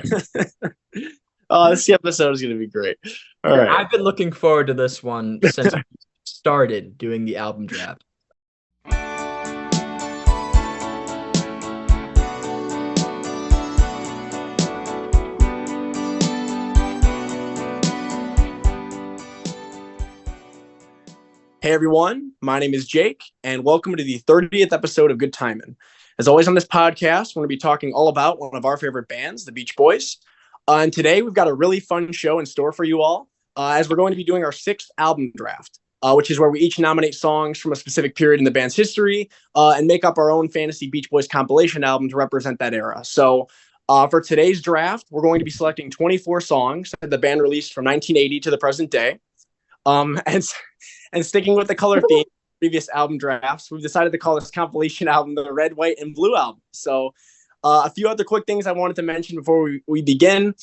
This episode is going to be great. All Yeah, right. I've been looking forward to this one since we started doing the album draft. Hey everyone, my name is Jake, and welcome to the 30th episode of Good Timin. As always on this podcast, we're going to be talking all about one of our favorite bands, the Beach Boys. And today we've got a really fun show in store for you all, as we're going to be doing our sixth album draft, which is where we each nominate songs from a specific period in the band's history and make up our own fantasy Beach Boys compilation album to represent that era. So for today's draft, we're going to be selecting 24 songs that the band released from 1980 to the present day. And sticking with the color theme, previous album drafts, we've decided to call this compilation album the Red, White, and Blue album. So a few other quick things I wanted to mention before we begin.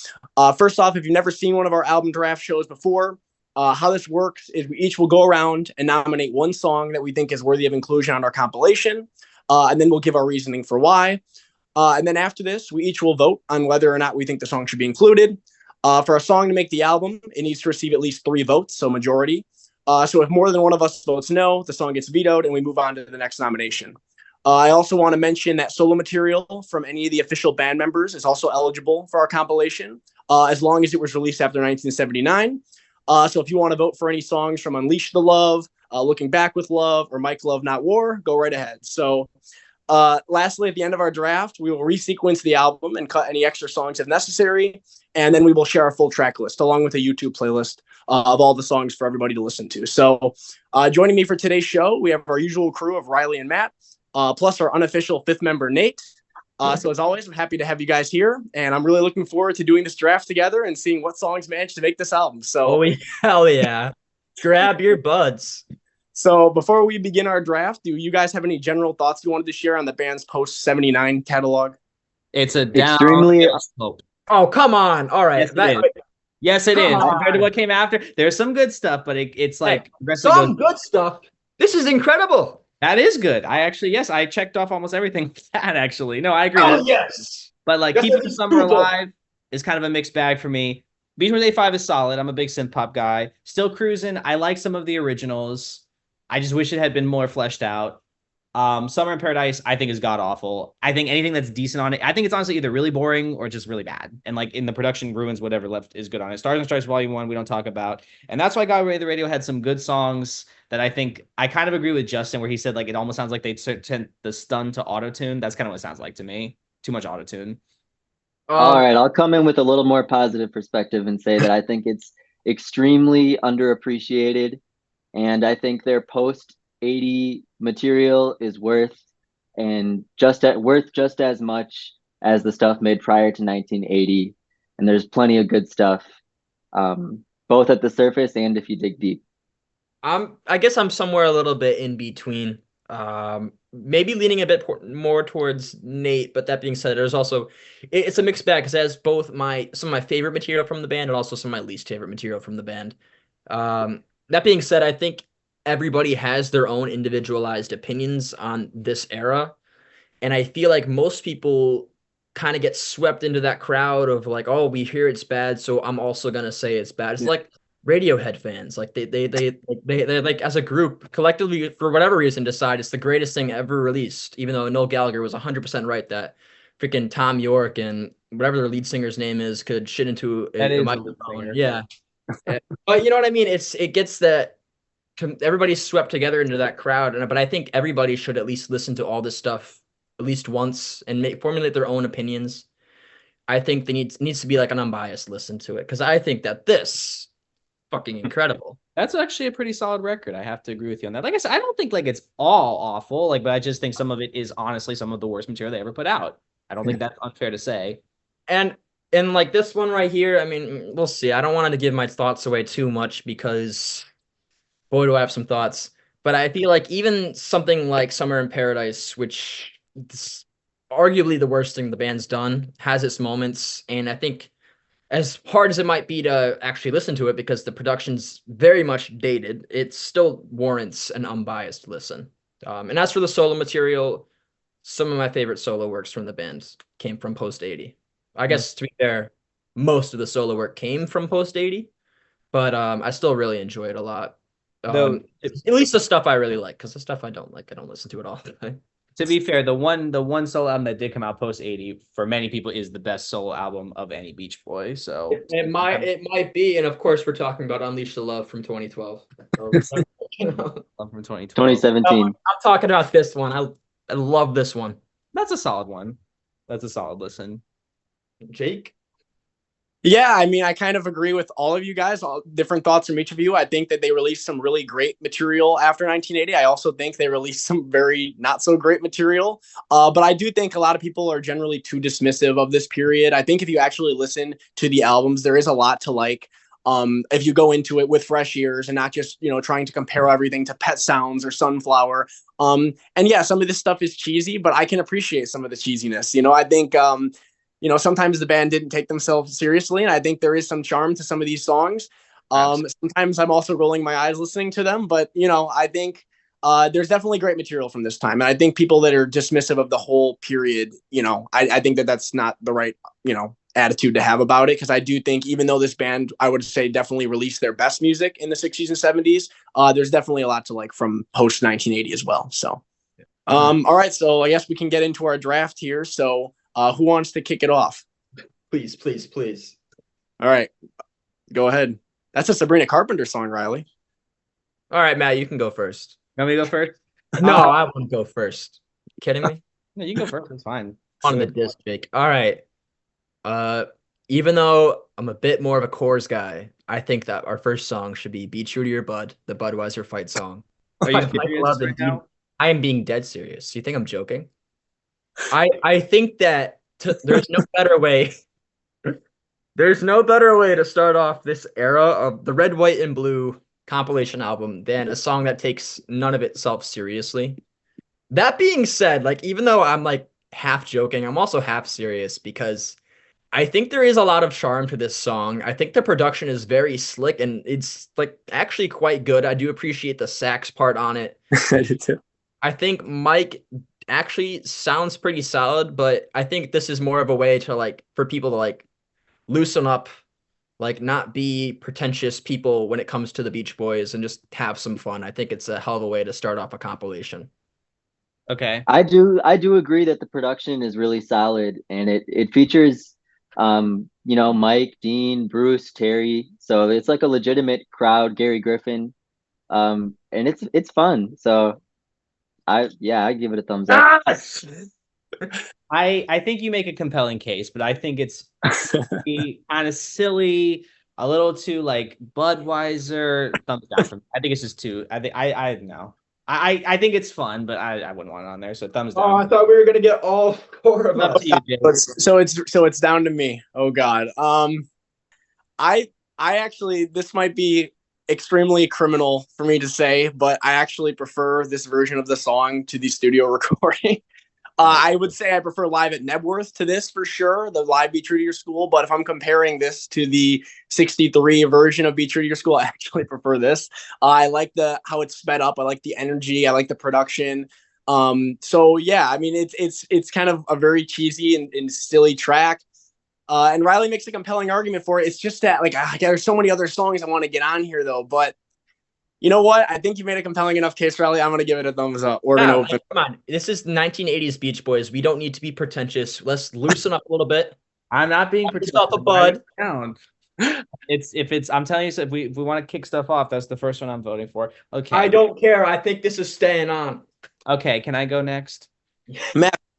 First off, if you've never seen one of our album draft shows before, how this works is we each will go around and nominate one song that we think is worthy of inclusion on our compilation, and then we'll give our reasoning for why. And then after this, we each will vote on whether or not we think the song should be included. For a song to make the album, it needs to receive at least 3 votes, so majority. So if more than one of us votes no, the song gets vetoed and we move on to the next nomination. I also want to mention that solo material from any of the official band members is also eligible for our compilation, as long as it was released after 1979. So if you want to vote for any songs from Unleash the Love, Looking Back with Love, or Mike Love Not War, go right ahead. So lastly, at the end of our draft, we will resequence the album and cut any extra songs if necessary. And then we will share our full track list along with a YouTube playlist of all the songs for everybody to listen to. So joining me for today's show, we have our usual crew of Riley and Matt, plus our unofficial 5th member, Nate. So as always, I'm happy to have you guys here. And I'm really looking forward to doing this draft together and seeing what songs manage to make this album. So, Hell yeah. Grab your buds. So before we begin our draft, do you guys have any general thoughts you wanted to share on the band's post-79 catalog? It's a Extremely slope. Oh, come on. All right. Yes, it is. Come on. Compared to what came after, there's some good stuff, but it's like some good stuff. This is incredible. That is good. I checked off almost everything with that, actually. No, I agree. Oh, yes. But like Keeping the Summer Alive is kind of a mixed bag for me. Beach Boys A5 is solid. I'm a big synth pop guy. Still Cruising. I like some of the originals. I just wish it had been more fleshed out. Summer in Paradise, I think, is god awful. I think anything that's decent on it, I think it's honestly either really boring or just really bad. And like in the production ruins whatever left is good on it. Stars and Stripes Volume 1, we don't talk about. And that's why God Ray the Radio had some good songs that I think I kind of agree with Justin, where he said like it almost sounds like they sent the stun to autotune. That's kind of what it sounds like to me. Too much autotune. All right, I'll come in with a little more positive perspective and say that I think it's extremely underappreciated. And I think their post 80 material is worth just as much as the stuff made prior to 1980. And there's plenty of good stuff, both at the surface and if you dig deep. I guess I'm somewhere a little bit in between. Maybe leaning a bit more towards Nate, but that being said, there's also it's a mixed bag because it has both some of my favorite material from the band and also some of my least favorite material from the band. That being said, I think everybody has their own individualized opinions on this era. And I feel like most people kind of get swept into that crowd of like, oh, we hear it's bad, so I'm also gonna say it's bad. It's like Radiohead fans. Like they like as a group, collectively, for whatever reason, decide it's the greatest thing ever released, even though Noel Gallagher was 100% right that freaking Tom York and whatever their lead singer's name is could shit into a microphone. Yeah. But you know what I mean? It gets that everybody's swept together into that crowd, but I think everybody should at least listen to all this stuff at least once and formulate their own opinions. I think they needs to be like an unbiased listen to it because I think that this fucking incredible. That's actually a pretty solid record. I have to agree with you on that. Like I said, I don't think like it's all awful, but I just think some of it is honestly some of the worst material they ever put out. I don't think that's unfair to say. And like this one right here, I mean, we'll see. I don't want to give my thoughts away too much because boy, do I have some thoughts. But I feel like even something like Summer in Paradise, which is arguably the worst thing the band's done, has its moments. And I think as hard as it might be to actually listen to it because the production's very much dated, it still warrants an unbiased listen. And as for the solo material, some of my favorite solo works from the band came from post 80. I guess to be fair, most of the solo work came from post 80, but I still really enjoy it a lot. Though At least the stuff I really like, because the stuff I don't like, I don't listen to it all the time. to be fair, the one solo album that did come out post 80 for many people is the best solo album of any Beach Boy. So It might be, and of course we're talking about Unleash the Love from 2012. So, from 2012. 2017. I'm talking about this one. I love this one. That's a solid one. That's a solid listen. Jake? Yeah, I mean, I kind of agree with all of you guys, all different thoughts from each of you. I think that they released some really great material after 1980. I also think they released some very not so great material. But I do think a lot of people are generally too dismissive of this period. I think if you actually listen to the albums, there is a lot to like. If you go into it with fresh ears and not just, trying to compare everything to Pet Sounds or Sunflower. And yeah, some of this stuff is cheesy, but I can appreciate some of the cheesiness. I think, sometimes the band didn't take themselves seriously, and I think there is some charm to some of these songs. Sometimes I'm also rolling my eyes listening to them, but I think there's definitely great material from this time, and I think people that are dismissive of the whole period, I think that that's not the right, attitude to have about it, because I do think even though this band, I would say, definitely released their best music in the 60s and 70s, there's definitely a lot to like from post 1980 as well. So, all right, so I guess we can get into our draft here. So. Who wants to kick it off? Please, please, please. All right. Go ahead. That's a Sabrina Carpenter song, Riley. All right, Matt, you can go first. You want me to go first? No, I won't go first. You kidding me? No, you go first. It's fine. On the disc, Jake. All right. Even though I'm a bit more of a Coors guy, I think that our first song should be "Be True to Your Bud," the Budweiser fight song. Are you serious right now? I am being dead serious. You think I'm joking? I think that there's no better way. There's no better way to start off this era of the Red, White, and Blue compilation album than a song that takes none of itself seriously. That being said, like, even though I'm like half joking, I'm also half serious because I think there is a lot of charm to this song. I think the production is very slick and it's like actually quite good. I do appreciate the sax part on it. I did too. I think Mike actually sounds pretty solid, but I think this is more of a way to like for people to like loosen up, like not be pretentious people when it comes to the Beach Boys and just have some fun. I think it's a hell of a way to start off a compilation. Okay. I do agree that the production is really solid, and it features Mike, Dean, Bruce, Terry. So it's like a legitimate crowd, Gary Griffin. And it's fun. So I give it a thumbs up. I think you make a compelling case, but I think it's kind of silly, a little too like Budweiser. Thumbs down from. I think it's just too. I think I know. I think it's fun, but I wouldn't want it on there. So thumbs down. Oh, I thought we were gonna get all four of Up us. to you, Jake. So it's down to me. Oh God. I actually, this might be extremely criminal for me to say, but I actually prefer this version of the song to the studio recording. I would say I prefer live at Nebworth to this for sure, the live Be True to Your School. But if I'm comparing this to the 63 version of Be True to Your School, I actually prefer this. I like how it's sped up. I like the energy. I like the production. So yeah, I mean, it's kind of a very cheesy and silly track. And Riley makes a compelling argument for it. It's just that like there's so many other songs I want to get on here though, but you know what? I think you made a compelling enough case, Riley. I'm going to give it a thumbs up. We're going to open. Come on. This is 1980s Beach Boys. We don't need to be pretentious. Let's loosen up a little bit. I'm not being pretentious. Off the bud. I'm telling you, so if we want to kick stuff off, that's the first one I'm voting for. Okay. I don't care. I think this is staying on. Okay. Can I go next?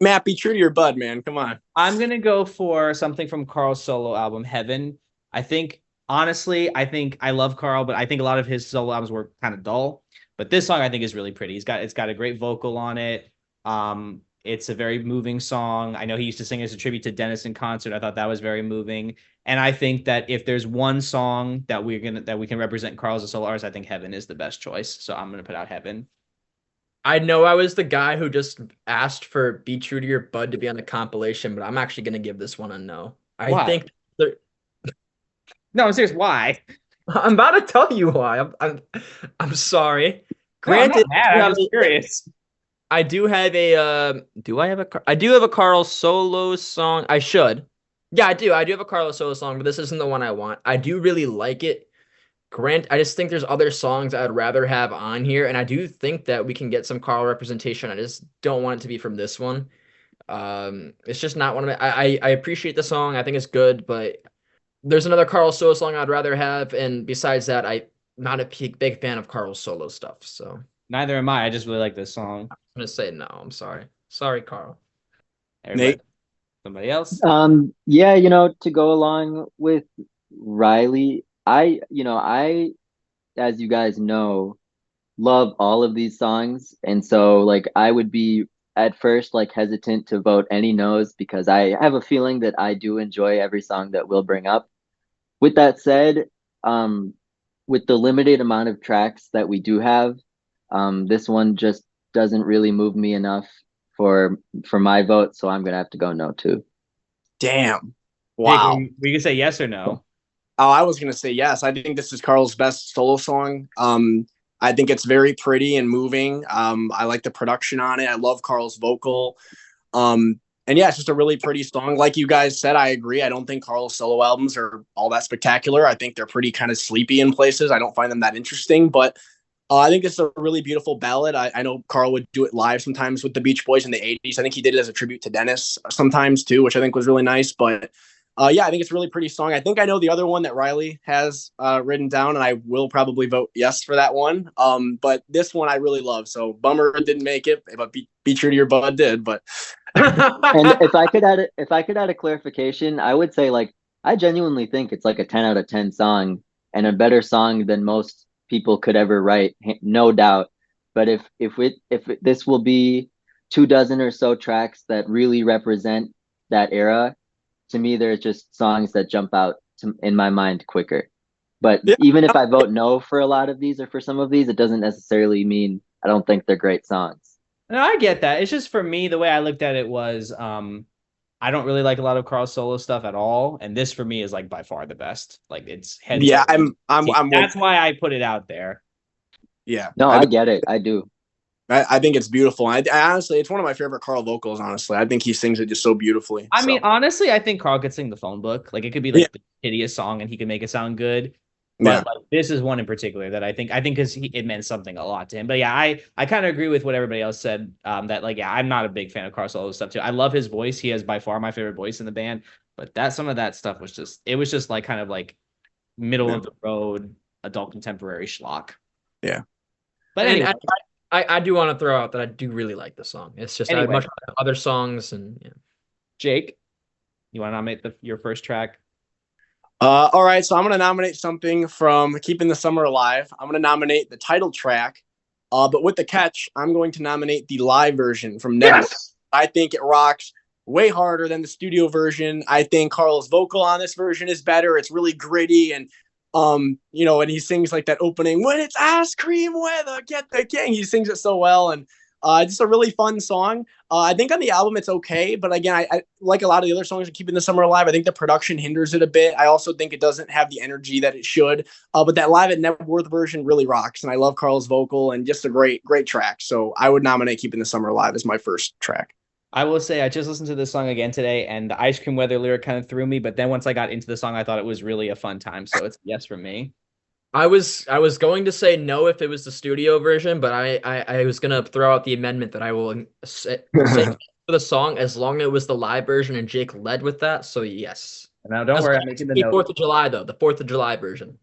Matt, be true to your bud, man. Come on. I'm going to go for something from Carl's solo album, Heaven. Honestly, I think I love Carl, but I think a lot of his solo albums were kind of dull. But this song I think is really pretty. It's got a great vocal on it. It's a very moving song. I know he used to sing as a tribute to Dennis in concert. I thought that was very moving. And I think that if there's one song that we can represent Carl as a solo artist, I think Heaven is the best choice. So I'm gonna put out Heaven. I know I was the guy who just asked for Be True to Your Bud to be on the compilation, but I'm actually gonna give this one a no. Why? I think No, I'm serious. Why? I'm about to tell you why. I'm sorry. Granted, No, I'm I'm curious. I do have a I do have a Carl solo song. I should. Yeah, I do. I do have a Carlos solo song, but this isn't the one I want. I do really like it. Grant, I just think there's other songs I'd rather have on here, and I do think that we can get some Carl representation. I just don't want it to be from this one. It's just not one of my. I appreciate the song. I think it's good, but there's another Carl solo song I'd rather have, and besides that, I'm not a big fan of Carl's solo stuff. So I'm Neither am I. I just really like this song. gonna say no. I'm sorry. Sorry, Carl. Everybody, Nate. somebody else. Yeah, to go along with Riley, I, as you guys know, love all of these songs. And so like I would be at first like hesitant to vote any no's because I have a feeling that I do enjoy every song that we'll bring up. With that said, um, with the limited amount of tracks that we do have, this one just doesn't really move me enough for my vote, so I'm gonna have to go no too. Damn. Jake, Wow. we can say yes or no. Oh, I was gonna say yes. I think this is Carl's best solo song. I think it's very pretty and moving. I like the production on it. I love Carl's vocal. And yeah, it's just a really pretty song. Like you guys said, I agree. I don't think Carl's solo albums are all that spectacular. I think they're pretty kind of sleepy in places. I don't find them that interesting, but I think it's a really beautiful ballad. I know Carl would do it live sometimes with the Beach Boys in the 80s. I think he did it as a tribute to Dennis sometimes too, which I think was really nice. But yeah, I think it's a really pretty song. I think I know the other one that Riley has written down, and I will probably vote yes for that one. But this one I really love. So bummer it didn't make it, but be true to your bud did. But And if I could add a clarification, I would say like I genuinely think it's like a 10 out of 10 song and a better song than most people could ever write, no doubt. But this will be 2 dozen or so tracks that really represent that era, to me there's just songs that jump out in my mind quicker. But yeah, even if I vote no for a lot of these or for some of these, it doesn't necessarily mean I don't think they're great songs. No, I get that. It's just for me, the way I looked at it was I don't really like a lot of Carl's solo stuff at all. And this for me is like by far the best. Like it's heads yeah, up. I'm That's why I put it out there. yeah. No, I get it. I do. I think it's beautiful. I honestly, it's one of my favorite Carl vocals. Honestly, I think he sings it just so beautifully. I So mean, honestly, I think Carl could sing the phone book. Like it could be like yeah, the hideous song and he could make it sound good. yeah. But like this is one in particular that I think because it meant something a lot to him. But yeah, I kind of agree with what everybody else said. That like yeah, I'm not a big fan of Carl solo stuff too. I love his voice. He has by far my favorite voice in the band. But that some of that stuff was just like kind of like middle of the road adult contemporary schlock. Yeah. But And anyway, I do want to throw out that I do really like the song. It's just I anyway, much like other songs and yeah. Jake, you want to nominate your first track? All right, so I'm gonna nominate something from Keeping the Summer Alive. I'm gonna nominate the title track, but with the catch, I'm going to nominate the live version from Never. Yes! I think it rocks way harder than the studio version. I think Carl's vocal on this version is better. It's really gritty and and he sings like that opening when it's ice cream weather, get the king. He sings it so well, and just a really fun song. I think on the album it's okay, but again, I like a lot of the other songs in Keeping the Summer Alive. I think the production hinders it a bit. I also think it doesn't have the energy that it should. But that Live at Nebworth version really rocks, and I love Carl's vocal and just a great track. So I would nominate Keeping the Summer Alive as my first track. I will say I just listened to this song again today, and the ice cream weather lyric kind of threw me. But then once I got into the song, I thought it was really a fun time. So it's a yes for me. I was going to say no if it was the studio version, but I was gonna throw out the amendment that I will say for the song as long as it was the live version and Jake led with that. So yes. Now don't worry, I'm making the note. 4th of July though, the 4th of July version.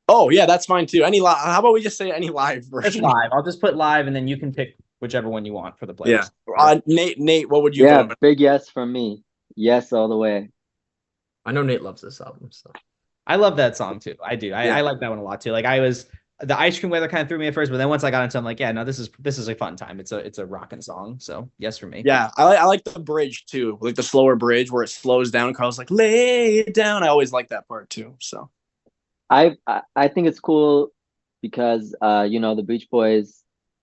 Oh yeah, that's fine too. Any live? How about we just say any live version? It's live. I'll just put live, and then you can pick whichever one you want for the playlist. Yeah. Nate, what would you? Yeah, big yes from me. Yes, all the way. I know Nate loves this album, so. I love that song too. I do. I like that one a lot too. Like the ice cream weather kind of threw me at first, but then once I got into it, I'm like, yeah, no, this is a fun time. It's a rocking song. So yes for me. Yeah, I like the bridge too, like the slower bridge where it slows down. Carl's like, lay it down. I always like that part too. So I think it's cool because the Beach Boys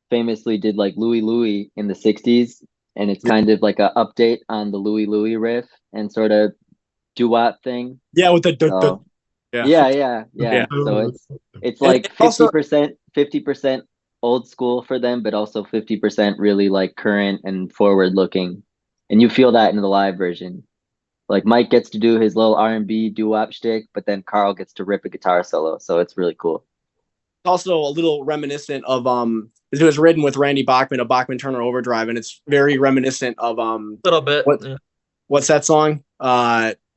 famously did like Louie Louie in the 60s, and it's kind of like an update on the Louie Louie riff and sort of doo-wop thing. Yeah, with the so, yeah. So it's like 50% old school for them, but also 50% really like current and forward looking. And you feel that in the live version. Like Mike gets to do his little R&B doo-wop shtick, but then Carl gets to rip a guitar solo. So it's really cool. Also a little reminiscent of it was written with Randy Bachman of Bachman Turner Overdrive, and it's very reminiscent of A little bit. What's that song?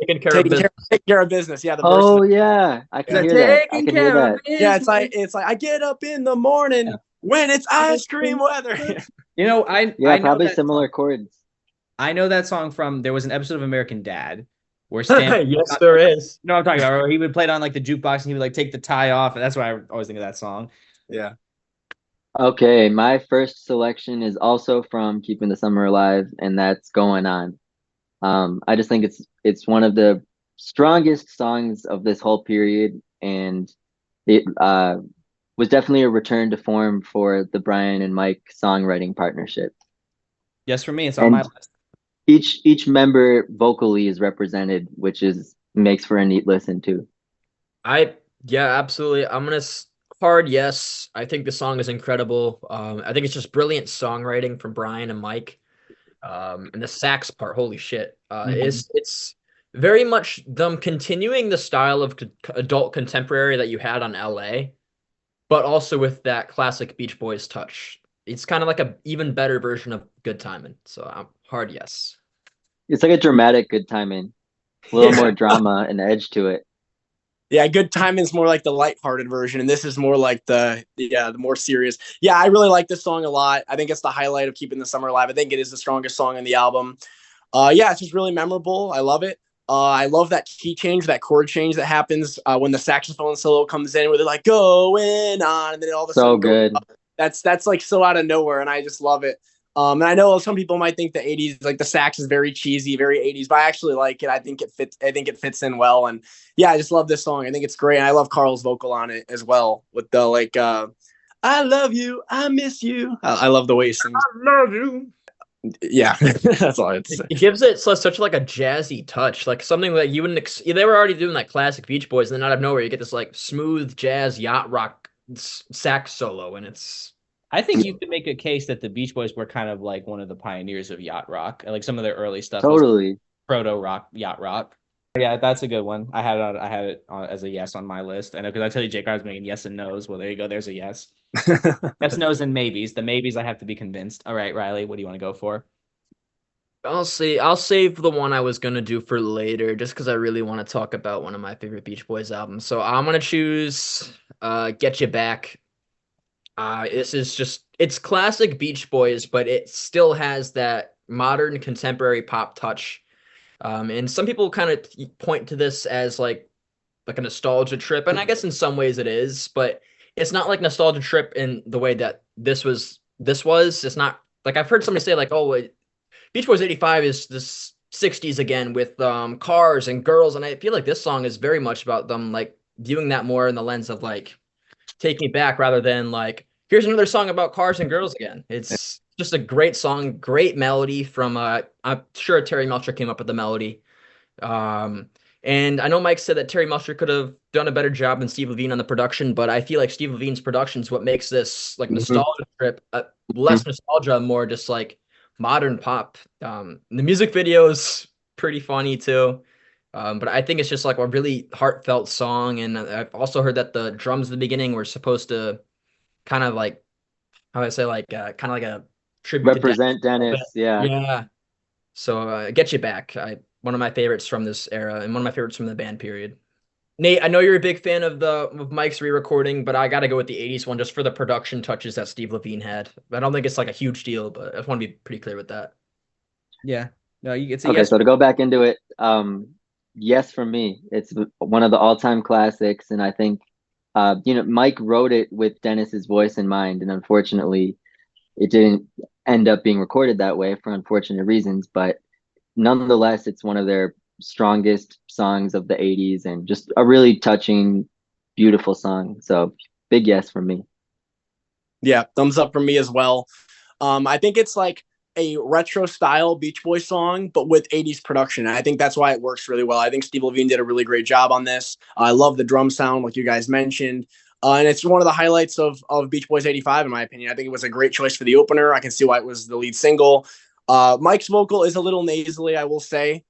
Taking care of business. Take care of business. Yeah, the Oh verse. yeah, I can hear that. I can hear that. Yeah, it's like I get up in the morning when it's ice cream weather. You know, I know probably similar chords. I know that song from, there was an episode of American Dad where Stan yes, there is. You know what I'm talking about? Where he would play it on like the jukebox and he would like take the tie off, and that's why I always think of that song. Yeah. Okay, my first selection is also from Keeping the Summer Alive, and that's Going On. I just think it's one of the strongest songs of this whole period, and it was definitely a return to form for the Brian and Mike songwriting partnership. Yes, for me, it's on my list. Each member vocally is represented, which makes for a neat listen too. Yeah, absolutely. I'm gonna hard yes. I think the song is incredible. I think it's just brilliant songwriting from Brian and Mike. And the sax part, holy shit. It's very much them continuing the style of adult contemporary that you had on LA, but also with that classic Beach Boys touch. It's kind of like a even better version of Good Timin'. So hard yes. It's like a dramatic Good Timin', a little more drama and edge to it. Yeah, Good Timin's more like the lighthearted version, and this is more like the more serious. Yeah, I really like this song a lot. I think it's the highlight of Keeping the Summer Alive. I think it is the strongest song on the album. Yeah, it's just really memorable. I love it. I love that key change, that chord change that happens when the saxophone solo comes in, where they're like going on, and then all of a sudden so good. That's like so out of nowhere, and I just love it. And I know some people might think the 80s, like the sax is very cheesy, very 80s, but I actually like it. I think it fits in well. And yeah, I just love this song. I think it's great. And I love Carl's vocal on it as well with the like, I love you. I miss you. I love the way he sings. I love you. Yeah, that's all I have to say. It gives it such like a jazzy touch, like something that you wouldn't. They were already doing like classic Beach Boys, and then out of nowhere you get this like smooth jazz yacht rock sax solo, and it's. I think you could make a case that the Beach Boys were kind of like one of the pioneers of yacht rock, and like some of their early stuff. Totally. Was proto rock, yacht rock. Yeah, that's a good one. I had it as a yes on my list. I know because I tell you, Jake, I was making yes and no's. Well, there you go. There's a yes. Yes, no's, and maybes. The maybes, I have to be convinced. All right, Riley, what do you want to go for? I'll save the one I was gonna do for later, just because I really want to talk about one of my favorite Beach Boys albums. So I'm gonna choose "Get You Back." It's classic Beach Boys, but it still has that modern contemporary pop touch. And some people kind of point to this as like a nostalgia trip, and I guess in some ways it is, but it's not like nostalgia trip in the way that this was. It's not like I've heard somebody say like, oh, Beach Boys 85 is this 60s again with cars and girls, and I feel like this song is very much about them like viewing that more in the lens of like take me back rather than like here's another song about cars and girls again. It's just a great song, great melody from I'm sure Terry Melcher came up with the melody. And I know Mike said that Terry Melcher could have done a better job than Steve Levine on the production, but I feel like Steve Levine's production is what makes this like nostalgia trip less nostalgia, more just like modern pop. The music video is pretty funny too. But I think it's just like a really heartfelt song. And I've also heard that the drums at the beginning were supposed to kind of like, how do I say, like kind of like a tribute represent to Dennis. Yeah. Yeah. So Get You Back. One of my favorites from this era and one of my favorites from the band period. Nate, I know you're a big fan of Mike's re-recording, but I got to go with the 80s one just for the production touches that Steve Levine had. I don't think it's like a huge deal, but I just want to be pretty clear with that. Yeah. No, it's a okay, yes. So to go back into it, yes from me. It's one of the all-time classics, and I think Mike wrote it with Dennis's voice in mind, and unfortunately it didn't end up being recorded that way for unfortunate reasons, but nonetheless it's one of their strongest songs of the 80s and just a really touching, beautiful song. So big yes from me. Yeah, thumbs up from me as well. I think it's like a retro style Beach Boys song, but with 80s production. And I think that's why it works really well. I think Steve Levine did a really great job on this. I love the drum sound, like you guys mentioned. And it's one of the highlights of Beach Boys 85, in my opinion. I think it was a great choice for the opener. I can see why it was the lead single. Mike's vocal is a little nasally, I will say.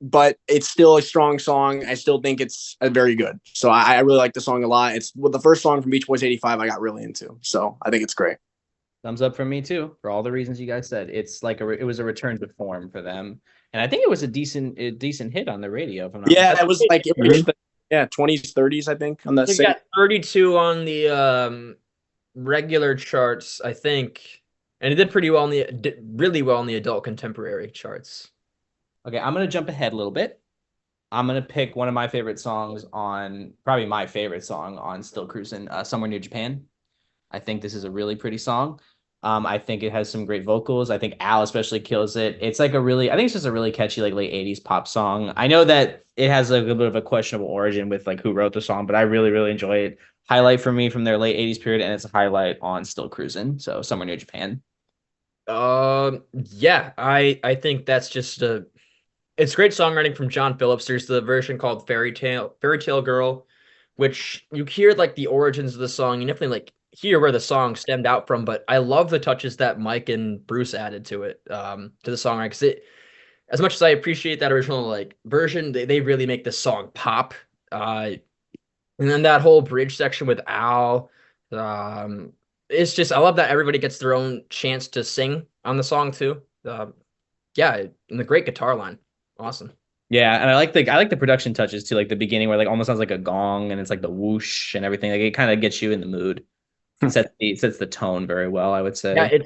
but it's still a strong song. I still think it's a very good. So I really like the song a lot. It's the first song from Beach Boys '85 I got really into. So I think it's great. Thumbs up from me too, for all the reasons you guys said. It's like it was a return to form for them, and I think it was a decent hit on the radio. If I'm not Yeah, mistaken. it was like it reached the 20s, 30s, I think, on that. It got 32 on the regular charts, I think, and it did pretty well really well in the adult contemporary charts. Okay, I'm gonna jump ahead a little bit. I'm gonna pick one of my favorite songs on probably my favorite song on Still Cruising, Somewhere Near Japan. I think this is a really pretty song. I think it has some great vocals. I think Al especially kills it. It's like I think it's just a really catchy like late 80s pop song. I know that it has a little bit of a questionable origin with like who wrote the song, but I really, really enjoy it. Highlight for me from their late 80s period, and it's a highlight on Still Cruising. So Somewhere Near Japan. Yeah, I think that's just it's great songwriting from John Phillips. There's the version called Fairy Tale Girl, which you hear like the origins of the song. You definitely like hear where the song stemmed out from, but I love the touches that Mike and Bruce added to it, to the song, because it, as much as I appreciate that original like version, they really make this song pop. And then that whole bridge section with Al, it's just I love that everybody gets their own chance to sing on the song too. Yeah, and the great guitar line, awesome. Yeah, and I like the production touches too, like the beginning where like almost sounds like a gong and it's like the whoosh and everything. Like it kind of gets you in the mood. Sets the tone very well, I would say. Yeah,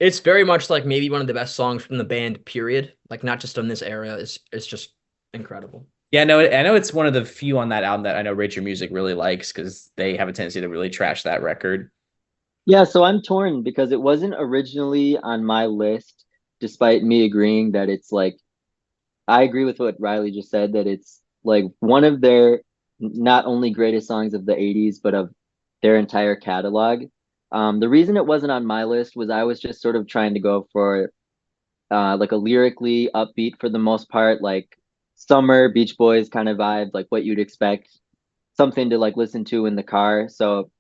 it's very much like maybe one of the best songs from the band, period. Like not just on this era. It's just incredible. Yeah, no, I know it's one of the few on that album that I know Rate Your Music really likes because they have a tendency to really trash that record. Yeah, so I'm torn because it wasn't originally on my list, despite me agreeing that it's like I agree with what Riley just said, that it's like one of their not only greatest songs of the 80s, but of their entire catalog. The reason it wasn't on my list was I was just sort of trying to go for like a lyrically upbeat for the most part, like summer Beach Boys kind of vibe, like what you'd expect, something to like listen to in the car. So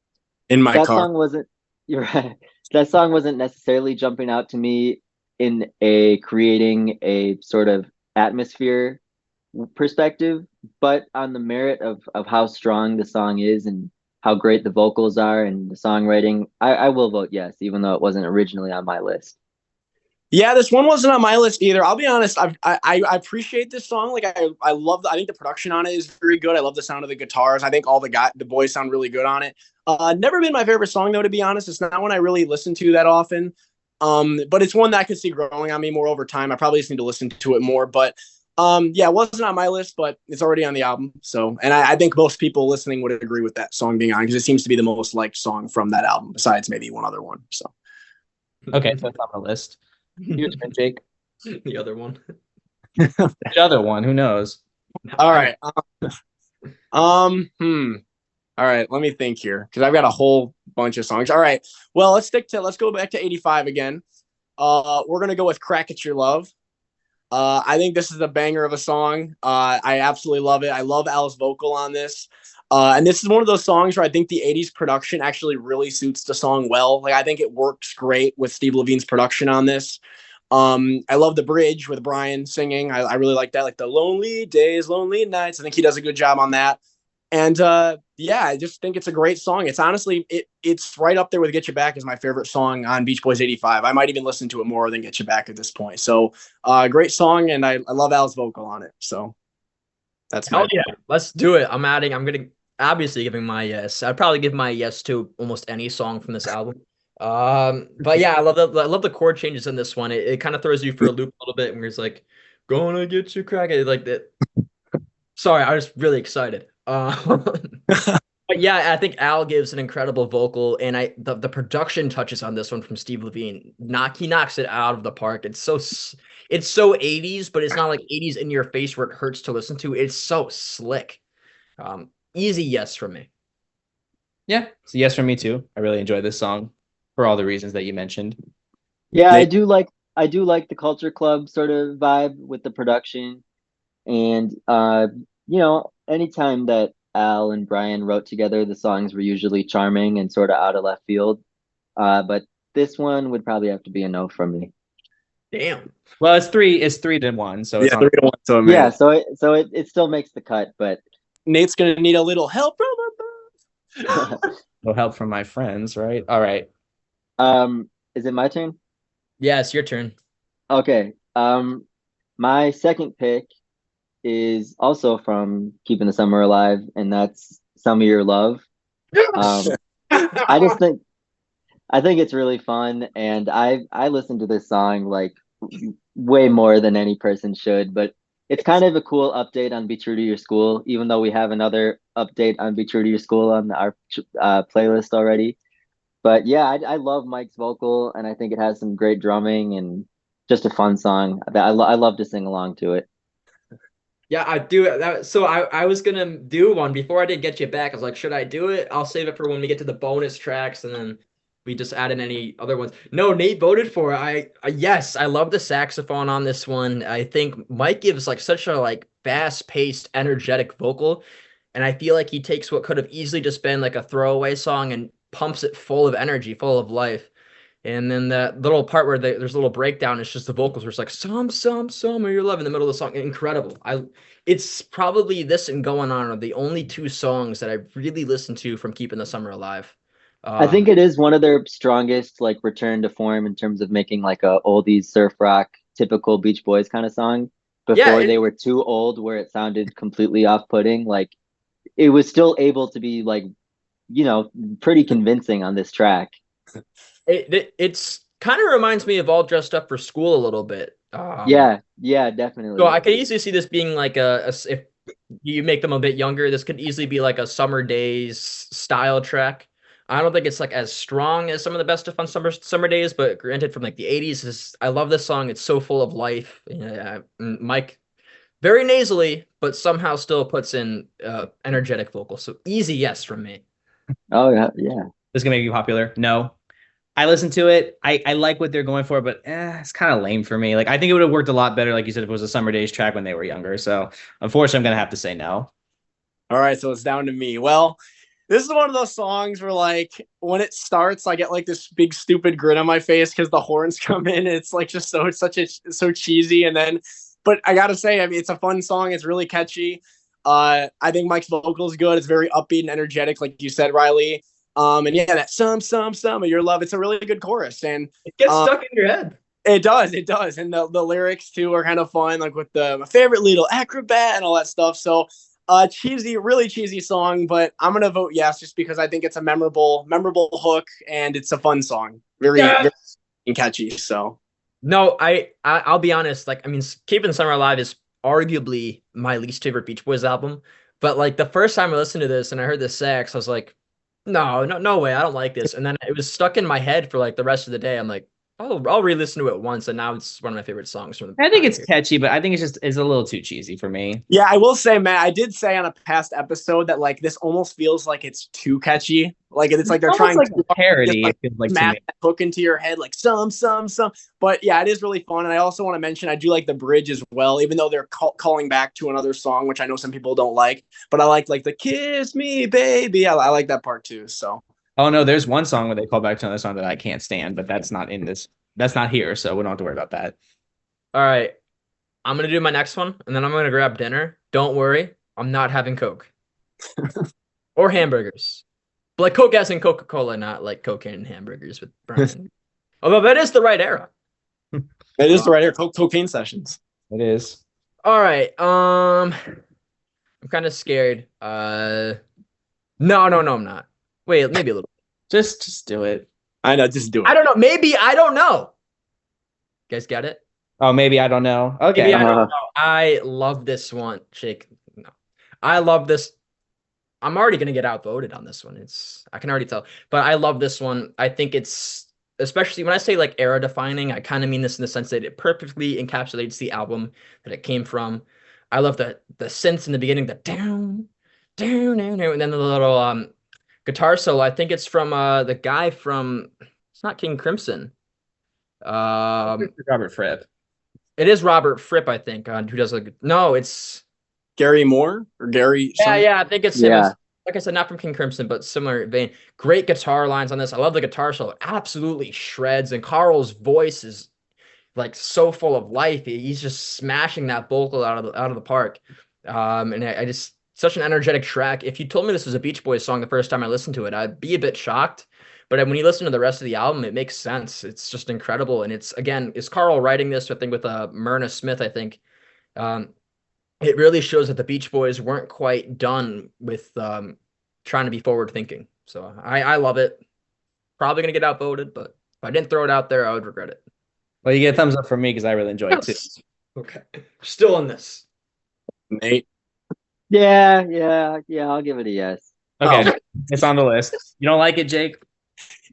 In my that car. song wasn't, you're right. That song wasn't necessarily jumping out to me in a creating a sort of atmosphere perspective, but on the merit of how strong the song is and how great the vocals are and the songwriting, I will vote yes, even though it wasn't originally on my list. Yeah, this one wasn't on my list either. I'll be honest. I appreciate this song. Like I love. I think the production on it is very good. I love the sound of the guitars. I think all the boys sound really good on it. Never been my favorite song though, to be honest. It's not one I really listen to that often. But it's one that I could see growing on me more over time. I probably just need to listen to it more. But yeah, it wasn't on my list, but it's already on the album. So, and I think most people listening would agree with that song being on because it seems to be the most liked song from that album, besides maybe one other one. So, Okay, so it's on the list. Here's turn, Jake. The other one. The other one, who knows? all right. All right, let me think here because I've got a whole bunch of songs. All right, well, let's go back to '85 again. We're gonna go with "Crack at Your Love." I think this is a banger of a song. I absolutely love it. I love Al's vocal on this. And this is one of those songs where I think the 80s production actually really suits the song well. Like I think it works great with Steve Levine's production on this. I love the bridge with Brian singing. I really like that. Like the lonely days, lonely nights. I think he does a good job on that. And yeah, I just think it's a great song. It's honestly, it's right up there with Get You Back as my favorite song on Beach Boys '85. I might even listen to it more than Get You Back at this point. So great song, and I love Al's vocal on it. So that's Oh yeah, let's do it. I'm gonna obviously giving my yes. I'd probably give my yes to almost any song from this album. But yeah, I love the chord changes in this one. It kind of throws you for a loop a little bit, and it's like, gonna get you cracking like that. Sorry, I was really excited. But yeah, I think Al gives an incredible vocal, and the production touches on this one from Steve Levine. He knocks it out of the park. It's so 80s, but it's not like 80s in your face where it hurts to listen to. It's so slick. Easy yes from me. Yeah, it's a yes from me too. I really enjoy this song for all the reasons that you mentioned. Yeah, I do like the Culture Club sort of vibe with the production. And anytime that Al and Brian wrote together, the songs were usually charming and sort of out of left field. But this one would probably have to be a no from me. Damn. Well, it's 3-1, so it's Yeah, on. 3-1. So it Yeah, made it. so it still makes the cut, but Nate's gonna need a little help from above. No help from my friends, right? All right. is it my turn? Yeah, it's your turn. Okay. My second pick is also from Keeping the Summer Alive, and that's Some of Your Love. I just think I think it's really fun, and I listen to this song like way more than any person should, but it's kind of a cool update on Be True to Your School, even though we have another update on Be True to Your School on our playlist already. But yeah, I love Mike's vocal, and I think it has some great drumming and just a fun song that I love to sing along to it. Yeah, I do that. So I was gonna do one before I did get you back. I was like, should I do it? I'll save it for when we get to the bonus tracks, and then we just add in any other ones. No, Nate voted for it. Yes, I love the saxophone on this one. I think Mike gives like such a like fast-paced, energetic vocal, and I feel like he takes what could have easily just been like a throwaway song and pumps it full of energy, full of life. And then that little part where there's a little breakdown, it's just the vocals where it's like some of your love in the middle of the song. Incredible. It's probably this and Going On are the only two songs that I really listened to from Keeping the Summer Alive. I think it is one of their strongest like return to form in terms of making like a oldies surf rock typical Beach Boys kind of song before Yeah, they were too old where it sounded completely off-putting. Like it was still able to be like, pretty convincing on this track. it's kind of reminds me of All Dressed Up for School a little bit. Yeah, So definitely. I could easily see this being like if you make them a bit younger, this could easily be like a summer days style track. I don't think it's like as strong as some of the best of fun summer days, but granted, from like the '80s, I love this song. It's so full of life. Yeah, Mike very nasally, but somehow still puts in energetic vocals. So easy yes from me. Oh yeah, yeah. This is gonna make you popular. No. I listened to it. I like what they're going for, but it's kind of lame for me. Like I think it would have worked a lot better, like you said, if it was a Summer Days track when they were younger. So unfortunately, I'm gonna have to say no. All right, so it's down to me. Well, this is one of those songs where like when it starts, I get like this big stupid grin on my face because the horns come in. And it's like just it's so cheesy. And then, but I gotta say, I mean, it's a fun song. It's really catchy. I think Mike's vocal is good. It's very upbeat and energetic, like you said, Riley. And yeah, that some of your love. It's a really good chorus, and It gets stuck in your head. it does, and the lyrics too are kind of fun, like with my favorite little acrobat and all that stuff. So, cheesy, really cheesy song, but I'm gonna vote yes just because I think it's a memorable hook and it's a fun song, very catchy. So, No, I'll be honest. Like, I mean, Keeping the Summer Alive is arguably my least favorite Beach Boys album. But like the first time I listened to this and I heard the sax, I was like, no way, I don't like this. And then it was stuck in my head for like the rest of the day. I'm like, I'll re-listen to it once, and now it's one of my favorite songs from the. I think it's catchy, but I think it's a little too cheesy for me. yeah, I will say, Matt, I did say on a past episode that like this almost feels like it's too catchy. Like it's like they're trying like to a parody. like, It feels like to smash me. that hook into your head like some. But yeah, it is really fun. And I also want to mention I do like the bridge as well, even though they're calling back to another song, which I know some people don't like. But I like the "Kiss Me, Baby." I like that part too. So. Oh no, there's one song where they call back to another song that I can't stand, but that's not in this. That's not here, so we don't have to worry about that. All right, I'm gonna do my next one, and then I'm gonna grab dinner. Don't worry, I'm not having Coke or hamburgers. But like Coke as in Coca-Cola, not like cocaine and hamburgers with Brian. Although that is the right era. It is the right here. Cocaine sessions. It is. All right. I'm kind of scared. No, I'm not. Wait, maybe a little. Just do it. I know, just do it. I don't know. Maybe I don't know. You guys get it? Oh, maybe I don't know. Okay. Maybe I don't know. I love this one. Shake. No. I love this. I'm already gonna get outvoted on this one. I can already tell. But I love this one. I think it's especially when I say like era defining, I kind of mean this in the sense that it perfectly encapsulates the album that it came from. I love the synths in the beginning, the down, and then the little guitar solo. I think it's from the guy from it's not King Crimson. Robert Fripp. It is Robert Fripp, I think, who does no, it's Gary Moore or Gary. Yeah, I think it's him. Yeah. Like I said, not from King Crimson, but similar vein. Great guitar lines on this. I love the guitar solo. Absolutely shreds. And Carl's voice is like so full of life. He's just smashing that vocal out of the park. And I just such an energetic track. If you told me this was a Beach Boys song the first time I listened to it, I'd be a bit shocked. But when you listen to the rest of the album, it makes sense. It's just incredible. And it's again, is Carl writing this? I think with Myrna Smith. I think um, it really shows that the Beach Boys weren't quite done with trying to be forward thinking. So I love it. Probably gonna get outvoted, but if I didn't throw it out there, I would regret it. Well, you get a thumbs up from me because I really enjoyed it too. Okay, still in this. Nate. Yeah, I'll give it a yes. Okay, it's on the list. You don't like it, Jake?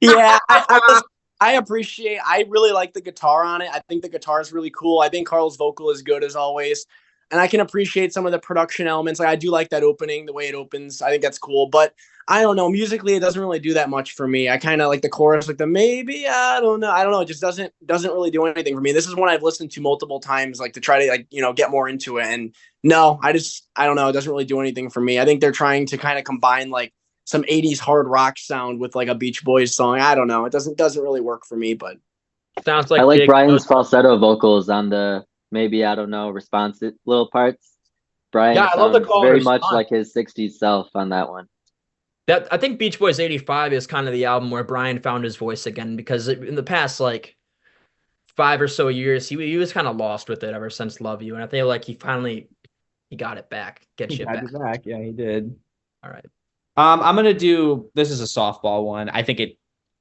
Yeah, I appreciate. I really like the guitar on it. I think the guitar is really cool. I think Carl's vocal is good as always, and I can appreciate some of the production elements. Like I do like that opening, the way it opens. I think that's cool. But I don't know. Musically, it doesn't really do that much for me. I kind of like the chorus, like the maybe. I don't know. It just doesn't really do anything for me. This is one I've listened to multiple times, like to try to get more into it. And no, I don't know. It doesn't really do anything for me. I think they're trying to kind of combine like some 80s hard rock sound with like a Beach Boys song. I don't know. It doesn't really work for me, but sounds like I like Jake Brian's falsetto vocals on the maybe, I don't know, responsive little parts. Brian I love the sounds call very and much response. like his 60s self on that one. That I think Beach Boys '85 is kind of the album where Brian found his voice again, because in the past like 5 or so years he was kind of lost with it ever since Love You, and I feel like he got it back. Get you back. Yeah, he did. All right. I'm gonna do this is a softball one. I think if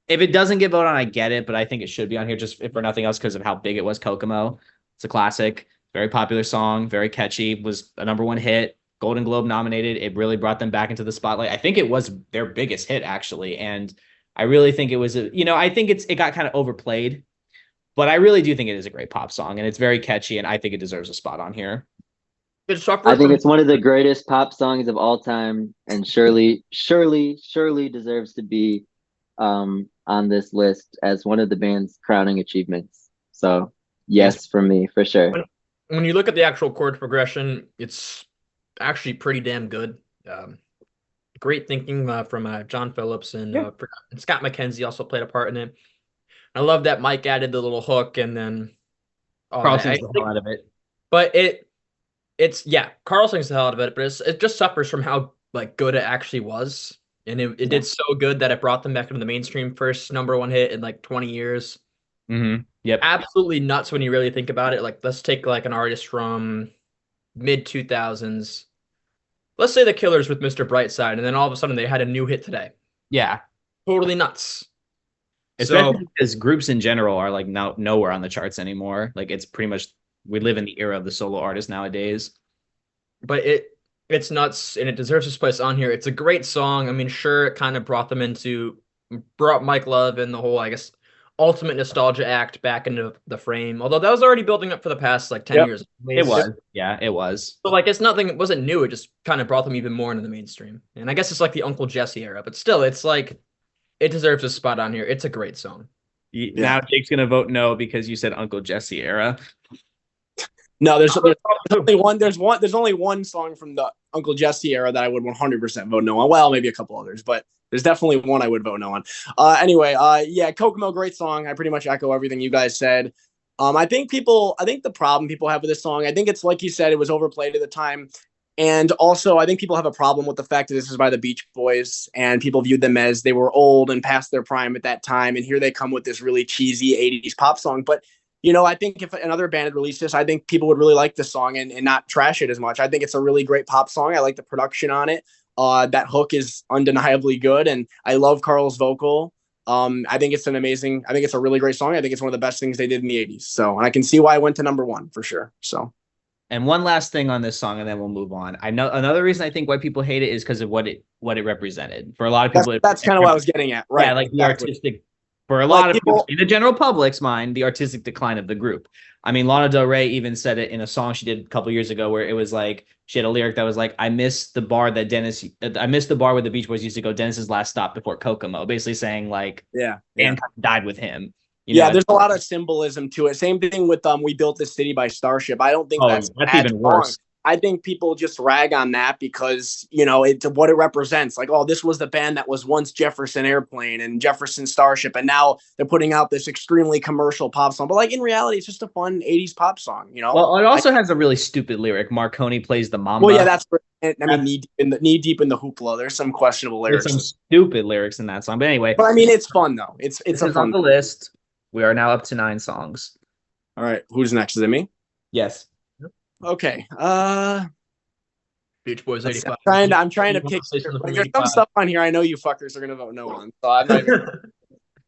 it doesn't get voted on, I get it, but I think it should be on here just if for nothing else because of how big it was. Kokomo. It's a classic, very popular song, very catchy, was a #1 hit, Golden Globe nominated. It really brought them back into the spotlight. I think it was their biggest hit actually, and I really think it was I think it got kind of overplayed, but I really do think it is a great pop song and it's very catchy, and I think it deserves a spot on here. I think it's one of the greatest pop songs of all time, and surely deserves to be on this list as one of the band's crowning achievements. So yes, from me for sure. When you look at the actual chord progression, it's actually pretty damn good. Great thinking from John Phillips and Scott McKenzie also played a part in it. I love that Mike added the little hook, and then Carl sings the hell out of it. But Carl sings the hell out of it, but it just suffers from how like good it actually was, and it did so good that it brought them back into the mainstream. First #1 hit in like 20 years. Mm-hmm. Yep. Absolutely nuts when you really think about it. Like let's take like an artist from mid 2000s. Let's say the Killers with Mr. Brightside, and then all of a sudden they had a new hit today. Yeah. Totally nuts. Especially because groups in general are like now nowhere on the charts anymore. Like it's pretty much we live in the era of the solo artist nowadays. But it's nuts, and it deserves its place on here. It's a great song. I mean, sure, it kind of brought Mike Love and the whole, I guess, ultimate nostalgia act back into the frame. Although that was already building up for the past like 10 years. It was. Yeah, it was. So like it wasn't new. It just kind of brought them even more into the mainstream. And I guess it's like the Uncle Jesse era, but still, it's like it deserves a spot on here. It's a great song. Now Jake's gonna vote no because you said Uncle Jesse era. No, there's only one. There's only one song from the Uncle Jesse era that I would 100% vote no on. Well, maybe a couple others, but there's definitely one I would vote no on. Anyway, Kokomo, great song. I pretty much echo everything you guys said. I think the problem people have with this song, I think it's like you said, it was overplayed at the time. And also, I think people have a problem with the fact that this is by the Beach Boys, and people viewed them as they were old and past their prime at that time. And here they come with this really cheesy 80s pop song. But I think if another band had released this, I think people would really like this song and not trash it as much. I think it's a really great pop song. I like the production on it. That hook is undeniably good, and I love Carl's vocal. I think it's a really great song. I think it's one of the best things they did in the 80s. So, and I can see why I went to #1 for sure. So, and one last thing on this song, and then we'll move on. I know another reason I think why people hate it is because of what it represented. For a lot of people, that's kind of what I was getting at, right? Yeah, like the artistic. For a lot of people, in the general public's mind, the artistic decline of the group. I mean, Lana Del Rey even said it in a song she did a couple years ago, where it was like she had a lyric that was like, "I miss the bar where the Beach Boys used to go. Dennis's last stop before Kokomo," basically saying like, and died with him. There's a lot of symbolism to it. Same thing with "We Built This City" by Starship. I don't think that's even worse. I think people just rag on that because, you know, it's what it represents. Like, oh, this was the band that was once Jefferson Airplane and Jefferson Starship, and now they're putting out this extremely commercial pop song. But like in reality, it's just a fun 80s pop song, you know? Well, it also has a really stupid lyric. Marconi plays the mamba. Well, yeah, that's I mean, knee deep in the hoopla. There's some questionable There's lyrics. some stupid lyrics in that song. But anyway, But I mean, it's fun though. It's this a is fun on the list. We are now up to 9 songs. All right, who's next? Is it me? Yes. Okay. Beach Boys 85. I'm trying to pick. Like, there's some stuff on here I know you fuckers are gonna vote no on. So I'm not even.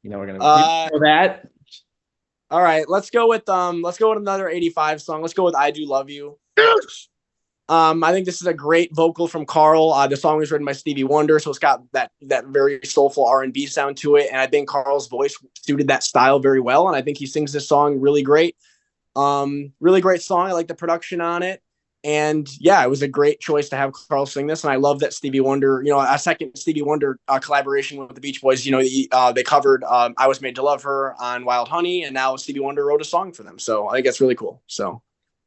You know we're gonna vote that. All right, let's go with another 85 song. Let's go with I Do Love You. I think this is a great vocal from Carl. The song was written by Stevie Wonder, so it's got that very soulful R&B sound to it, and I think Carl's voice suited that style very well, and I think he sings this song really great. Really great song. I like the production on it, and yeah, it was a great choice to have Carl sing this, and I love that Stevie Wonder, you know, a second Stevie Wonder collaboration with the Beach Boys. You know, they covered "I Was Made to Love Her" on Wild Honey, and now Stevie Wonder wrote a song for them, so I think that's really cool. So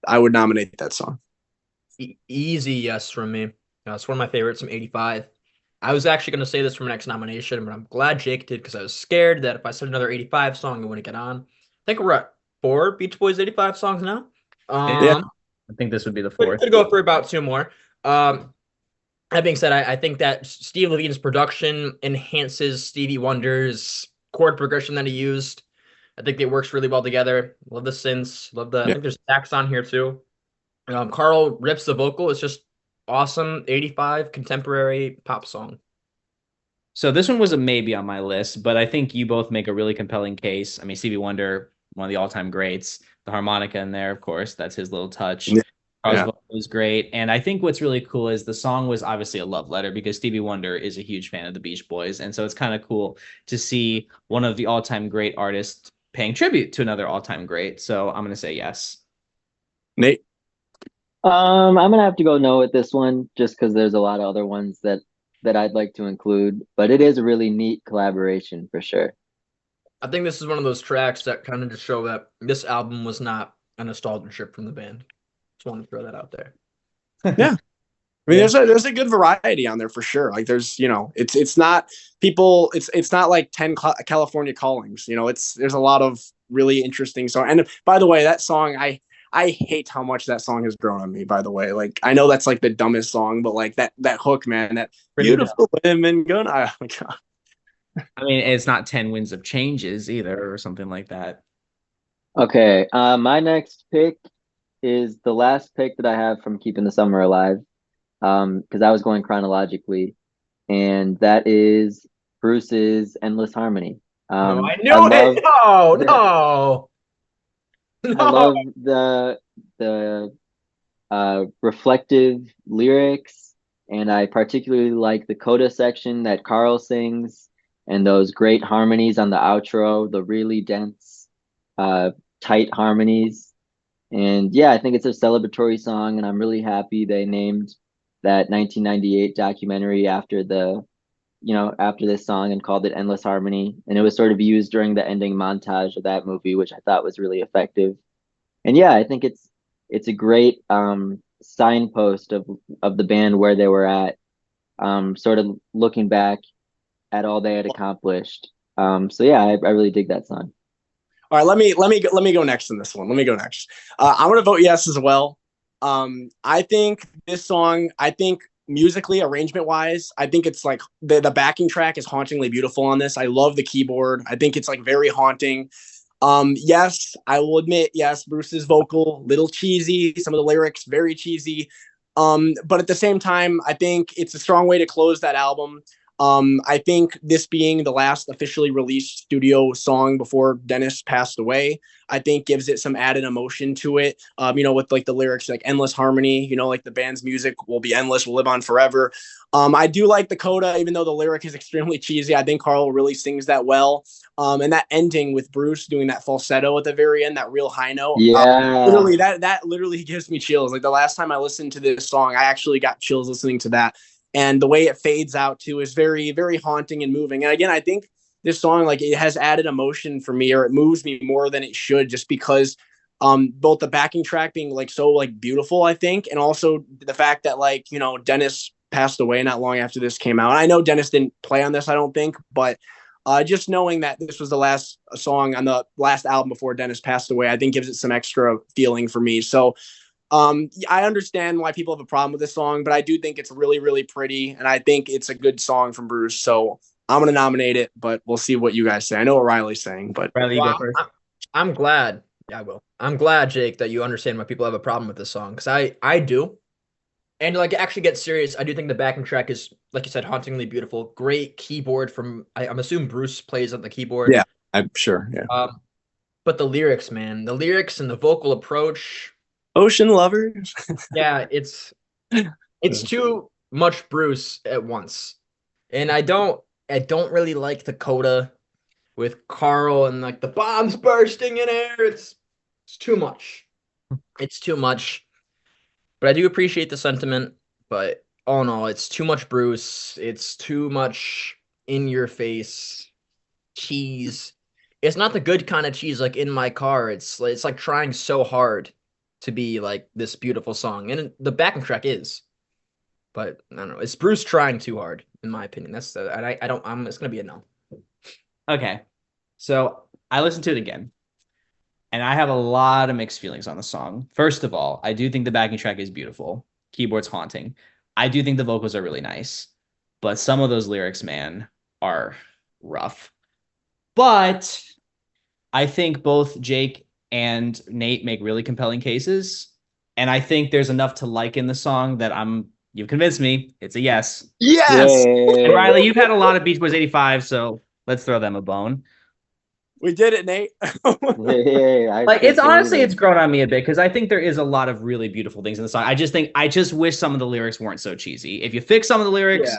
I would nominate that song. Easy yes from me. It's one of my favorites from 85. I was actually going to say this for my next nomination, but I'm glad Jake did because I was scared that if I said another 85 song, it wouldn't get on. I think we're at 4 Beach Boys 85 songs now. Yeah. I think this would be the 4th. Could go for about 2 more. That being said, I think that Steve Levine's production enhances Stevie Wonder's chord progression that he used. I think it works really well together. Love the synths. Love the. I think there's sax on here too. Carl rips the vocal. It's just awesome. 85 contemporary pop song. So this one was a maybe on my list, but I think you both make a really compelling case. I mean, Stevie Wonder, one of the all-time greats. The harmonica in there, of course, that's his little touch. Yeah. Carl's vocal was great. And I think what's really cool is the song was obviously a love letter because Stevie Wonder is a huge fan of the Beach Boys. And so it's kind of cool to see one of the all-time great artists paying tribute to another all-time great. So I'm going to say yes. Nate? I'm gonna have to go no with this one, just because there's a lot of other ones that I'd like to include, but it is a really neat collaboration for sure. I think this is one of those tracks that kind of just show that this album was not a nostalgia trip from the band. Just want to throw that out there. Yeah. I mean, there's a good variety on there for sure. Like there's, you know, it's not people, it's not like 10 California Callings, you know, there's a lot of really interesting songs. And by the way, that song, I hate how much that song has grown on me, by the way. Like, I know that's like the dumbest song, but like that hook, man, that beautiful women going, oh my God. I mean, it's not 10 Winds of Changes either or something like that. Okay. My next pick is the last pick that I have from Keeping the Summer Alive. Because I was going chronologically, and that is Bruce's Endless Harmony. No, I knew it. No. I love the reflective lyrics, and I particularly like the coda section that Carl sings, and those great harmonies on the outro, the really dense, tight harmonies. And yeah, I think it's a celebratory song, and I'm really happy they named that 1998 documentary after this song and called it Endless Harmony. And it was sort of used during the ending montage of that movie, which I thought was really effective. And yeah, I think it's a great signpost of the band where they were at, sort of looking back at all they had accomplished. So yeah, I really dig that song. All right, let me go next in this one. Let me go next. I'm gonna vote yes as well. I think this song, musically, arrangement wise, I think it's like the backing track is hauntingly beautiful on this. I love the keyboard. I think it's like very haunting. Yes, I will admit, yes, Bruce's vocal, little cheesy, some of the lyrics, very cheesy. But at the same time, I think it's a strong way to close that album. I think this being the last officially released studio song before Dennis passed away, I think gives it some added emotion to it. With like the lyrics, like endless harmony, like the band's music will be endless, will live on forever. I do like the coda, even though the lyric is extremely cheesy. I think Carl really sings that well. And that ending with Bruce doing that falsetto at the very end, that real high note. Yeah. Literally, that literally gives me chills. Like the last time I listened to this song, I actually got chills listening to that. And the way it fades out too is very, very haunting and moving. And again, I think this song, like, it has added emotion for me, or it moves me more than it should, just because both the backing track being like so like beautiful, I think, and also the fact that like, you know, Dennis passed away not long after this came out. I know Dennis didn't play on this, I don't think, but just knowing that this was the last song on the last album before Dennis passed away, I think gives it some extra feeling for me. So I understand why people have a problem with this song, but I do think it's really, really pretty, and I think it's a good song from Bruce. So I'm gonna nominate it, but we'll see what you guys say. I know what Riley's saying, but Riley, you go first. I'm glad. Yeah, I will. I'm glad, Jake, that you understand why people have a problem with this song, because I do. And like actually get serious, I do think the backing track is, like you said, hauntingly beautiful. Great keyboard from I'm assuming Bruce plays on the keyboard. Yeah, I'm sure. Yeah. But the lyrics, man, the lyrics and the vocal approach. Ocean Lovers. Yeah, it's too much Bruce at once. And I don't really like the coda with Carl and like the bombs bursting in air. It's too much. It's too much. But I do appreciate the sentiment. But oh no, it's too much Bruce. It's too much in your face cheese. It's not the good kind of cheese like In My Car. It's like trying so hard to be like this beautiful song. And the backing track is. But I don't know. It's Bruce trying too hard, in my opinion. That's I don't. It's gonna be a no. Okay, so I listened to it again, and I have a lot of mixed feelings on the song. First of all, I do think the backing track is beautiful. Keyboard's haunting. I do think the vocals are really nice, but some of those lyrics, man, are rough. But I think both Jake and Nate make really compelling cases, and I think there's enough to like in the song that you've convinced me. It's a yes. Yes. And Riley, you've had a lot of Beach Boys 85, so let's throw them a bone. We did it, Nate. It's honestly, it's grown on me a bit because I think there is a lot of really beautiful things in the song. I just wish some of the lyrics weren't so cheesy. If you fix some of the lyrics,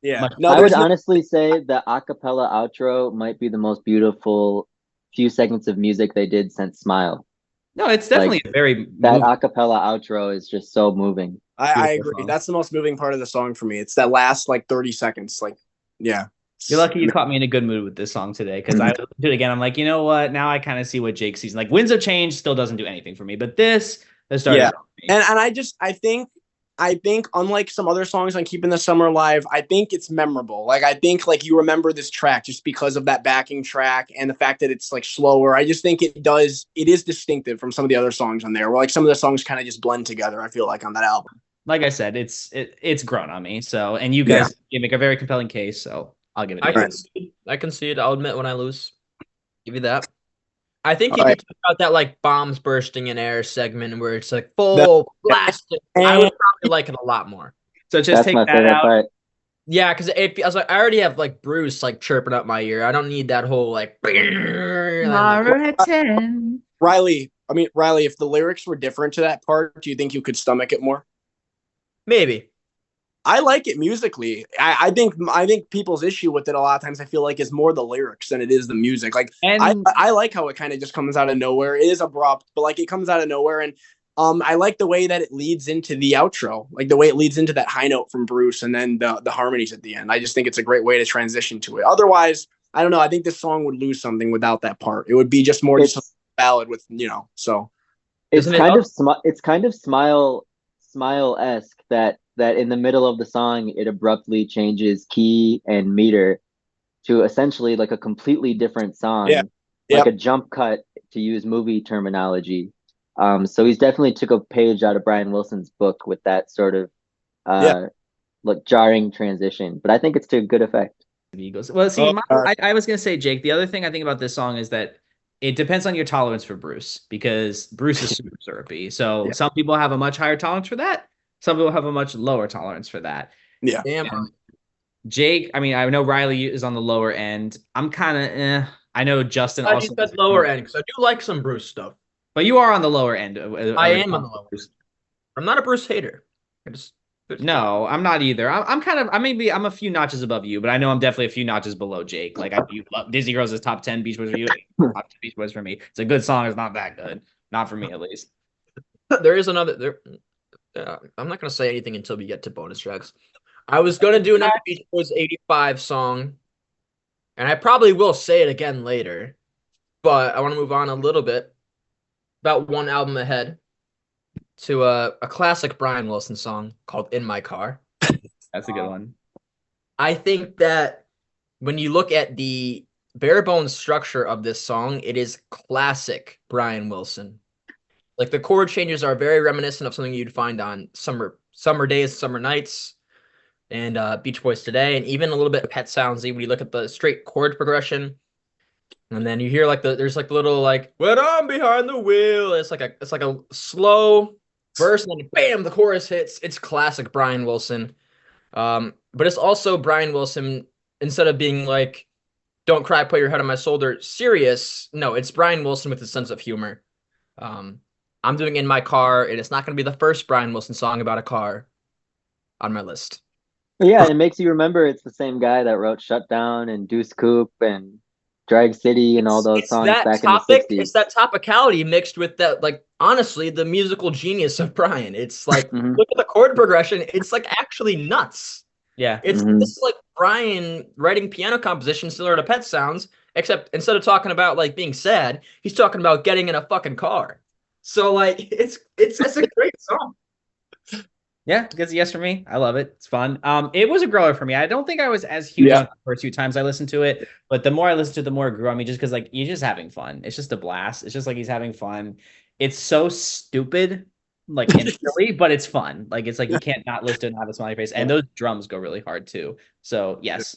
yeah. No, I would honestly say the acapella outro might be the most beautiful few seconds of music they did since Smile. No, it's definitely a very that acapella outro is just so moving. I agree. Song. That's the most moving part of the song for me. It's that last like 30 seconds. Like, yeah. You're lucky you caught me in a good mood with this song today because I listened to it again. I'm like, you know what? Now I kind of see what Jake sees. Like, Winds of Change still doesn't do anything for me, but this started. Yeah, and I think unlike some other songs on Keeping the Summer Alive, I think it's memorable. Like I think like you remember this track just because of that backing track and the fact that it's like slower. I just think it is distinctive from some of the other songs on there. Where like some of the songs kind of just blend together. I feel like on that album. Like I said, it's grown on me. So, and you guys you make a very compelling case. So I'll give it. I concede. I'll admit when I lose. Give you that. I think you could talk about that like bombs bursting in air segment where it's like full blasting. I would probably like it a lot more. So just take that out. Part. Yeah, because I was like, I already have like Bruce like chirping up my ear. I don't need that whole like. Riley, if the lyrics were different to that part, do you think you could stomach it more? Maybe. I like it musically. I think people's issue with it a lot of times I feel like is more the lyrics than it is the music. Like I like how it kind of just comes out of nowhere. It is abrupt, but like it comes out of nowhere, and I like the way that it leads into the outro, like the way it leads into that high note from Bruce, and then the harmonies at the end. I just think it's a great way to transition to it. Otherwise, I don't know. I think this song would lose something without that part. It would be just more just a ballad with So it's kind of Smile-esque that in the middle of the song, it abruptly changes key and meter to essentially like a completely different song, like a jump cut to use movie terminology. So he's definitely took a page out of Brian Wilson's book with that sort of like jarring transition, but I think it's to good effect. Well, see, I was going to say, Jake, the other thing I think about this song is that it depends on your tolerance for Bruce because Bruce is super syrupy. So some people have a much higher tolerance for that. Some people have a much lower tolerance for that. Yeah. Damn. Jake, I mean, I know Riley is on the lower end. I'm kind of I know Justin also. I think lower end because I do like some Bruce stuff. But you are on the lower end. I am on the lower end. I'm not a Bruce hater. No, I'm not either. I'm a few notches above you, but I know I'm definitely a few notches below Jake. Like Disney Girls is top 10 Beach Boys for you. Top 10 Beach Boys for me. It's a good song. It's not that good. Not for me, at least. There is another. I'm not going to say anything until we get to bonus tracks. I was going to do another Beach Boys 85 song, and I probably will say it again later, but I want to move on a little bit. about one album ahead to a classic Brian Wilson song called "In My Car." That's a good one. I think that when you look at the bare bones structure of this song, it is classic Brian Wilson. Like the chord changes are very reminiscent of something you'd find on summer days, summer nights, and Beach Boys Today, and even a little bit of Pet Soundsy when you look at the straight chord progression. And then you hear like there's like the little like when I'm behind the wheel. It's like a slow verse, and then bam, the chorus hits. It's classic Brian Wilson. But it's also Brian Wilson instead of being like "Don't cry, put your head on my shoulder," serious. No, it's Brian Wilson with a sense of humor. Um, I'm doing "In My Car," and it's not going to be the first Brian Wilson song about a car on my list. But yeah, it makes you remember it's the same guy that wrote Shutdown and Deuce Coupe and Drag City and all those It's songs that back topic. in the It's 60s. that topicality mixed with that, like honestly, the musical genius of Brian. It's like Mhm. look at the chord progression. It's like actually nuts. Yeah. It's Mhm. this is like Brian writing piano compositions similar to Pet Sounds, except instead of talking about like being sad, he's talking about getting in a fucking car. So like it's a great song. Yeah, gets a yes for me. I love it. It's fun. It was a grower for me. I don't think I was as huge on it the first few times I listened to it, but the more I listened to it, the more it grew on me just because like he's just having fun. It's just a blast. It's just like he's having fun. It's so stupid, like and silly, but it's fun. Like it's like you can't not listen to it and have a smiley face. And those drums go really hard too. So yes.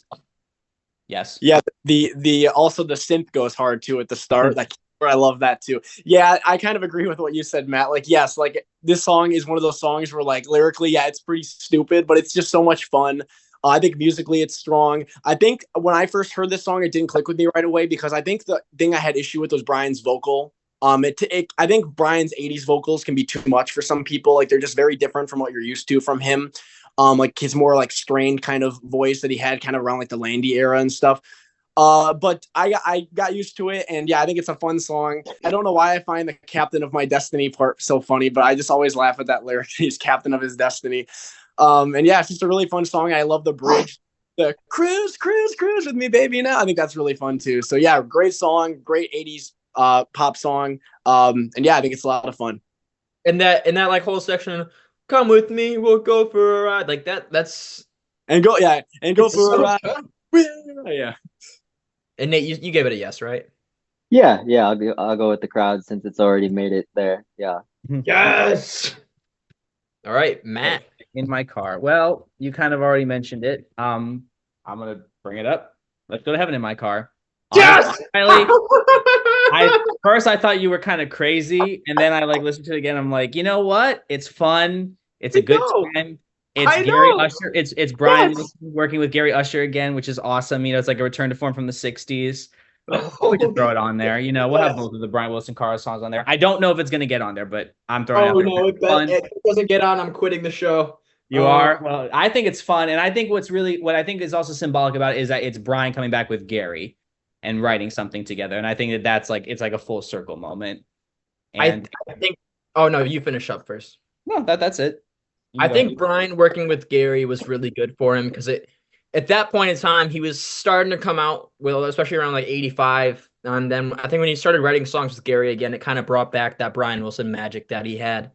Yes. Yeah, the also the synth goes hard too at the start. Like I love that too. Yeah, I kind of agree with what you said, Matt. Like, yes, like this song is one of those songs where like lyrically, yeah, it's pretty stupid, but it's just so much fun. I think musically it's strong. I think when I first heard this song, it didn't click with me right away because I think the thing I had issue with was Brian's vocal. I think Brian's 80s vocals can be too much for some people. Like they're just very different from what you're used to from him. Like his more like strained kind of voice that he had kind of around like the Landy era and stuff. But I got used to it, and yeah, I think it's a fun song. I don't know why I find the "Captain of My Destiny" part so funny, but I just always laugh at that lyric. He's captain of his destiny. And yeah, it's just a really fun song. I love the bridge, the cruise, cruise, cruise with me, baby. Now I think that's really fun too. So yeah, great song, great 80s pop song. And yeah, I think it's a lot of fun. And that like whole section, come with me, we'll go for a ride. Like that's And go it's for a so ride. fun. Yeah. And Nate, you gave it a yes, right? Yeah, I'll go with the crowd since it's already made it there. Yeah. Yes. All right, Matt. In My Car. Well, you kind of already mentioned it. I'm gonna bring it up. Let's Go to Heaven in My Car. Yes. Riley, first I thought you were kind of crazy, and then I like listened to it again. I'm like, you know what? It's fun. It's a good time. It's I Gary know. Usher. It's Brian Yes. working with Gary Usher again, which is awesome. You know, it's like a return to form from the '60s. Oh, We just throw it on there. You know, we'll have both of the Brian Wilson Car songs on there. I don't know if it's gonna get on there, but I'm throwing it out oh there. no, It's fun. if it doesn't get on, I'm quitting the show. You are? Well, I think it's fun. And I think what I think is also symbolic about it is that it's Brian coming back with Gary and writing something together. And I think that that's like, it's like a full circle moment. And I think, oh no, you finish up first. no, that's it. I think Brian working with Gary was really good for him because at that point in time, he was starting to come out with, especially around like 85. And then I think when he started writing songs with Gary again, it kind of brought back that Brian Wilson magic that he had.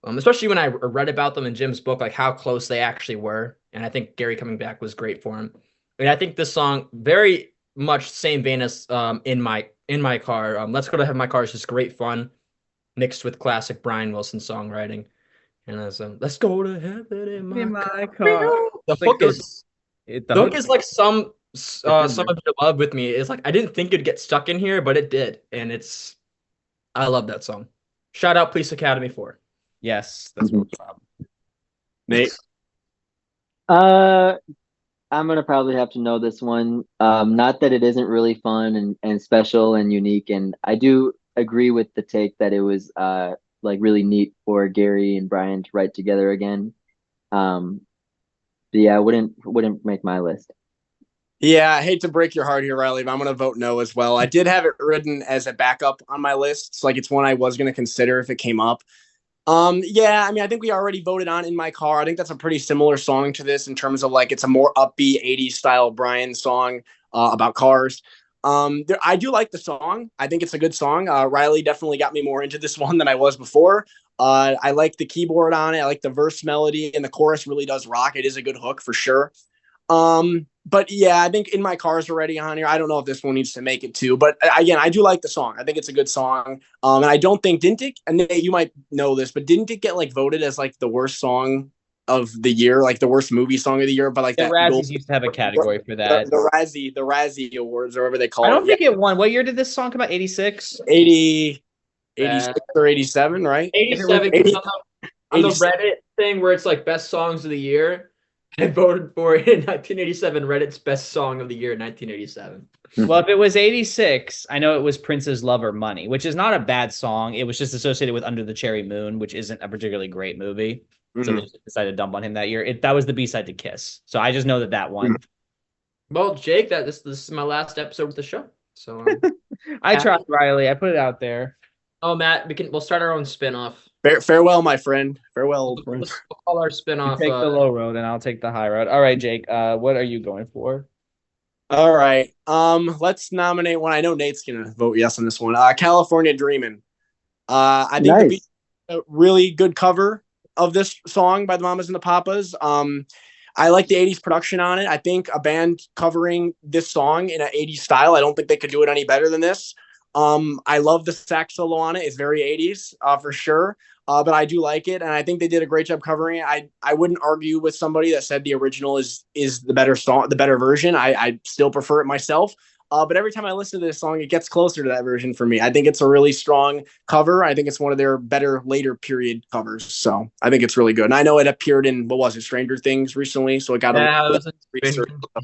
Especially when I read about them in Jim's book, like how close they actually were. And I think Gary coming back was great for him. And I think this song, very much same vein as in my car. Let's Go to Have My Car is just great fun, mixed with classic Brian Wilson songwriting. And as Let's Go to Heaven in My Car. The hook is like some of Your Love With Me. It's like I didn't think it'd get stuck in here, but it did. And I love that song. Shout out Police Academy 4. Yes, that's what problem. Nate. I'm gonna probably have to know this one. Not that it isn't really fun and special and unique, and I do agree with the take that it was like really neat for Gary and Brian to write together again. But yeah, wouldn't make my list. Yeah, I hate to break your heart here, Riley, but I'm going to vote no as well. I did have it written as a backup on my list. So like it's one I was going to consider if it came up. Yeah, I mean, I think we already voted on In My Car. I think that's a pretty similar song to this in terms of like it's a more upbeat 80s style Brian song about cars. I do like the song. I think it's a good song. Riley definitely got me more into this one than I was before. I like the keyboard on it. I like the verse melody, and the chorus really does rock. It is a good hook for sure. But yeah, I think In My Car's already on here. I don't know if this one needs to make it too, but again, I do like the song. I think it's a good song. And I don't think, didn't it, and you might know this, but didn't it get like voted as like the worst song of the year, like the worst movie song of the year? But like The that Razzies used to have a category for that. the Razzie Awards, or whatever they call it. I don't think it won. What year did this song come out? 86? 80, 86 or 87, right? 87. 80, On the Reddit thing where it's like best songs of the year, I voted for it in 1987, Reddit's best song of the year in 1987. Well, if it was 86, I know it was Prince's Lover Money, which is not a bad song. It was just associated with Under the Cherry Moon, which isn't a particularly great movie. So they decided to dump on him that year. That was the B-side to Kiss. So I just know that one. Well, Jake, this is my last episode of the show. So I tried, Riley. I put it out there. Oh, Matt, we'll start our own spinoff. Farewell, my friend. Farewell, old friend. We'll call our spinoff. You take the low road, and I'll take the high road. All right, Jake. What are you going for? All right. Let's nominate one. I know Nate's gonna vote yes on this one. California Dreamin'. I think nice. A really good cover of this song by the Mamas and the Papas. I like the 80s production on it. I think a band covering this song in an 80s style, I don't think they could do it any better than this. I love the sax solo on it. It's very 80s for sure. But I do like it, and I think they did a great job covering it. I wouldn't argue with somebody that said the original is the better song, the better version. I still prefer it myself. But every time I listen to this song, it gets closer to that version for me. I think it's a really strong cover. I think it's one of their better later period covers. So I think it's really good. And I know it appeared in, what was it, Stranger Things recently. So it got a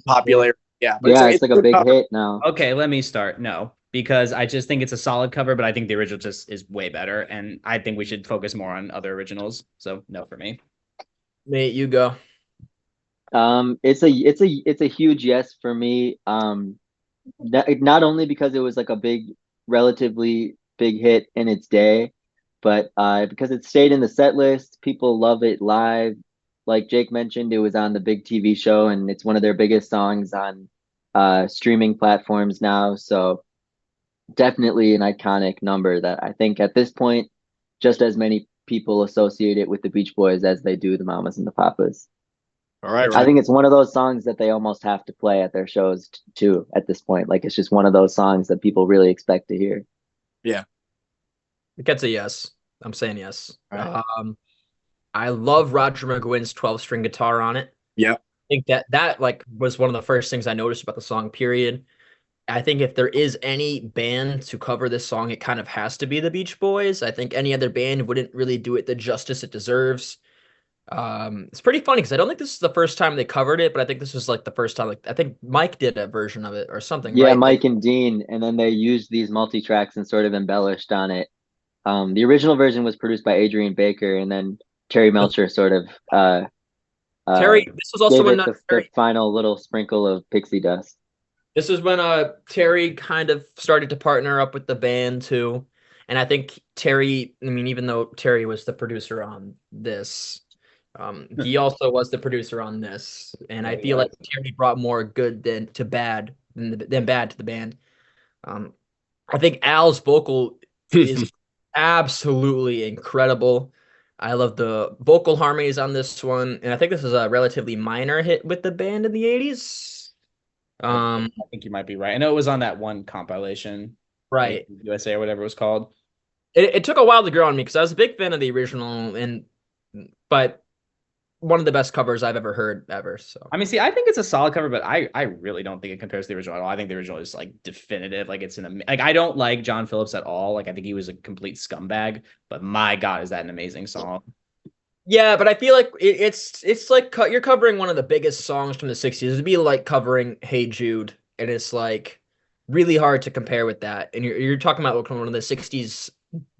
popular. Yeah, but it's like a big hit now. Okay, let me start. No, because I just think it's a solid cover, but I think the original just is way better. And I think we should focus more on other originals. So no for me. Nate, you go. It's a huge yes for me. Not only because it was like a relatively big hit in its day, but because it stayed in the set list. People love it live. Like Jake mentioned, it was on the big TV show, and it's one of their biggest songs on streaming platforms now. So definitely an iconic number that I think at this point, just as many people associate it with the Beach Boys as they do the Mamas and the Papas. All right. I think it's one of those songs that they almost have to play at their shows too at this point. Like it's just one of those songs that people really expect to hear. Yeah. It gets a yes. I'm saying yes. Right. I love Roger McGuinn's 12-string guitar on it. Yeah. I think that like was one of the first things I noticed about the song, period. I think if there is any band to cover this song, it kind of has to be the Beach Boys. I think any other band wouldn't really do it the justice it deserves. It's pretty funny because I don't think this is the first time they covered it, but I think this was like the first time. Like I think Mike did a version of it or something. Yeah, right? Mike and Dean, and then they used these multi-tracks and sort of embellished on it. The original version was produced by Adrian Baker, and then Terry Melcher sort of Terry. This was also when the final little sprinkle of pixie dust. This is when Terry kind of started to partner up with the band too, and I think Terry. I mean, even though Terry was the producer on this. He also was the producer on this, and I feel like Terry brought more good than bad to the band. I think Al's vocal is absolutely incredible. I love the vocal harmonies on this one, and I think this is a relatively minor hit with the band in the 80s. I think you might be right. I know it was on that one compilation, right? Like USA or whatever it was called. It took a while to grow on me because I was a big fan of the original, but one of the best covers I've ever heard ever. So I mean, see, I think it's a solid cover, but I really don't think it compares to the original at all. I think the original is like definitive. Like it's like I don't like John Phillips at all. Like I think he was a complete scumbag. But my God, is that an amazing song? Yeah, but I feel like it's like you're covering one of the biggest songs from the 60s. It'd be like covering Hey Jude, and it's like really hard to compare with that. And you're talking about one of the 60s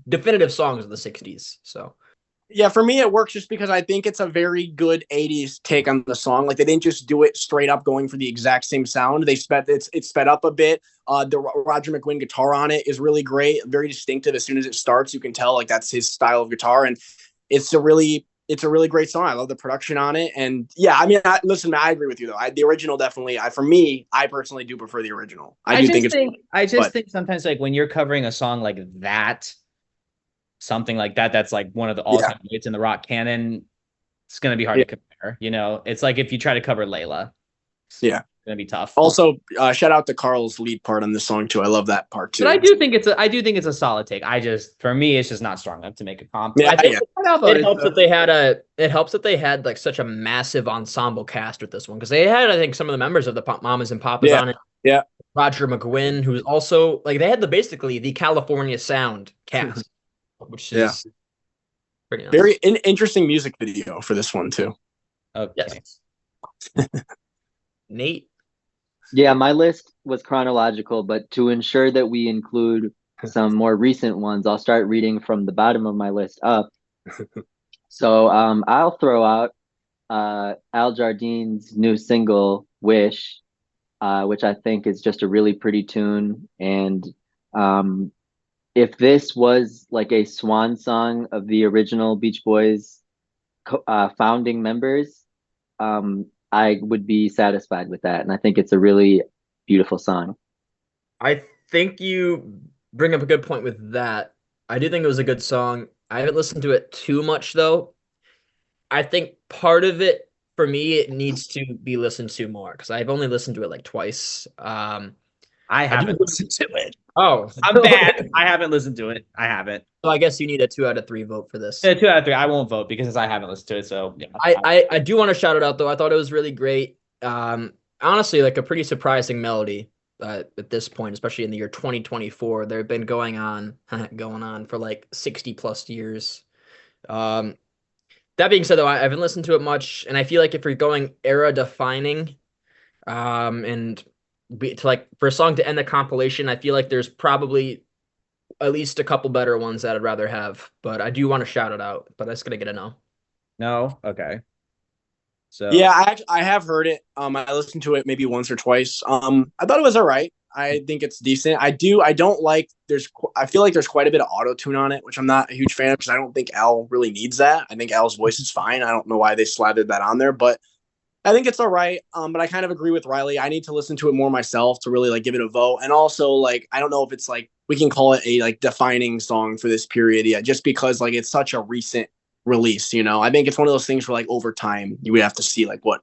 definitive songs of the 60s. So yeah, for me, it works just because I think it's a very good 80s take on the song. Like they didn't just do it straight up going for the exact same sound. It's sped up a bit. The Roger McGuinn guitar on it is really great, very distinctive. As soon as it starts, you can tell like that's his style of guitar. And it's a really it's a really great song. I love the production on it, and yeah, I mean, listen, I agree with you though. The original definitely. For me, I personally do prefer the original. I do think I just think sometimes like when you're covering a song like that, something like that, that's like one of the all-time hits in the rock canon, it's gonna be hard to compare. You know, it's like if you try to cover Layla, it's gonna be tough. Also, shout out to Carl's lead part on this song too. I love that part too. But I do think it's a solid take. For me, it's just not strong enough to make a comp. Yeah, it helps that they had like such a massive ensemble cast with this one, because they had, I think, some of the members of the Mamas and Papas on it. Yeah, Roger McGuinn, who's also like, they had basically the California Sound cast, which is pretty nice. Very interesting music video for this one too. Okay. Yes. Nate. Yeah, my list was chronological, but to ensure that we include some more recent ones, I'll start reading from the bottom of my list up. So I'll throw out Al Jardine's new single, Wish, which I think is just a really pretty tune. And if this was like a swan song of the original Beach Boys founding members, I would be satisfied with that. And I think it's a really beautiful song. I think you bring up a good point with that. I do think it was a good song. I haven't listened to it too much, though. I think part of it, for me, it needs to be listened to more, because I've only listened to it like twice. I haven't listened to it. Oh, I'm bad. I haven't listened to it. I haven't. So I guess you need a 2 out of 3 vote for this. Yeah, 2 out of 3. I won't vote because I haven't listened to it. So yeah. I do want to shout it out though. I thought it was really great. Honestly, like a pretty surprising melody at this point, especially in the year 2024. They've been going on for like 60 plus years. That being said, though, I haven't listened to it much, and I feel like if you're going era defining, and for a song to end the compilation, I feel like there's probably at least a couple better ones that I'd rather have, but I do want to shout it out, but that's gonna get a no. No? Okay. So yeah, I have heard it. I listened to it maybe once or twice. I thought it was all right. I think it's decent. I don't like, I feel like there's quite a bit of auto tune on it, which I'm not a huge fan of, because I don't think Al really needs that. I think Al's voice is fine. I don't know why they slathered that on there, but I think it's all right. But I kind of agree with Riley. I need to listen to it more myself to really like give it a vote. And also, like, I don't know if it's like we can call it a like defining song for this period yet, just because like it's such a recent release. I think it's one of those things where like over time you would have to see like what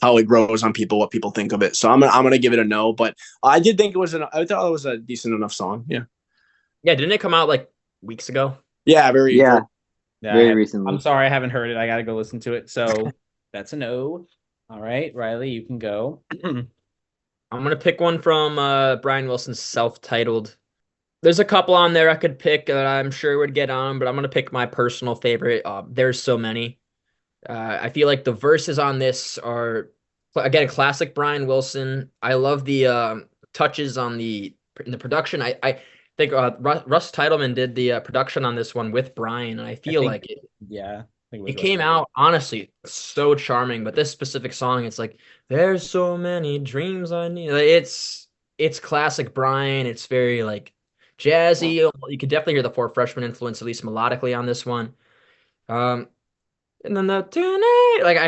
how it grows on people, what people think of it. So I'm gonna give it a no. But I did think I thought it was a decent enough song. Yeah. Yeah. Didn't it come out like weeks ago? Yeah. Very recently. I'm sorry, I haven't heard it. I gotta go listen to it. So that's a no. All right, Riley, you can go. I'm gonna pick one from Brian Wilson's self-titled. There's a couple on there I could pick that I'm sure would get on, but I'm gonna pick my personal favorite. There's so many. I feel like the verses on this are, again, classic Brian Wilson. I love the touches in the production. I think Russ Titleman did the production on this one with Brian, and I feel like it. Yeah. It came out, honestly, so charming, but this specific song, it's like, there's so many dreams I need. Like, it's classic Brian. It's very like jazzy. You could definitely hear the Four Freshmen influence, at least melodically, on this one. And then I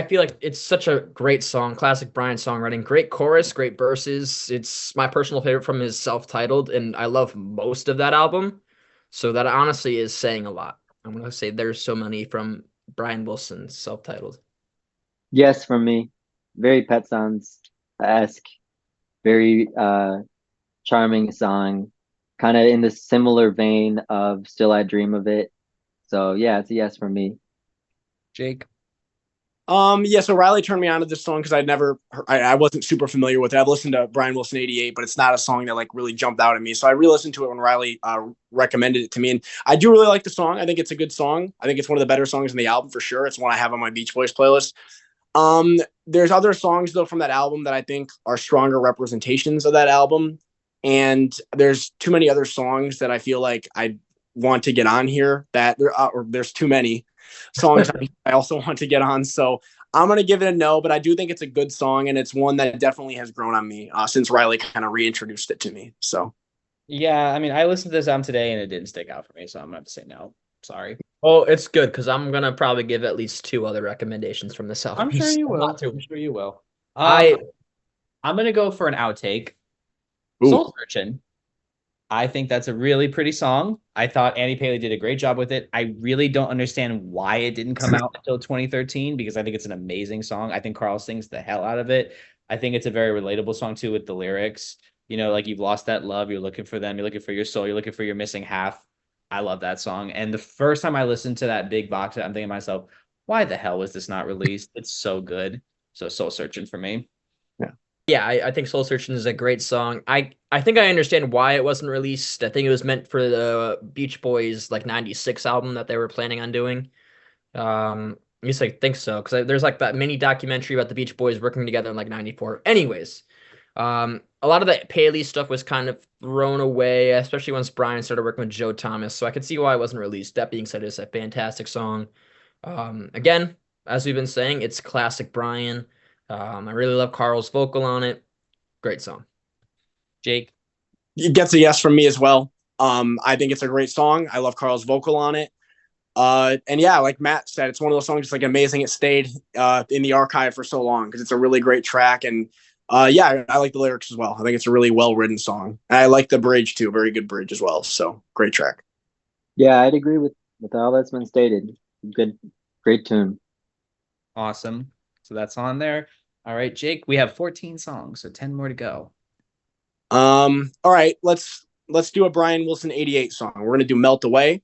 feel like it's such a great song, classic Brian songwriting, great chorus, great verses. It's my personal favorite from his self-titled, and I love most of that album. So that honestly is saying a lot. I'm gonna say there's so many from Brian Wilson's self-titled. Yes, from me. Very Pet Sounds-esque, very charming song, kind of in the similar vein of Still I Dream of It. So yeah, it's a yes from me. Jake. Yeah, so Riley turned me on to this song because I wasn't super familiar with it. I've listened to Brian Wilson 88, but it's not a song that like really jumped out at me. So I re-listened to it when Riley recommended it to me. And I do really like the song. I think it's a good song. I think it's one of the better songs in the album for sure. It's one I have on my Beach Boys playlist. There's other songs though from that album that I think are stronger representations of that album. And there's too many other songs that I feel like I want to get on here or there's too many songs I also want to get on. So I'm going to give it a no, but I do think it's a good song, and it's one that definitely has grown on me since Riley kind of reintroduced it to me. So yeah, I mean, I listened to this album today and it didn't stick out for me, so I'm going to have to say no. Sorry. Oh, it's good because I'm gonna probably give at least two other recommendations from this album. I'm sure you Not will. two. I'm sure you will. I I'm gonna go for an outtake. Ooh. Soul Searching. I think that's a really pretty song. I thought Annie Paley did a great job with it. I really don't understand why it didn't come out until 2013 because I think it's an amazing song. I think Carl sings the hell out of it. I think it's a very relatable song too with the lyrics. You know, like you've lost that love, you're looking for them, you're looking for your soul, you're looking for your missing half. I love that song. And the first time I listened to that big box set, I'm thinking to myself, why the hell was this not released? It's so good. So Soul Searching for me. Yeah, I think Soul Searching is a great song. I think I understand why it wasn't released. I think it was meant for the Beach Boys like '96 album that they were planning on doing. At least I think so because there's like that mini documentary about the Beach Boys working together in like '94. Anyways, a lot of the Paley stuff was kind of thrown away, especially once Brian started working with Joe Thomas. So I could see why it wasn't released. That being said, it's a fantastic song. Again, as we've been saying, it's classic Brian. I really love Carl's vocal on it. Great song. Jake. It gets a yes from me as well. I think it's a great song. I love Carl's vocal on it. And yeah, like Matt said, it's one of those songs that's like amazing. It stayed in the archive for so long because it's a really great track. And yeah, I like the lyrics as well. I think it's a really well written song. And I like the bridge too. Very good bridge as well. So great track. Yeah, I'd agree with all that's been stated. Good, great tune. Awesome. So that's on there. All right, Jake, we have 14 songs, so 10 more to go. All right, let's do a Brian Wilson 88 song. We're gonna do Melt Away.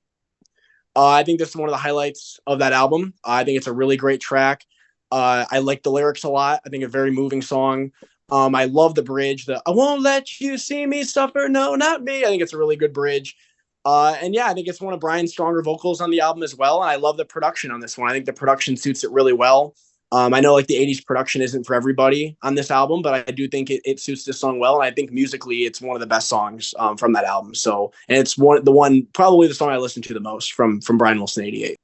I think this is one of the highlights of that album. I think it's a really great track. I like the lyrics a lot. I think a very moving song. I love the bridge. The I won't let you see me suffer. No, not me. I think it's a really good bridge. And yeah, I think it's one of Brian's stronger vocals on the album as well. And I love the production on this one. I think the production suits it really well. I know like the 80s production isn't for everybody on this album, but I do think it suits this song well. And I think musically it's one of the best songs from that album. So, and it's probably the song I listen to the most from Brian Wilson 88.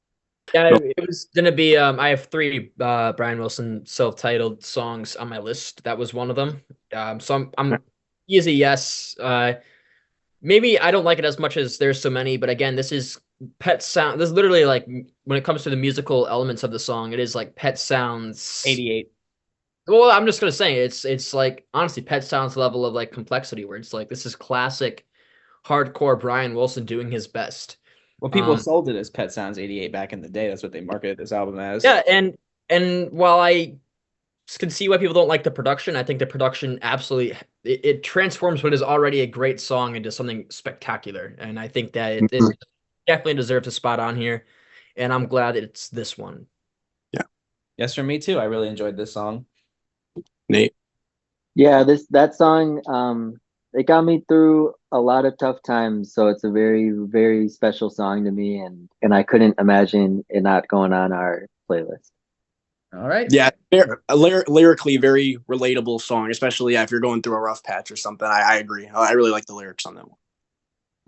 Yeah, it was gonna be. I have three Brian Wilson self-titled songs on my list. That was one of them. So I'm easy yes. Maybe I don't like it as much as there's so many, but again, this is Pet Sound. This is literally like when it comes to the musical elements of the song, it is like Pet Sounds 88. Well, I'm just gonna say it's like honestly Pet Sounds level of like complexity where it's like this is classic hardcore Brian Wilson doing his best. Well, people sold it as Pet Sounds 88 back in the day. That's what they marketed this album as. Yeah, and while I can see why people don't like the production, I think the production absolutely it transforms what is already a great song into something spectacular, and I think that it definitely deserves a spot on here, and I'm glad it's this one. Yeah. Yes, for me too. I really enjoyed this song. Nate. Yeah, that song, it got me through a lot of tough times, so it's a very, very special song to me, and I couldn't imagine it not going on our playlist. All right. Yeah, lyrically very relatable song, especially if you're going through a rough patch or something. I agree. I really like the lyrics on that one.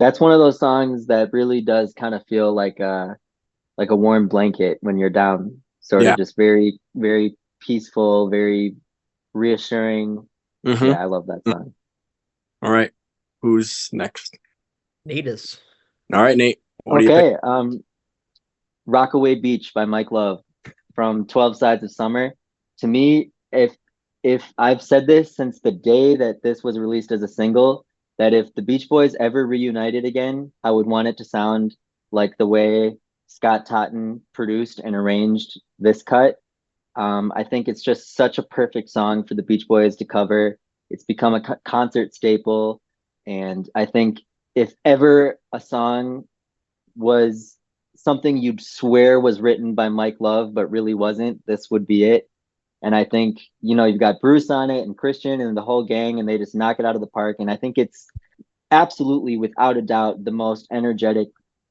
That's one of those songs that really does kind of feel like a warm blanket when you're down, sort of just very, very peaceful, very reassuring. Mm-hmm. Yeah, I love that song. All right, who's next? Nate is. All right, Nate. Okay, Rockaway Beach by Mike Love from 12 Sides of Summer. To me, if I've said this since the day that this was released as a single, that if the Beach Boys ever reunited again, I would want it to sound like the way Scott Totten produced and arranged this cut. I think it's just such a perfect song for the Beach Boys to cover. It's become a concert staple. And I think if ever a song was something you'd swear was written by Mike Love, but really wasn't, this would be it. And I think, you've got Bruce on it and Christian and the whole gang, and they just knock it out of the park. And I think it's absolutely, without a doubt, the most energetic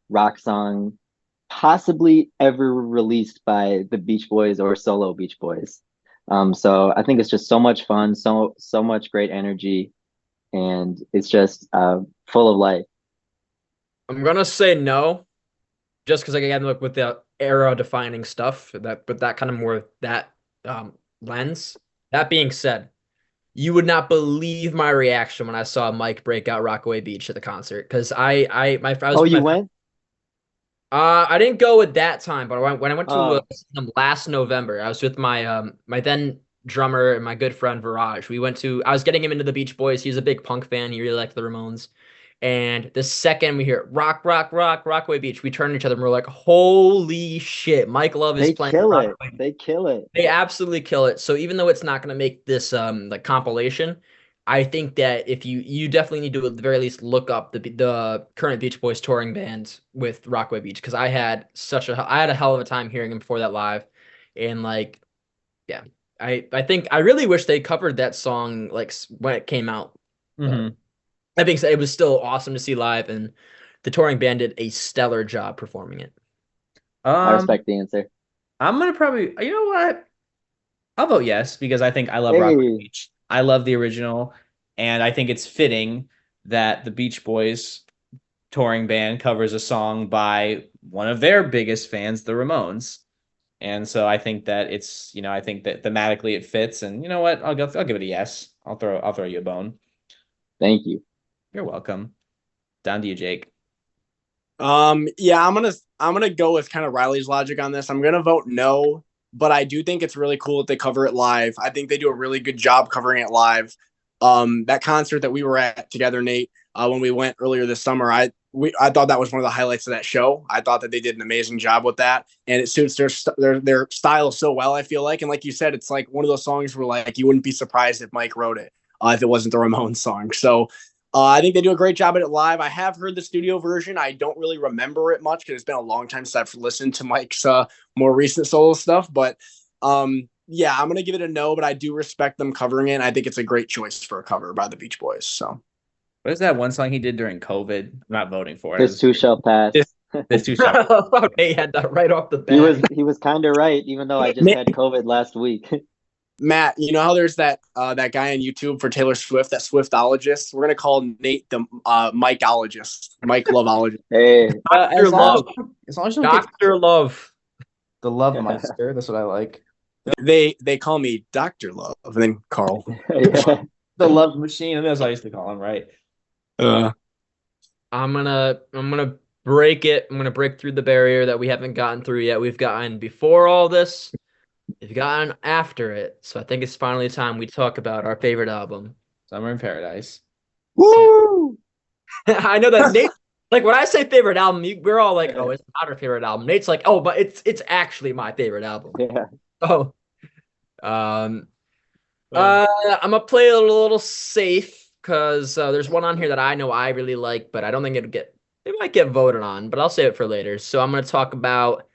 rock song possibly ever released by the Beach Boys or solo Beach Boys. So I think it's just so much fun, so much great energy, and it's just full of life. I'm gonna say no, just because again, look with the era-defining stuff but that kind of more that lens. That being said, you would not believe my reaction when I saw Mike break out Rockaway Beach at the concert because I was. Oh, you went? I didn't go at that time, but when I went to Oh. them last November, I was with my my then drummer and my good friend Viraj. I was getting him into the Beach Boys. He's a big punk fan. He really liked the Ramones. And the second we hear rock, rock, rock, Rockaway Beach, we turn to each other and we're like, holy shit, Mike Love is They playing kill it. Rockaway. They kill it. They absolutely kill it. So even though it's not going to make this like compilation, I think that if you definitely need to at the very least look up the current Beach Boys touring band with Rockaway Beach, because I had a hell of a time hearing them before that live, and like yeah, I think I really wish they covered that song like when it came out. That being said, it was still awesome to see live, and the touring band did a stellar job performing it. I respect the answer. I'm gonna probably, you know what? I'll vote yes because I think I love Rockaway Hey. Beach. I love the original, and I think it's fitting that the Beach Boys touring band covers a song by one of their biggest fans, the Ramones. And so I think that it's, I think that thematically it fits. And you know what? I'll give it a yes. I'll throw you a bone. Thank you. You're welcome. Down to you, Jake. Yeah, I'm gonna go with kind of Riley's logic on this. I'm gonna vote no, but I do think it's really cool that they cover it live. I think they do a really good job covering it live. That concert that we were at together, Nate, when we went earlier this summer, I thought that was one of the highlights of that show. I thought that they did an amazing job with that, and it suits their style so well. I feel like, and like you said, it's like one of those songs where like you wouldn't be surprised if Mike wrote it if it wasn't the Ramones song. So I think they do a great job at it live. I have heard the studio version. I don't really remember it much because it's been a long time since I've listened to Mike's more recent solo stuff. But yeah, I'm going to give it a no, but I do respect them covering it. I think it's a great choice for a cover by the Beach Boys. So, what is that one song he did during COVID? I'm not voting for it. This too shall pass. This too shall pass. They had that right off the bat. He was kind of right, even though I just had COVID last week. Matt, you know how there's that guy on YouTube for Taylor Swift, that Swiftologist? We're gonna call Nate the Mikeologist, Mike Loveologist. Hey, Dr. Love, as long as Dr. Love, the Love Meister. That's what I like. They call me Dr. Love, and then Carl. Yeah. The Love Machine, and that's what I used to call him, right? I'm gonna break it. I'm gonna break through the barrier that we haven't gotten through yet. We've gotten before all this. We've gotten after it. So I think it's finally time we talk about our favorite album, Summer in Paradise. Woo! I know that Nate, like when I say favorite album, we're all like, "Oh, it's not our favorite album." Nate's like, "Oh, but it's actually my favorite album." Yeah. Oh, I'm gonna play a little safe because there's one on here that I know I really like, but I don't think it might get voted on, but I'll save it for later. So I'm gonna talk about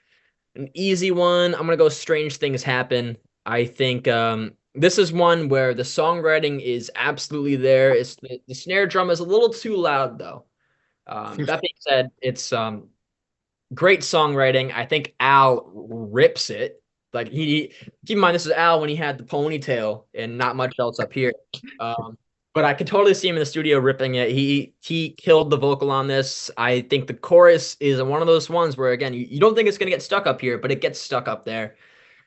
an easy one. I'm gonna go Strange Things Happen. I think this is one where the songwriting is absolutely there. It's the snare drum is a little too loud though. That being said, it's great songwriting. I think Al rips it. Like keep in mind this is Al when he had the ponytail and not much else up here. But I could totally see him in the studio ripping it. He killed the vocal on this. I think the chorus is one of those ones where again you don't think it's gonna get stuck up here, but it gets stuck up there.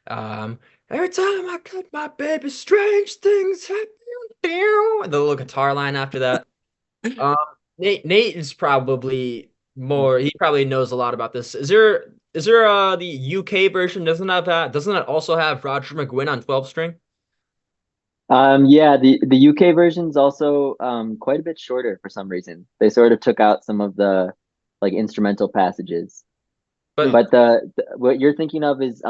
Every time I cut my baby, strange things happen. The little guitar line after that. Nate is probably more. He probably knows a lot about this. Is there the UK version? Doesn't it also have Roger McGuinn on 12 string? Yeah, the UK version's also quite a bit shorter for some reason. They sort of took out some of the like instrumental passages. But what you're thinking of is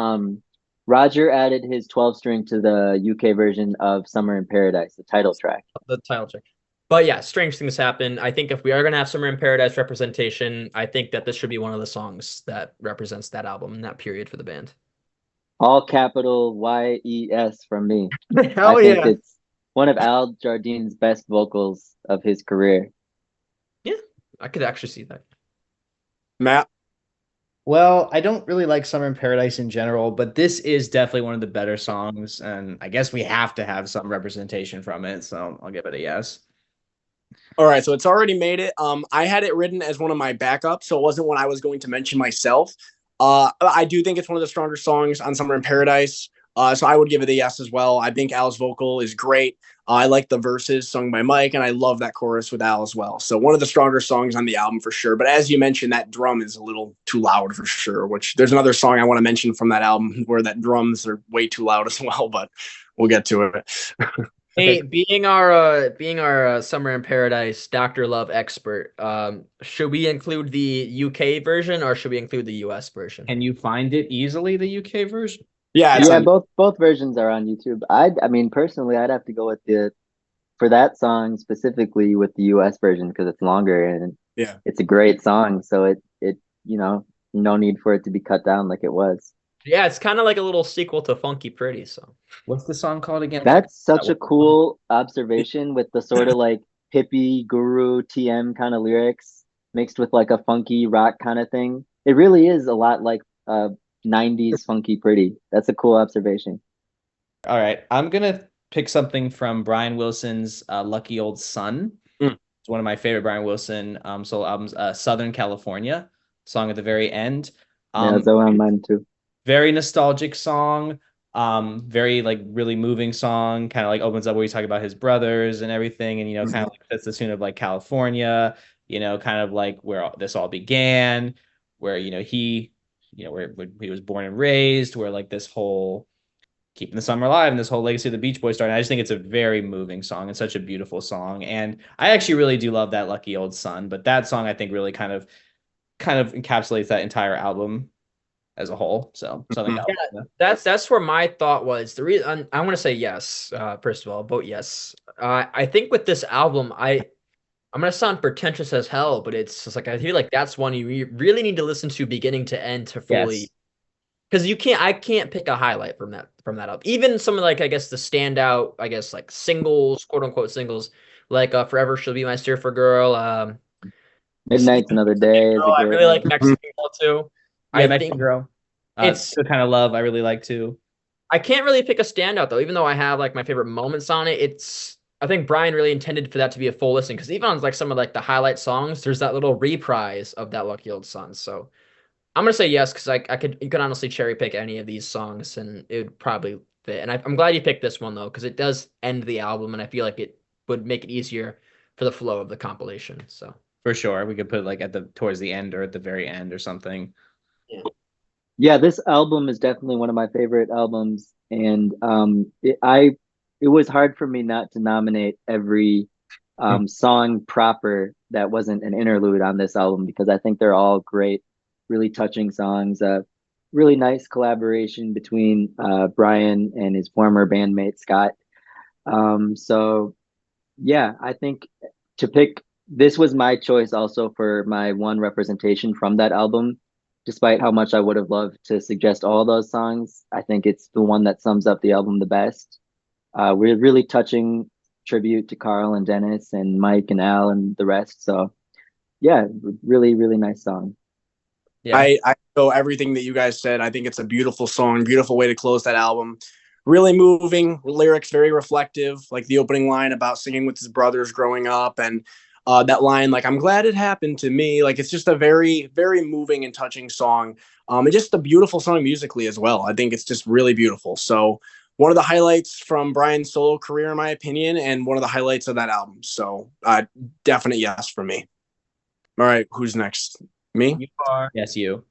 Roger added his 12 string to the UK version of Summer in Paradise, the title track. The title track. But yeah, Strange Things Happen. I think if we are going to have Summer in Paradise representation, I think that this should be one of the songs that represents that album and that period for the band. All capital YES from me. Hell I think yeah. it's one of Al Jardine's best vocals of his career. Yeah, I could actually see that. Matt? Well, I don't really like Summer in Paradise in general, but this is definitely one of the better songs, and I guess we have to have some representation from it, so I'll give it a yes. All right, so it's already made it. I had it written as one of my backups, so it wasn't one I was going to mention myself. I do think it's one of the stronger songs on Summer in Paradise. So I would give it a yes as well. I think Al's vocal is great. I like the verses sung by Mike, and I love that chorus with Al as well. So one of the stronger songs on the album for sure. But as you mentioned, that drum is a little too loud for sure, which there's another song I want to mention from that album where that drums are way too loud as well, but we'll get to it. Hey, being our Summer in Paradise Dr. Love expert, should we include the UK version or should we include the US version? Can you find it easily, the UK version? Yeah, Yeah, both versions are on YouTube. I mean, personally, I'd have to go with for that song specifically with the US version because it's longer and yeah. it's a great song. So it no need for it to be cut down like it was. Yeah, it's kind of like a little sequel to Funky Pretty. So What's the song called again? That's such a cool observation with the sort of like hippie guru TM kind of lyrics mixed with like a funky rock kind of thing. It really is a lot like 90s Funky Pretty. That's a cool observation. All right, I'm gonna pick something from Brian Wilson's Lucky Old Son. It's one of my favorite Brian Wilson solo albums, Southern California, song at the very end. Yeah, that's on mine too. Very nostalgic song, very like really moving song, kind of like opens up where he's talking about his brothers and everything, and kind of like sets the tune of like California, kind of like where this all began, where he where he was born and raised, where like this whole keeping the summer alive and this whole legacy of the Beach Boys started. I just think it's a very moving song and such a beautiful song, and I actually really do love that Lucky Old Son, but that song I think really kind of encapsulates that entire album as a whole. So something else. Yeah, that's where my thought was. The reason I want to say yes. First of all, vote yes. I think with this album, I'm gonna sound pretentious as hell, but it's just like I feel like that's one you really need to listen to beginning to end to fully. Because I can't pick a highlight from that album. Even some of like I guess the standout, I guess like singles, quote unquote singles, like Forever She'll Be My Surfer Girl. Midnight's Another Day. I really like Mexican Girl too. Yeah, Mexican Girl. It's the kind of love I really like too. I can't really pick a standout though, even though I have like my favorite moments on it. I think Brian really intended for that to be a full listen because even on like some of like the highlight songs, there's that little reprise of that Lucky Old Son. So I'm gonna say yes because you could honestly cherry pick any of these songs and it would probably fit. And I'm glad you picked this one though because it does end the album and I feel like it would make it easier for the flow of the compilation. So for sure, we could put like towards the end or at the very end or something. Yeah, this album is definitely one of my favorite albums, and it was hard for me not to nominate every song proper that wasn't an interlude on this album because I think they're all great, really touching songs. Really nice collaboration between Brian and his former bandmate Scott. So yeah, I think to pick this was my choice also for my one representation from that album. Despite how much I would have loved to suggest all those songs, I think it's the one that sums up the album the best. We're really touching tribute to Carl and Dennis and Mike and Al and the rest. So yeah, really, really nice song. Yeah. I know everything that you guys said. I think it's a beautiful song, beautiful way to close that album. Really moving lyrics, very reflective, like the opening line about singing with his brothers growing up and that line, like, I'm glad it happened to me. Like, it's just a very, very moving and touching song. And just a beautiful song musically as well. I think it's just really beautiful. So one of the highlights from Brian's solo career, in my opinion, and one of the highlights of that album. So definite yes for me. All right. Who's next? Me? You are. Yes, you.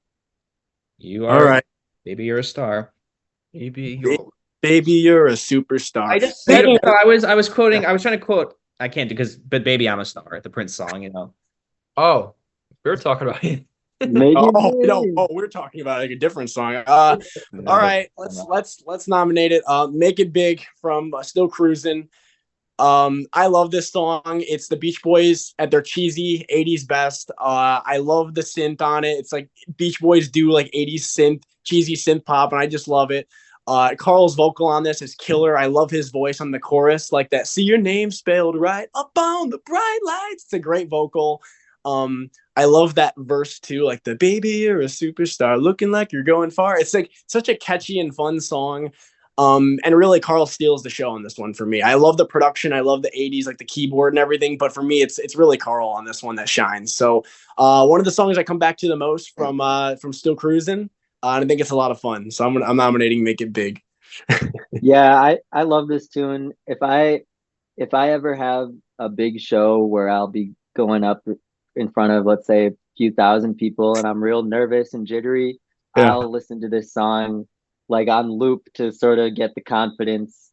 You are. All right. Baby, you're a star. Baby, you're a superstar. I was quoting. I was trying to quote. I can't but Baby I'm a Star, the Prince song, Oh, we were talking about it. We're talking about like a different song. All right, let's nominate it. Make It Big from Still Cruising. I love this song. It's the Beach Boys at their cheesy 80s best. I love the synth on it. It's like Beach Boys do like 80s synth, cheesy synth pop, and I just love it. Carl's vocal on this is killer. I love his voice on the chorus, like that. See your name spelled right up on the bright lights. It's a great vocal. I love that verse too, like the baby, you're a superstar, looking like you're going far. It's like such a catchy and fun song. And really Carl steals the show on this one for me. I love the production. I love the 80s, like the keyboard and everything. But for me, it's really Carl on this one that shines. So one of the songs I come back to the most from Still Cruising. And I think it's a lot of fun. So I'm nominating Make It Big. Yeah, I love this tune. If I ever have a big show where I'll be going up in front of, let's say, a few thousand people and I'm real nervous and jittery, Yeah. I'll listen to this song like on loop to sort of get the confidence.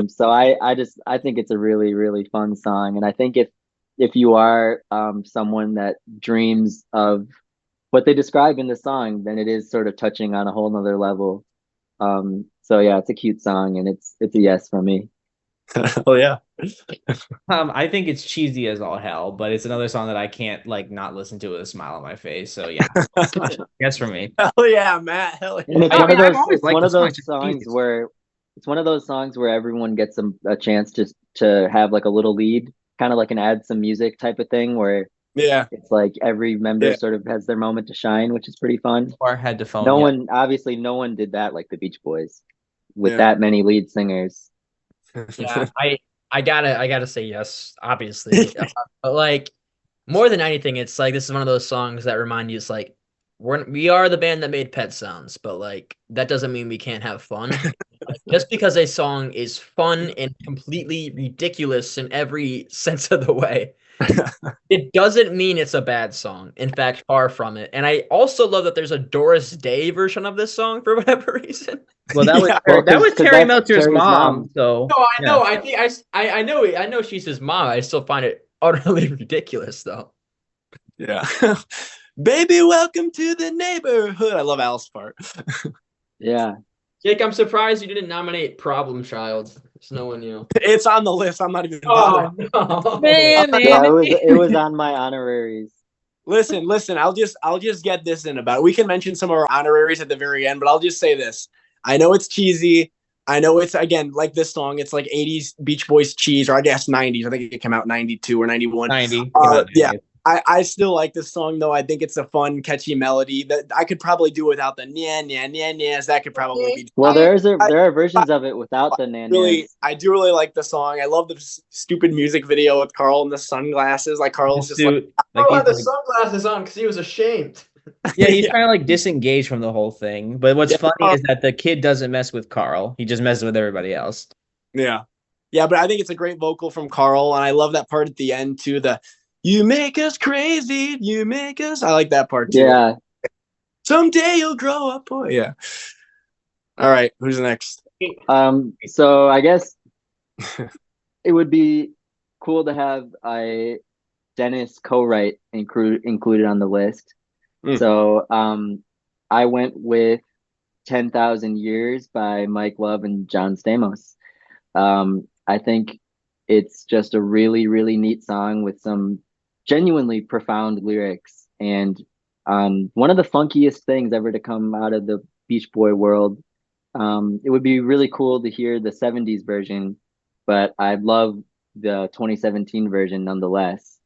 So I think it's a really, really fun song. And I think if you are someone that dreams of what they describe in the song, then it is sort of touching on a whole nother level. So yeah, it's a cute song and it's a yes for me. Oh yeah. I think it's cheesy as all hell, but it's another song that I can't like not listen to with a smile on my face. So yeah, yes for me. Hell yeah, Matt. Hell And yeah. it's I one mean, of I've those always it's liked one the of song. those It's songs cheesy. where it's one of those songs where everyone gets a chance to have like a little lead, kind of like an add some music type of thing where Yeah. it's like every member Yeah. sort of has their moment to shine, which is pretty fun. Or head to phone. No Yeah. one, obviously, no one did that like the Beach Boys with Yeah. that many lead singers. Yeah, I gotta say yes, obviously. But like more than anything, it's like this is one of those songs that remind you it's like we are the band that made Pet Sounds, but like that doesn't mean we can't have fun. Like, just because a song is fun and completely ridiculous in every sense of the way, it doesn't mean it's a bad song. In fact, far from it. And I also love that there's a Doris Day version of this song for whatever reason. Well, that was Yeah. Well, that was 'cause Terry that's Meltzer's Terry's mom. mom. So No, I yeah. know. I think I know she's his mom. I still find it utterly ridiculous though. Yeah. Baby, welcome to the neighborhood. I love Al's part. Yeah. Jake, I'm surprised you didn't nominate Problem Child. There's no one knew. It's on the list. I'm not even Oh bothering. no. Man, Yeah, it was on my honoraries. Listen. I'll just get this in about it. We can mention some of our honoraries at the very end, but I'll just say this. I know it's cheesy. I know it's again like this song. It's like 80s Beach Boys cheese, or I guess 90s. I think it came out 92 or 91. 90. Yeah. I still like this song though. I think it's a fun, catchy melody that I could probably do without the nya nya nya nyas. That could probably be. Well, there are versions of it without the Really, nanas. I do really like the song. I love the stupid music video with Carl and the sunglasses. Like Carl's just like, Like Carl had the he's sunglasses on because he was ashamed. yeah, he's Yeah. trying to like disengage from the whole thing. But what's Yeah. funny is that the kid doesn't mess with Carl. He just messes with everybody else. Yeah. Yeah, but I think it's a great vocal from Carl, and I love that part at the end too. The "You make us crazy, you make us." I like that part too. Yeah. Someday you'll grow up, boy. Yeah. All right, who's next? So I guess it would be cool to have a Dennis co-write included on the list. Mm. So I went with 10,000 Years by Mike Love and John Stamos. I think it's just a really, really neat song with some genuinely profound lyrics. And one of the funkiest things ever to come out of the Beach Boy world. It would be really cool to hear the 70s version, but I'd love the 2017 version nonetheless.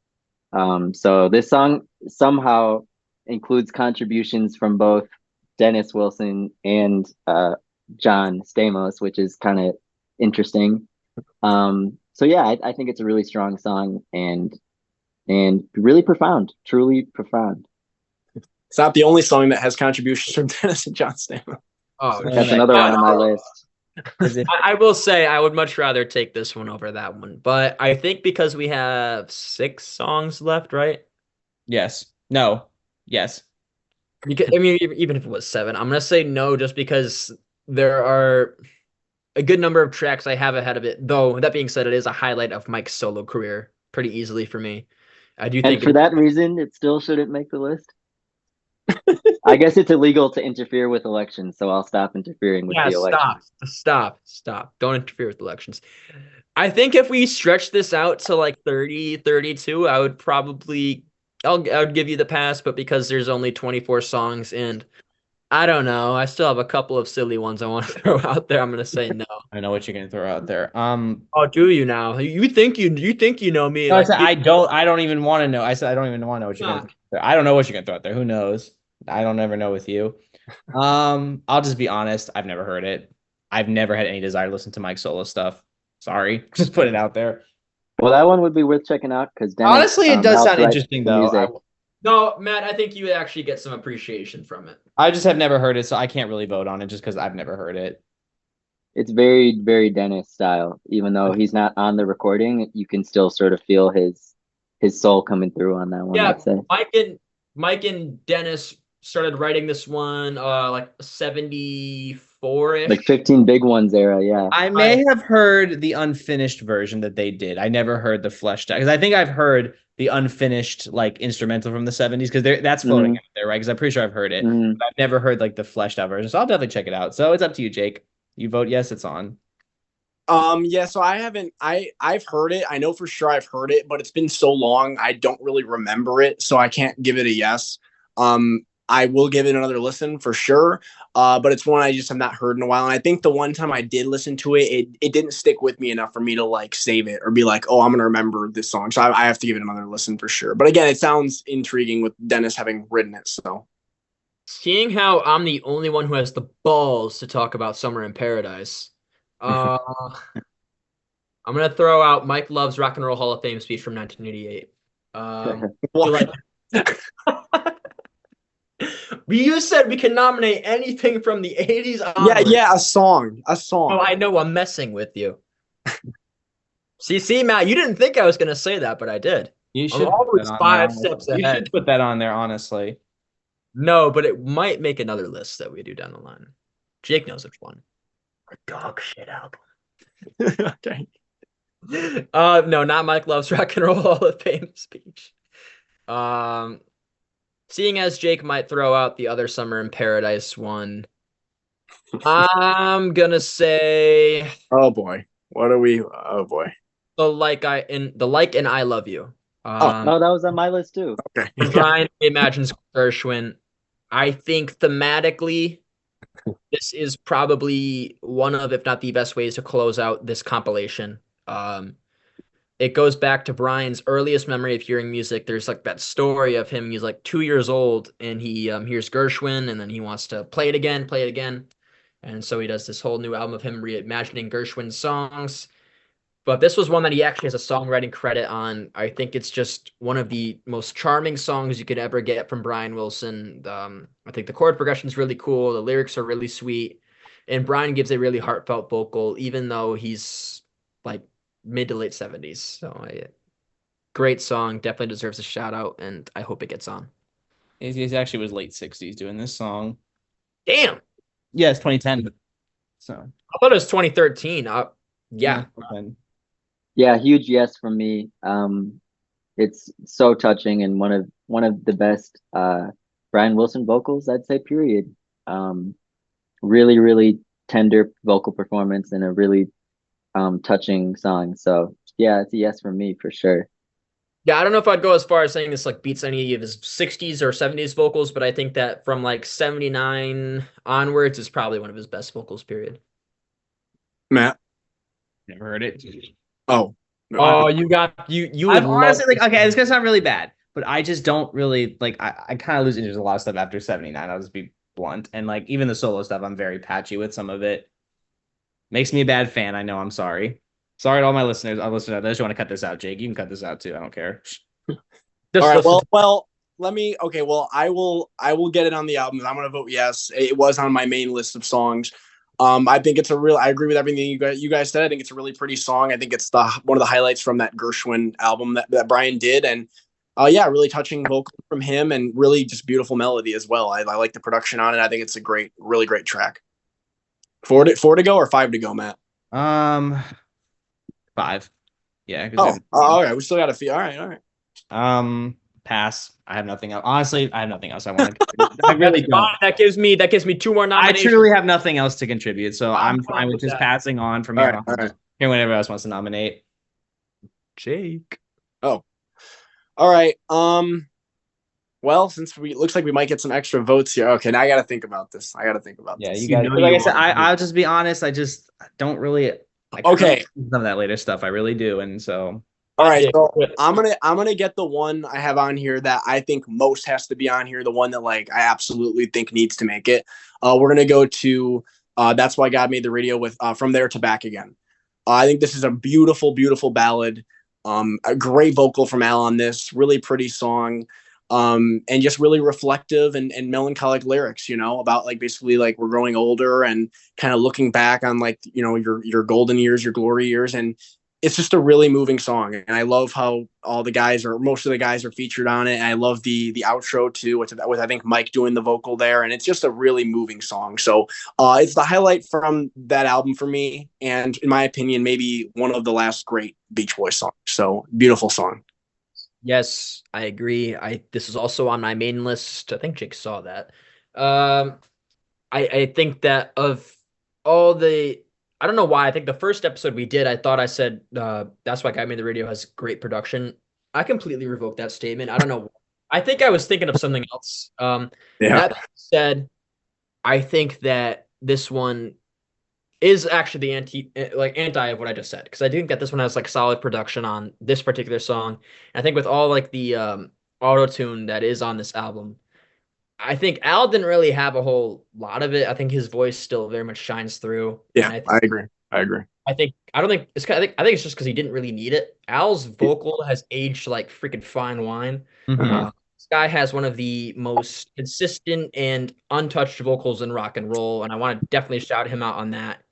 So this song somehow includes contributions from both Dennis Wilson and John Stamos, which is kind of interesting. So yeah, I think it's a really strong song and really profound, truly profound. It's not the only song that has contributions from Dennis and John Stamos. Oh, That's another one on my list. I will say I would much rather take this one over that one, but I think because we have 6 songs left, right? Yes. No. Yes. Because I mean, even if it was 7, I'm gonna say no, just because there are a good number of tracks I have ahead of it. Though that being said, it is a highlight of Mike's solo career, pretty easily for me. I do And think for that reason, it still shouldn't make the list. I guess it's illegal to interfere with elections, so I'll stop interfering with the election. Stop. Don't interfere with elections. I think if we stretch this out to like 30, 32, I would give you the pass, but because there's only 24 songs and I don't know, I still have a couple of silly ones I want to throw out there. I'm gonna say no. I know what you're gonna throw out there. Oh, do you now? You think you know me? No, I like, said I don't even want to know. I said I don't even want to know what you're gonna throw out there. I don't know what you're gonna throw out there. Who knows? I don't ever know with you. I'll just be honest. I've never heard it. I've never had any desire to listen to Mike's solo stuff. Sorry, just put it out there. Well, that one would be worth checking out because Honestly, it does sound interesting though. No, Matt, I think you actually get some appreciation from it. I just have never heard it, so I can't really vote on it just because I've never heard it. it's very, very Dennis style. Even though he's not on the recording, you can still sort of feel his soul coming through on that one, Yeah, I'd say. Mike and Dennis started writing this one like 74-ish. Like 15 Big Ones era, yeah. I may have heard the unfinished version that they did. I never heard the fleshed out because I think I've heard the unfinished like instrumental from the 70s because that's floating out there, right? Because I'm pretty sure I've heard it. But I've never heard like the fleshed out version. So I'll definitely check it out. So it's up to you, Jake. You vote yes, it's on. Yeah, so I've heard it. I know for sure I've heard it, but it's been so long I don't really remember it, so I can't give it a yes. I will give it another listen for sure. But it's one I just have not heard in a while. And I think the one time I did listen to it, it didn't stick with me enough for me to like save it or be like, oh, I'm gonna remember this song. So I have to give it another listen for sure. But again, it sounds intriguing with Dennis having written it. So seeing how I'm the only one who has the balls to talk about Summer in Paradise, I'm gonna throw out Mike Love's Rock and Roll Hall of Fame speech from 1988. Like, you said we can nominate anything from the 80s onward. Yeah, a song. Oh, I know, I'm messing with you. See, Matt, you didn't think I was gonna say that, but I did. You should I'm always 5 steps ahead. You should put that on there, honestly. No, but it might make another list that we do down the line. Jake knows which one. A dog shit album. Okay. No, not Mike Love's Rock and Roll Hall of Fame speech. Seeing as Jake might throw out the other Summer in Paradise one, I'm gonna say. Oh boy, what are we? Oh boy. The like and I Love You. No, that was on my list too. Okay. Brian imagines Gershwin. I think thematically, this is probably one of, if not the best ways to close out this compilation. It goes back to Brian's earliest memory of hearing music. There's like that story of him. He's like 2 years old and he hears Gershwin and then he wants to play it again. And so he does this whole new album of him reimagining Gershwin's songs. But this was one that he actually has a songwriting credit on. I think it's just one of the most charming songs you could ever get from Brian Wilson. I think the chord progression is really cool. The lyrics are really sweet. And Brian gives a really heartfelt vocal, even though he's like mid to late 70s. So great song. Definitely deserves a shout out. And I hope it gets on. He actually was late 60s doing this song. Damn. Yeah, it's 2010. So I thought it was 2013. Yeah. Yeah, huge yes from me. It's so touching and one of the best Brian Wilson vocals, I'd say, period. Really, really tender vocal performance and a really touching song. So yeah, it's a yes from me for sure. Yeah, I don't know if I'd go as far as saying this like beats any of his 60s or 70s vocals, but I think that from like 79 onwards is probably one of his best vocals, period. Matt. Never heard it. Oh. No, oh, you I'm honestly like, okay, it's gonna sound really bad, but I just don't really like I kind of lose interest in a lot of stuff after 79. I'll just be blunt. And like even the solo stuff, I'm very patchy with some of it. Makes me a bad fan. I know, I'm sorry. Sorry to all my listeners. I just want to cut this out, Jake. You can cut this out too. I don't care. All right. Well, let me. Okay. Well, I will get it on the album. I'm gonna vote yes. It was on my main list of songs. I think it's I agree with everything you guys said. I think it's a really pretty song. I think it's one of the highlights from that Gershwin album that Brian did. And yeah, really touching vocal from him and really just beautiful melody as well. I like the production on it. I think it's a really great track. 4 to go or 5 to go, Matt? 5. Yeah. All right. We still got a few. All right. Pass. I have nothing else. Honestly, I have nothing else I want to I really don't. That gives me 2 more nominations. I truly have nothing else to contribute, so I'm fine with just passing on from here. All right. Hearing whatever else wants to nominate. Jake. Oh. All right. Well, since looks like we might get some extra votes here. Okay, now I got to think about this. Yeah, you guys. Like I said, I'll just be honest. I just don't really. Okay. Some of that later stuff, I really do, and so. All right, so I'm gonna get the one I have on here that I think most has to be on here. The one that like I absolutely think needs to make it. We're gonna go to That's Why God Made the Radio with From There to Back Again. I think this is a beautiful, beautiful ballad. A great vocal from Al on this. Really pretty song. and just really reflective and melancholic lyrics, you know, about like basically like we're growing older and kind of looking back on like, you know, your golden years, your glory years. And it's just a really moving song. And I love how all the guys, or most of the guys, are featured on it. And I love the outro too, with I think Mike doing the vocal there. And it's just a really moving song. So it's the highlight from that album for me. And in my opinion, maybe one of the last great Beach Boys songs. So beautiful song. Yes, I agree. This is also on my main list. I think Jake saw that. Um, I think that of all the, I don't know why. I think the first episode we did, I thought I said That's Why Got Me the Radio has great production. I completely revoked that statement. I don't know. I think I was thinking of something else. Yeah. That said, I think that this one is actually the anti of what I just said, because I do think that this one has like solid production on this particular song. And I think with all like the auto tune that is on this album, I think Al didn't really have a whole lot of it. I think his voice still very much shines through. Yeah, And I agree. I agree. I don't think it's I think it's just because he didn't really need it. Al's vocal has aged like freaking fine wine. Mhm. This guy has one of the most consistent and untouched vocals in rock and roll, and I want to definitely shout him out on that.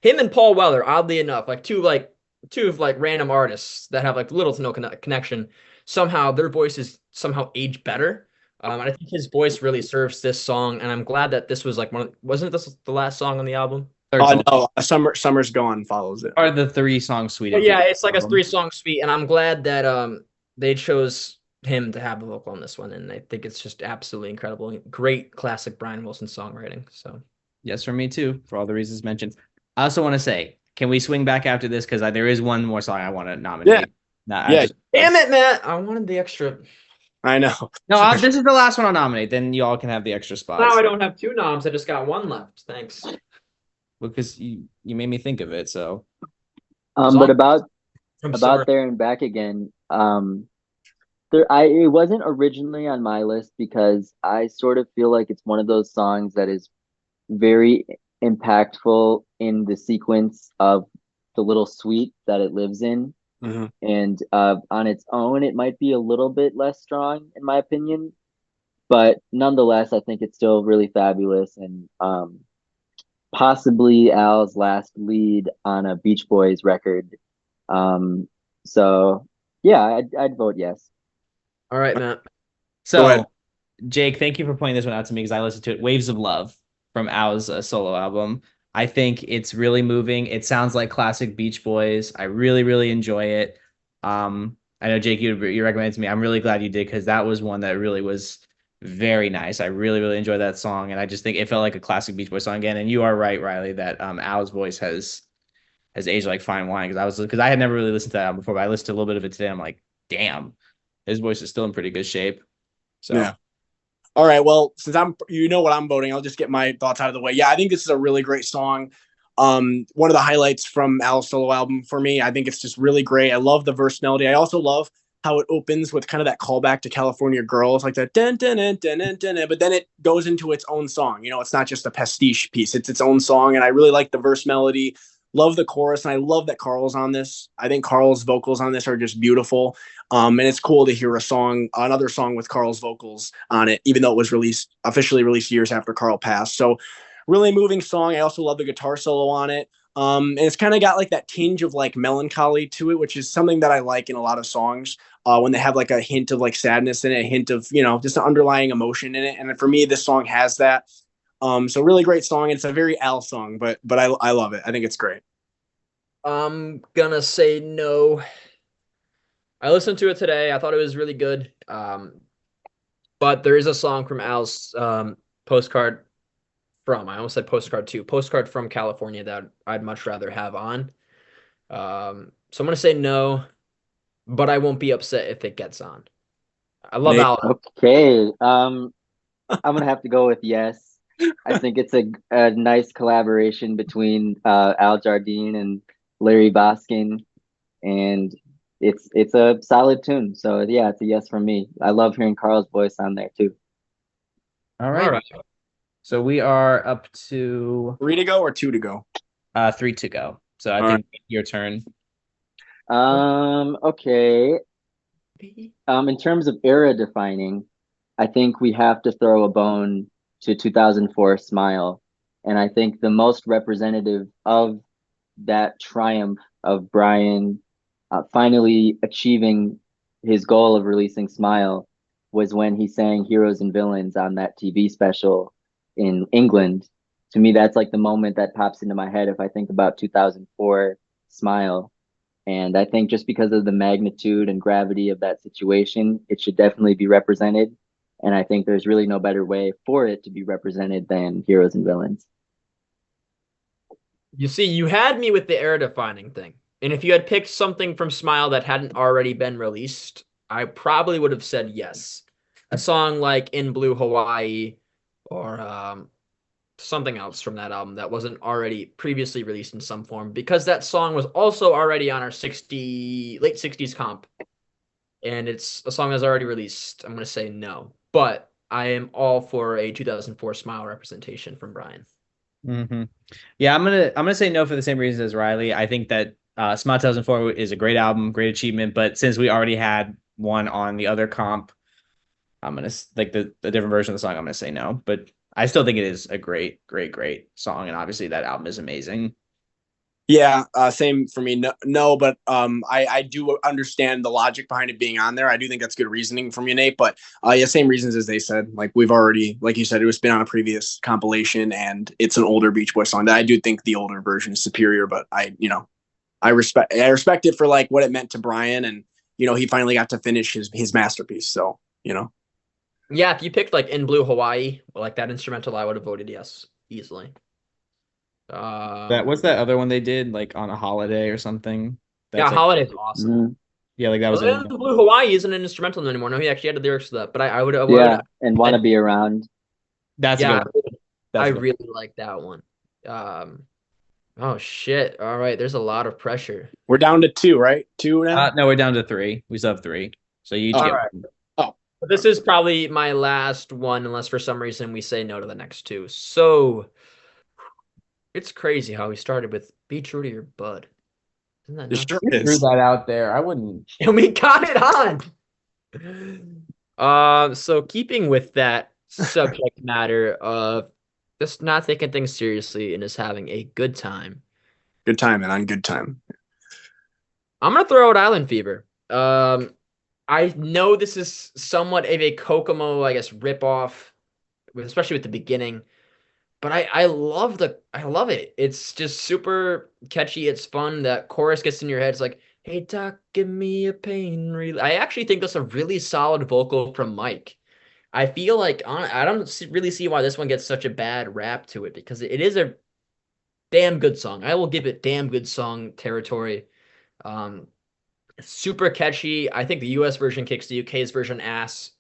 Him and Paul Weller, oddly enough, like two of like random artists that have like little to no connection. Somehow their voices somehow age better. And I think his voice really serves this song, and I'm glad that this was like wasn't this the last song on the album? Third song. No, Summer's Gone follows it. Are the 3-song suite. But yeah, it's like a 3-song suite, and I'm glad that they chose him to have the vocal on this one, and I think it's just absolutely incredible. Great classic Brian Wilson songwriting. So Yes, for me too, for all the reasons mentioned. I also want to say, can we swing back after this? Because there is one more song I want to nominate. Yeah. Nah, Yeah. damn it, Matt! I wanted the extra. I know. No, this is the last one I'll nominate. Then you all can have the extra spots. Now I don't have 2 noms. I just got 1 left. Thanks. Because you made me think of it. So, But about Summer. There and Back Again, it wasn't originally on my list because I sort of feel like it's one of those songs that is very impactful in the sequence of the little suite that it lives in. Mm-hmm. And on its own, it might be a little bit less strong, in my opinion. But nonetheless, I think it's still really fabulous, and possibly Al's last lead on a Beach Boys record. So yeah, I'd vote yes. All right, Matt. So Jake, thank you for pointing this one out to me because I listened to it. Waves of Love from Al's solo album. I think it's really moving. It sounds like classic Beach Boys. I really, really enjoy it. I know Jake, you recommended it to me. I'm really glad you did because that was one that really was very nice. I really, really enjoyed that song, and I just think it felt like a classic Beach Boys song again. And you are right, Riley, that Al's voice has aged like fine wine because I had never really listened to that album before, but I listened to a little bit of it today. I'm like, damn, his voice is still in pretty good shape. So. Yeah. All right. Well, since you know what I'm voting, I'll just get my thoughts out of the way. Yeah, I think this is a really great song. One of the highlights from Al's solo album for me. I think it's just really great. I love the verse melody. I also love how it opens with kind of that callback to California Girls, like that dun, dun, dun, dun, dun, dun, but then it goes into its own song. You know, it's not just a pastiche piece; it's its own song, and I really like the verse melody. Love the chorus, and I love that Carl's on this. I think Carl's vocals on this are just beautiful. And it's cool to hear another song with Carl's vocals on it, even though it was officially released years after Carl passed. So really moving song. I also love the guitar solo on it. And it's kind of got like that tinge of like melancholy to it, which is something that I like in a lot of songs when they have like a hint of like sadness in it, a hint of, you know, just an underlying emotion in it. And for me, this song has that. So really great song. It's a very Al song, but I love it. I think it's great. I'm gonna say no. I listened to it today. I thought it was really good. But there is a song from Al's Postcard from, I almost said Postcard 2, Postcard from California that I'd much rather have on. So I'm going to say no, but I won't be upset if it gets on. I love Al. Okay. I'm going to have to go with yes. I think it's a nice collaboration between Al Jardine and Larry Boskin, and it's a solid tune. So yeah, it's a yes from me. I love hearing Carl's voice on there too. All right. So we are up to 3 to go or 2 to go? 3 to go. So I think your turn. Okay. In terms of era defining, I think we have to throw a bone to 2004 Smile. And I think the most representative of that triumph of Brian finally achieving his goal of releasing Smile was when he sang Heroes and Villains on that TV special in England. To me, that's like the moment that pops into my head if I think about 2004 Smile. And I think just because of the magnitude and gravity of that situation, it should definitely be represented. And I think there's really no better way for it to be represented than Heroes and Villains. You see, you had me with the era defining thing. And if you had picked something from Smile that hadn't already been released, I probably would have said yes. A song like In Blue Hawaii or something else from that album that wasn't already previously released in some form, because that song was also already on our late 60s comp. And it's a song that's already released. I'm going to say no. But I am all for a 2004 Smile representation from Brian. Mm-hmm. Yeah, I'm gonna say no for the same reasons as Riley. I think that Smile 2004 is a great album, great achievement, but since we already had one on the other comp, I'm gonna like the different version of the song. I'm gonna say no, but I still think it is a great song, and obviously that album is amazing. Yeah, same for me. No, but I do understand the logic behind it being on there. I do think that's good reasoning from you, Nate. But yeah, same reasons as they said. Like we've already, like you said, it was been on a previous compilation, and it's an older Beach Boys song. That I do think the older version is superior, but I respect it for like what it meant to Brian, and he finally got to finish his masterpiece. So Yeah, if you picked like In Blue Hawaii, like that instrumental, I would have voted yes easily. What's that other one they did like on a holiday or something? Yeah, That's Holiday's awesome. Mm-hmm. Yeah, like that was In Blue Hawaii isn't an instrumental anymore. No, he actually added lyrics to that. But I would Yeah, and Want to Be Around. That's yeah, a good one. I really like that one. Oh shit! All right, there's a lot of pressure. we're down to two, right? Two now. No, we're down to three. We still have three, so you each get one. Oh, But this is probably my last one, unless for some reason we say no to the next two. So it's crazy how we started with Be True to Your Bud. Isn't that nuts? sure You threw that out there. I wouldn't. And we got it on. So keeping with that subject matter of just not taking things seriously and just having a good time. Good time and on Good Time. I'm gonna throw out Island Fever. I know this is somewhat of a Kokomo, I guess, ripoff, especially with the beginning. But I love it. It's just super catchy. It's fun. That chorus gets in your head. It's like, hey, doc, give me a pain relief. I actually think that's a really solid vocal from Mike. I feel like I don't really see why this one gets such a bad rap to it, because it is a damn good song. I will give it damn good song territory. Super catchy. I think the US version kicks the UK's version ass.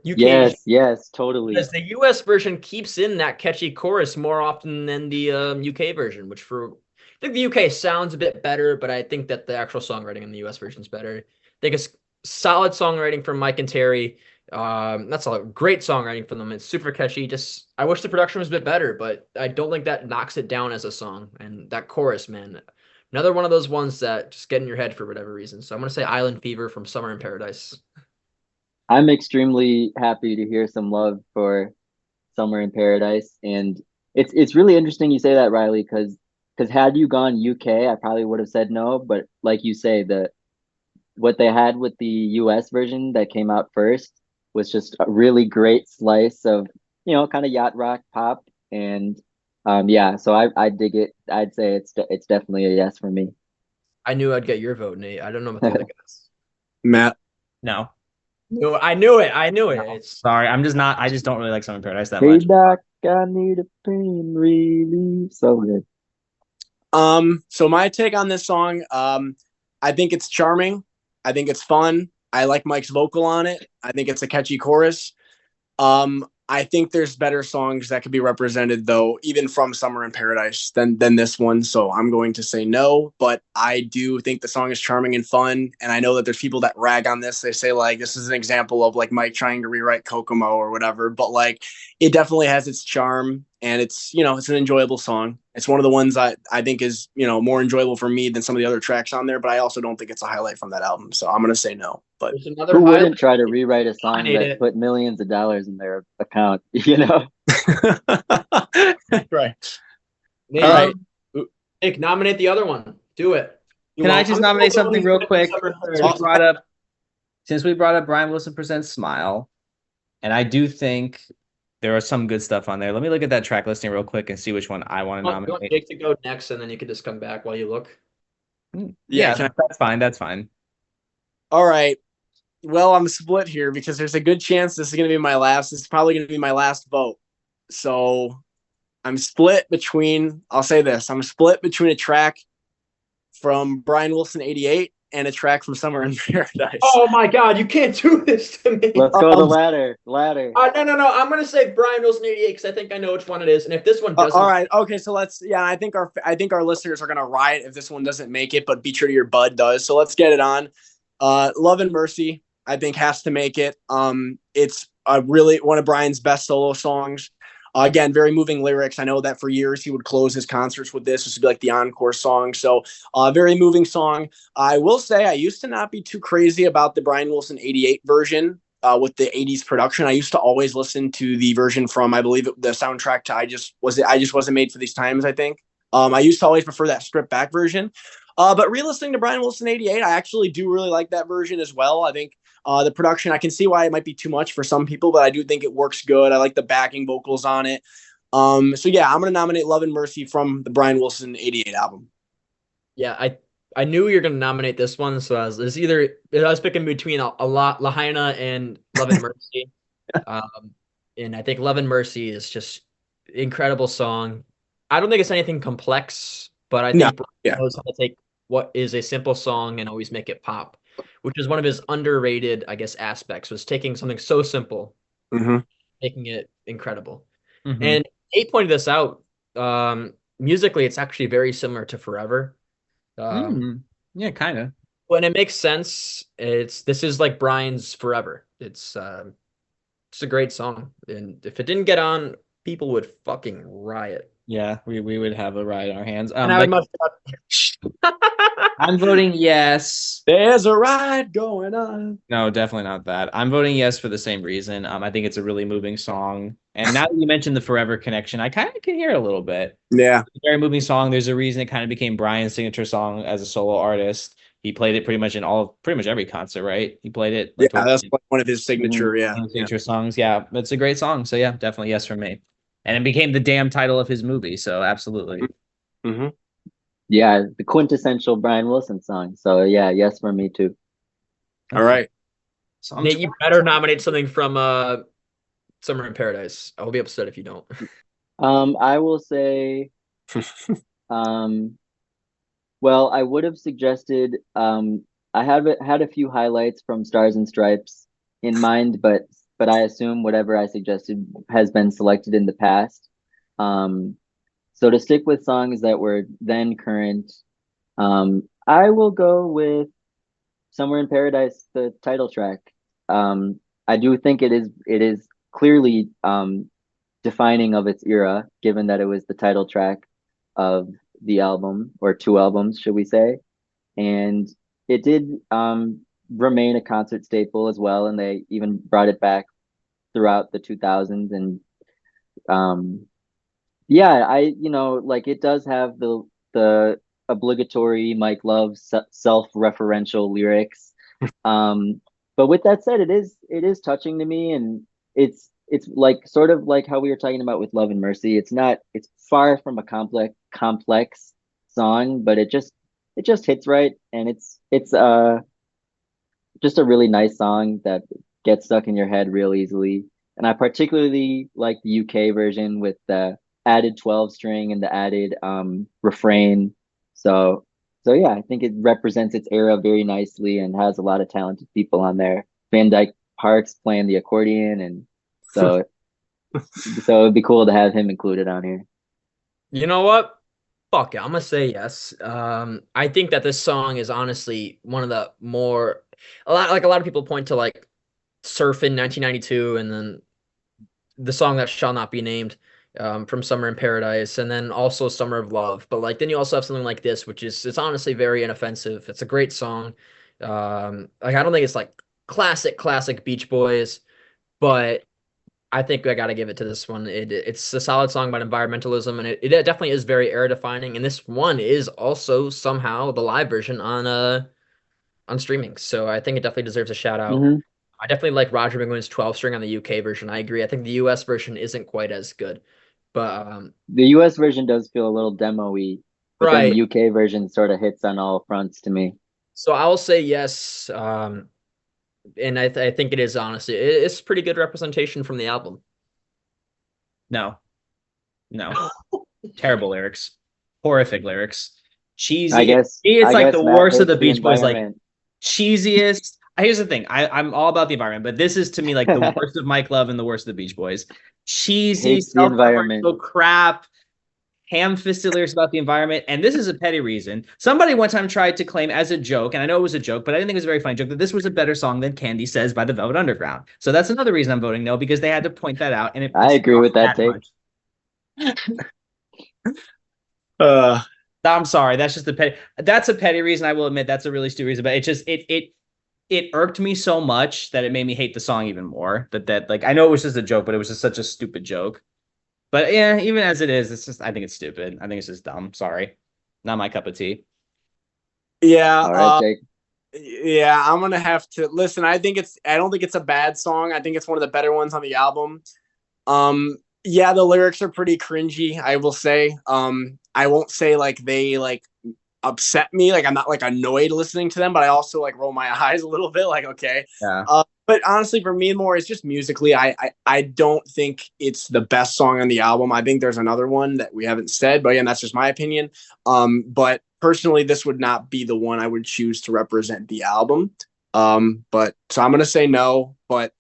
Yes, totally. Because the US version keeps in that catchy chorus more often than the UK version, I think the UK sounds a bit better, but I think that the actual songwriting in the US version is better. I think it's solid songwriting from Mike and Terry. That's a great songwriting from them. It's super catchy. Just I wish the production was a bit better, but I don't think that knocks it down as a song. And that chorus, man, another one of those ones that just get in your head for whatever reason. So I'm gonna say Island Fever from Summer in Paradise. I'm extremely happy to hear some love for Summer in Paradise, and it's really interesting you say that, Riley, because had you gone UK, I probably would have said no. But like you say, what they had with the US version that came out first was just a really great slice of kind of yacht rock pop, and yeah, so I dig it. I'd say it's definitely a yes for me. I knew I'd get your vote, Nate. I don't know about the other guys. Matt. No. No, I knew it. No. Sorry, I just don't really like Summer in Paradise that Hey much. doc, I need a pain relief. So good. So my take on this song, I think it's charming. I think it's fun. I like Mike's vocal on it. I think it's a catchy chorus. I think there's better songs that could be represented, though, even from Summer in Paradise than this one. So I'm going to say no, but I do think the song is charming and fun. And I know that there's people that rag on this. They say like this is an example of like Mike trying to rewrite Kokomo or whatever, but like it definitely has its charm. and it's it's an enjoyable song. It's one of the ones I think is more enjoyable for me than some of the other tracks on there. But I also don't think it's a highlight from that album, so I'm gonna say no. But who wouldn't try to rewrite a song that put millions of dollars in their account? Right. All right. Nick, nominate the other one. Do it. Can I just nominate something real quick? Since we brought up Brian Wilson Presents Smile, and I do think there are some good stuff on there. Let me look at that track listing real quick and see which one I want to nominate. You want Jake to go next, and then you can just come back while you look? Yeah, that's fine. That's fine. All right. Well, I'm split here because there's a good chance this is going to be my last. This is probably going to be my last vote. So I'm split between, I'll say this, I'm split between a track from Brian Wilson 88 and a track from Somewhere in Paradise. Oh my God, you can't do this to me. Let's go the ladder. No. I'm going to say Brian Wilson 88 because I think I know which one it is. And if this one doesn't. All right. Okay. So I think our listeners are going to riot if this one doesn't make it, but Be True to Your Bud does. So let's get it on. Love and Mercy, I think, has to make it. It's really one of Brian's best solo songs. Again, very moving lyrics. I know that for years he would close his concerts with this. This would be like the encore song. So very moving song. I will say I used to not be too crazy about the Brian Wilson 88 version with the 80s production. I used to always listen to the version from, I believe, the soundtrack to I Just Wasn't Made for These Times, I think. I used to always prefer that stripped back version. But re-listening to Brian Wilson 88, I actually do really like that version as well. I think the production, I can see why it might be too much for some people, but I do think it works good. I like the backing vocals on it. So yeah, I'm going to nominate Love and Mercy from the Brian Wilson 88 album. Yeah, I knew you were going to nominate this one, so I was picking between a lot Lahaina and Love and Mercy. And I think Love and Mercy is just incredible song. I don't think it's anything complex, but I think Brian knows how to take what is a simple song and always make it pop, which is one of his underrated, I guess, aspects, was taking something so simple, making it incredible. And Nate pointed this out. Musically, it's actually very similar to Forever. Yeah, kind of. When it makes sense, this is like Brian's Forever. It's a great song, and if it didn't get on, people would fucking riot. Yeah, we would have a riot in our hands. And I must. I'm voting yes. There's a riot going on. No, definitely not that. I'm voting yes for the same reason. I think it's a really moving song. And now that you mentioned the Forever connection, I kind of can hear it a little bit. Yeah. It's a very moving song. There's a reason it kind of became Brian's signature song as a solo artist. He played it pretty much every concert, right? He played it. Like, that's one of his signature, signature songs. Yeah, it's a great song. So yeah, definitely yes for me. And it became the damn title of his movie. So absolutely. Yeah, the quintessential Brian Wilson song. So yeah, yes for me too. All right. Nate, you better nominate something from Summer in Paradise. I will be upset if you don't. I will say, well, I would have suggested, I had a few highlights from Stars and Stripes in mind, but I assume whatever I suggested has been selected in the past. So to stick with songs that were then current, I will go with Somewhere in Paradise, the title track. I do think it is clearly defining of its era, given that it was the title track of the album, or two albums, should we say. And it did remain a concert staple as well, and they even brought it back throughout the 2000s. And it does have the obligatory Mike Love self-referential lyrics. But with that said, it is touching to me, and it's like sort of like how we were talking about with Love and Mercy. It's far from a complex song, but it just hits right, and it's just a really nice song that gets stuck in your head real easily. And I particularly like the UK version with the added 12 string and the added refrain. So yeah, I think it represents its era very nicely and has a lot of talented people on there. Van Dyke Parks playing the accordion, and so it'd be cool to have him included on here. You know what? Fuck it, I'm gonna say yes. I think that this song is honestly one of the more a lot of people point to like Surfin' 1992 and then the song that shall not be named. from Summer in Paradise, and then also Summer of Love. But like then you also have something like this, which is it's honestly very inoffensive. It's a great song. Like I don't think it's like classic Beach Boys, but I think I got to give it to this one. It's a solid song about environmentalism, and it definitely is very era defining. And this one is also somehow the live version on streaming, so I think it definitely deserves a shout out. Hmm. I definitely like Roger McGuinn's 12 string on the UK version. I agree. I think the US version isn't quite as good, but The US version does feel a little demo-y, but then the right. UK version sort of hits on all fronts to me. So I'll say yes. And I think it is honestly it's pretty good representation from the album. No, no, terrible lyrics, horrific lyrics, cheesy. I guess It's like the Matt worst of the hates the Beach Boys, like environment. cheesiest. Here's the thing, I'm all about the environment, but this is to me like the worst of Mike Love and the worst of the Beach Boys. Cheesy, Hates the environment. self-referential crap, ham-fisted lyrics about the environment. And this is a petty reason. Somebody one time tried to claim as a joke, and I know it was a joke, but I didn't think it was a very funny joke, that this was a better song than Candy Says by the Velvet Underground. So that's another reason I'm voting no, because they had to point that out. And I agree with that take. I'm sorry. That's just that's a petty reason. I will admit that's a really stupid reason, but it irked me so much that it made me hate the song even more. That like I know it was just a joke, but it was just such a stupid joke. But yeah, even as it is, it's just I think it's stupid. I think it's just dumb. Sorry, not my cup of tea. Yeah. All right, Jake. Yeah, I'm gonna have to listen. I don't think it's a bad song. I think it's one of the better ones on the album. Yeah, the lyrics are pretty cringy, I will say. I won't say like they like upset me. Like I'm not like annoyed listening to them, but I also like roll my eyes a little bit. Like okay. Yeah. But honestly, for me, more it's just musically. I don't think it's the best song on the album. I think there's another one that we haven't said, but again, that's just my opinion. But personally, this would not be the one I would choose to represent the album. But so I'm gonna say no. But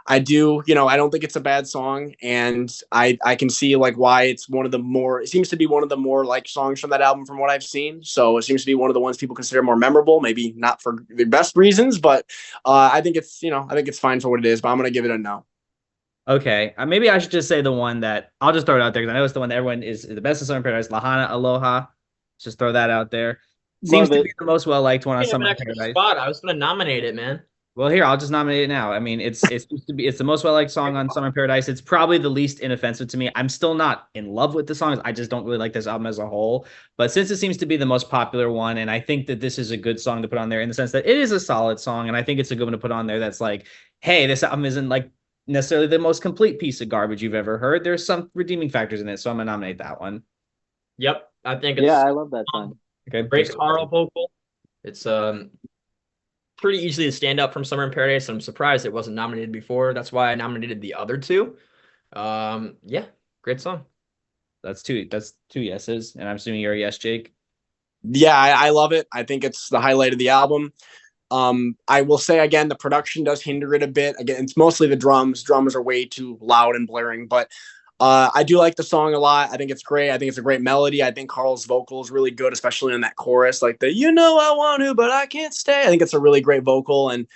I do, I don't think it's a bad song, and I can see like why it's one of the more. It seems to be one of the more like songs from that album from what I've seen. So it seems to be one of the ones people consider more memorable. Maybe not for the best reasons, but I think it's I think it's fine for what it is. But I'm gonna give it a no. Okay. Maybe I should just say the one that I'll just throw it out there because I know it's the one that everyone is the best of Summer in Paradise. Lahana Aloha. Let's just throw that out there. Seems to be the most well liked one on Summer in Paradise. Spot. I was gonna nominate it, man. Well, here I'll just nominate it now. I mean, it's the most well-liked song on Summer in Paradise. It's probably the least inoffensive to me. I'm still not in love with the songs. I just don't really like this album as a whole. But since it seems to be the most popular one, and I think that this is a good song to put on there in the sense that it is a solid song, and I think it's a good one to put on there that's like, hey, this album isn't like necessarily the most complete piece of garbage you've ever heard. There's some redeeming factors in it, so I'm gonna nominate that one. Yep, I think it's I love that song. Okay, great Carl vocal. It's pretty easily to stand up from Summer in Paradise. I'm surprised it wasn't nominated before. That's why I nominated the other two. Yeah, great song. That's two yeses, and I'm assuming you're a yes, Jake. Yeah, I love it. I think it's the highlight of the album. I will say again, the production does hinder it a bit. Again, it's mostly the drums. Drums are way too loud and blaring, but I do like the song a lot. I think it's great. I think it's a great melody. I think Carl's vocal is really good, especially in that chorus, like the I want to, but I can't stay. I think it's a really great vocal. And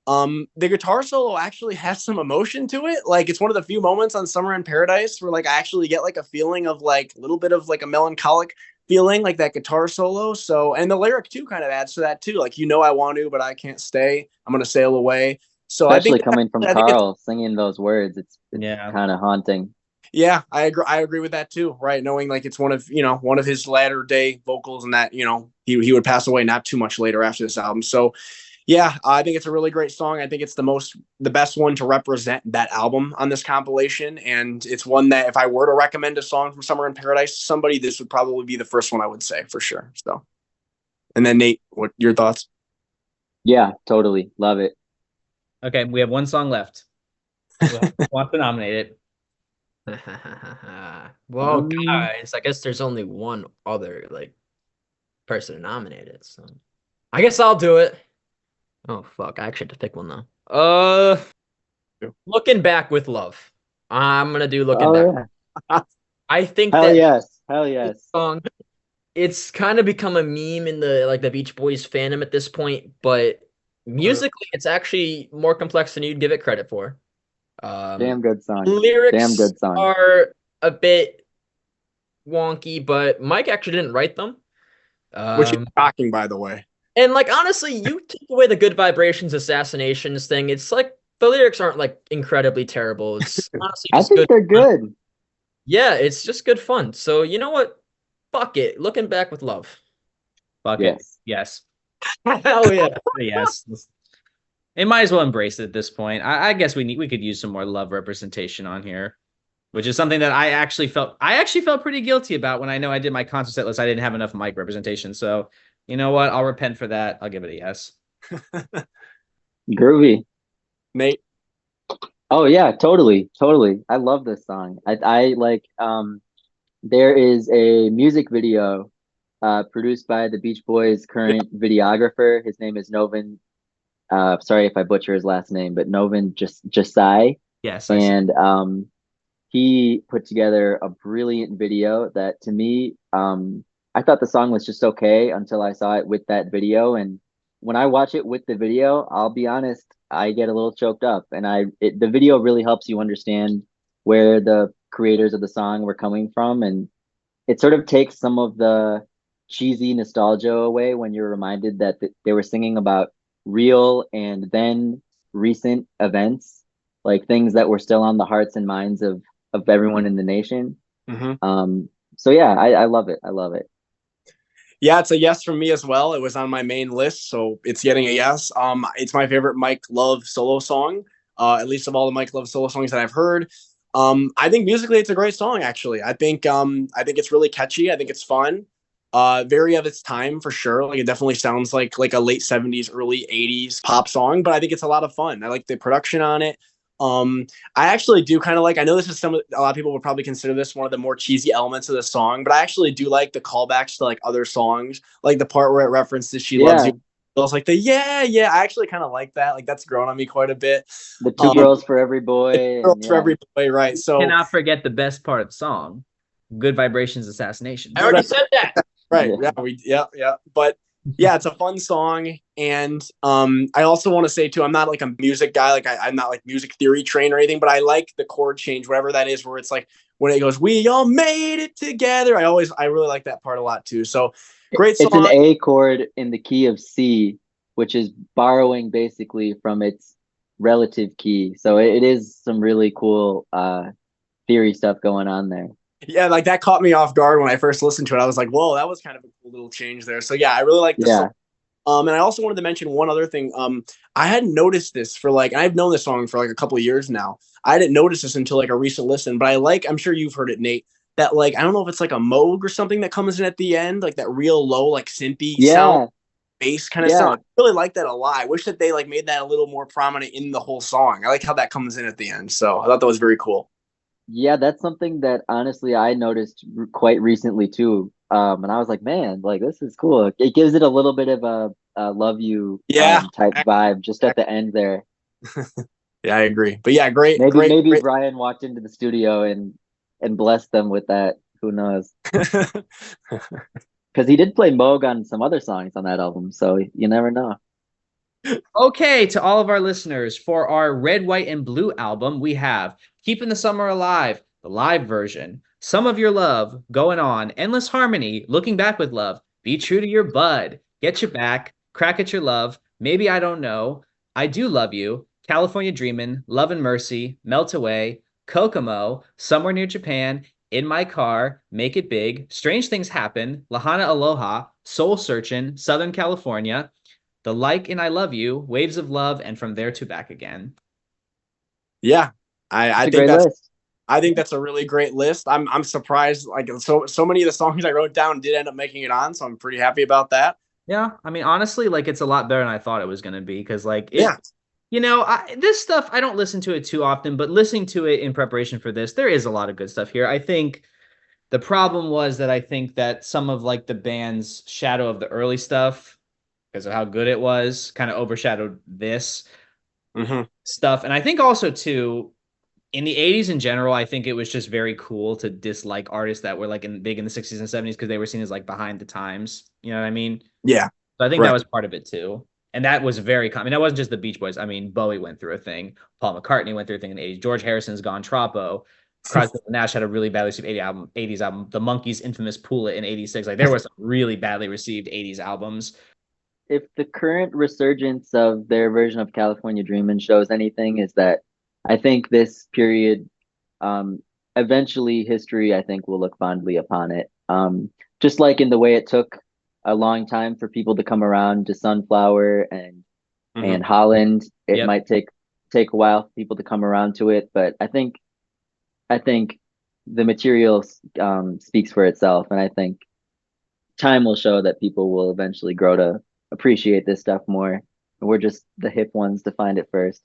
the guitar solo actually has some emotion to it. Like it's one of the few moments on Summer in Paradise where like I actually get like a feeling of like a little bit of like a melancholic feeling, like that guitar solo. So, and the lyric too kind of adds to that too. Like, I want to, but I can't stay. I'm going to sail away. So especially I think coming from Carl singing those words, it's kind of haunting. Yeah, I agree with that too. Right, knowing like it's one of his latter day vocals, and that he would pass away not too much later after this album. So, yeah, I think it's a really great song. I think it's the best one to represent that album on this compilation, and it's one that if I were to recommend a song from Summer in Paradise to somebody, this would probably be the first one I would say for sure. So, and then Nate, what your thoughts? Yeah, totally love it. Okay, we have one song left. Want to nominate it? Well, guys, I guess there's only one other person nominated, so I guess I'll do it. Oh fuck, I actually have to pick one though. Looking Back with Love. I'm gonna do Looking Back. Yeah. I think hell yes. Song, it's kind of become a meme in the Beach Boys fandom at this point, but musically, it's actually more complex than you'd give it credit for. Damn good song. Lyrics Damn good song. are a bit wonky, but Mike actually didn't write them. Which is shocking, by the way. And like honestly, you take away the good vibrations, assassinations thing. It's like the lyrics aren't like incredibly terrible. It's honestly I just think good. they're good. Yeah, it's just good fun. So you know what? Fuck it. Looking back with love. Fuck it. Yes. Yes. Hell yeah. Yes. It might as well embrace it at this point. I guess we could use some more love representation on here, which is something that I actually felt pretty guilty about when I know I did my concert set list. I didn't have enough mic representation. So you know what? I'll repent for that. I'll give it a yes. Groovy. Nate. Oh yeah, totally. I love this song. I like there is a music video produced by the Beach Boys' current videographer. His name is Novin. Sorry if I butcher his last name, but Novin Jasai. Yes. And he put together a brilliant video that to me, I thought the song was just okay until I saw it with that video. And when I watch it with the video, I'll be honest, I get a little choked up. And the video really helps you understand where the creators of the song were coming from. And it sort of takes some of the cheesy nostalgia away when you're reminded that they were singing about real and then recent events, like things that were still on the hearts and minds of everyone in the nation. So yeah, I love it. I love it. Yeah, it's a yes from me as well. It was on my main list, so it's getting a yes. It's my favorite Mike Love solo song, at least of all the Mike Love solo songs that I've heard. I think musically it's a great song, actually. I think it's really catchy. I think it's fun. Very of its time for sure. Like it definitely sounds like a late 70s, early 80s pop song, but I think it's a lot of fun. I like the production on it. I actually do kind of like, I know this is a lot of people would probably consider this one of the more cheesy elements of the song, but I actually do like the callbacks to like other songs, like the part where it references She Loves You. It was like I actually kind of like that. Like that's grown on me quite a bit. The two girls for every boy. For every boy, right? So cannot forget the best part of the song, Good Vibrations, Assassination. I already said that. Right. Yeah. But yeah, it's a fun song. And I also want to say too, I'm not like a music guy, like I'm not like music theory trained or anything, but I like the chord change, whatever that is, where it's like when it goes, we all made it together. I really like that part a lot too. So great song. It's an A chord in the key of C, which is borrowing basically from its relative key. So it is some really cool theory stuff going on there. Yeah, like that caught me off guard when I first listened to it. I was like, whoa, that was kind of a cool little change there. So yeah, I really like this song. And I also wanted to mention one other thing. I hadn't noticed this for like, I've known this song for like a couple of years now. I didn't notice this until like a recent listen, but I'm sure you've heard it, Nate, that like, I don't know if it's like a Moog or something that comes in at the end, like that real low, like synthy sound, bass kind of sound. I really like that a lot. I wish that they like made that a little more prominent in the whole song. I like how that comes in at the end. So I thought that was very cool. Yeah, that's something that honestly I noticed quite recently too. And I was like, man, like this is cool. It gives it a little bit of a love you type vibe just at the end there. Yeah, I agree. But yeah, great. Maybe Brian walked into the studio and blessed them with that. Who knows? Because he did play Moog on some other songs on that album, so you never know. Okay, to all of our listeners, for our Red, White, and Blue album, we have Keeping the Summer Alive, the live version, Some of Your Love, Going On, Endless Harmony, Looking Back with Love, Be True to Your Bud, Get You Back, Crack at Your Love, Maybe I Don't Know, I Do Love You, California Dreamin', Love and Mercy, Melt Away, Kokomo, Somewhere Near Japan, In My Car, Make It Big, Strange Things Happen, Lahana Aloha, Soul Searchin', Southern California, The Like and I Love You, Waves of Love, and From There to Back Again. Yeah, I think that's a really great list. I'm surprised. Like so many of the songs I wrote down did end up making it on, so I'm pretty happy about that. Yeah, I mean, honestly, like it's a lot better than I thought it was going to be because, like, this stuff I don't listen to it too often, but listening to it in preparation for this, there is a lot of good stuff here. I think the problem was that I think that some of like the band's shadow of the early stuff, because of how good it was, kind of overshadowed this stuff. And I think also too, in the 80s in general, I think it was just very cool to dislike artists that were like big in the 60s and 70s because they were seen as like behind the times. You know what I mean? Yeah. So I think that was part of it too. And that was very common. I mean, that wasn't just the Beach Boys. I mean, Bowie went through a thing. Paul McCartney went through a thing in the 80s. George Harrison's Gone Troppo. Crosby and Nash had a really badly received 80s album. The Monkees' infamous Pool It in 86. Like there was some really badly received 80s albums. If the current resurgence of their version of California Dreamin' shows anything, is that I think this period, eventually history, I think, will look fondly upon it. Just like in the way it took a long time for people to come around to Sunflower and Holland, it might take a while for people to come around to it, but I think the material speaks for itself, and I think time will show that people will eventually grow to appreciate this stuff more. We're just the hip ones to find it first.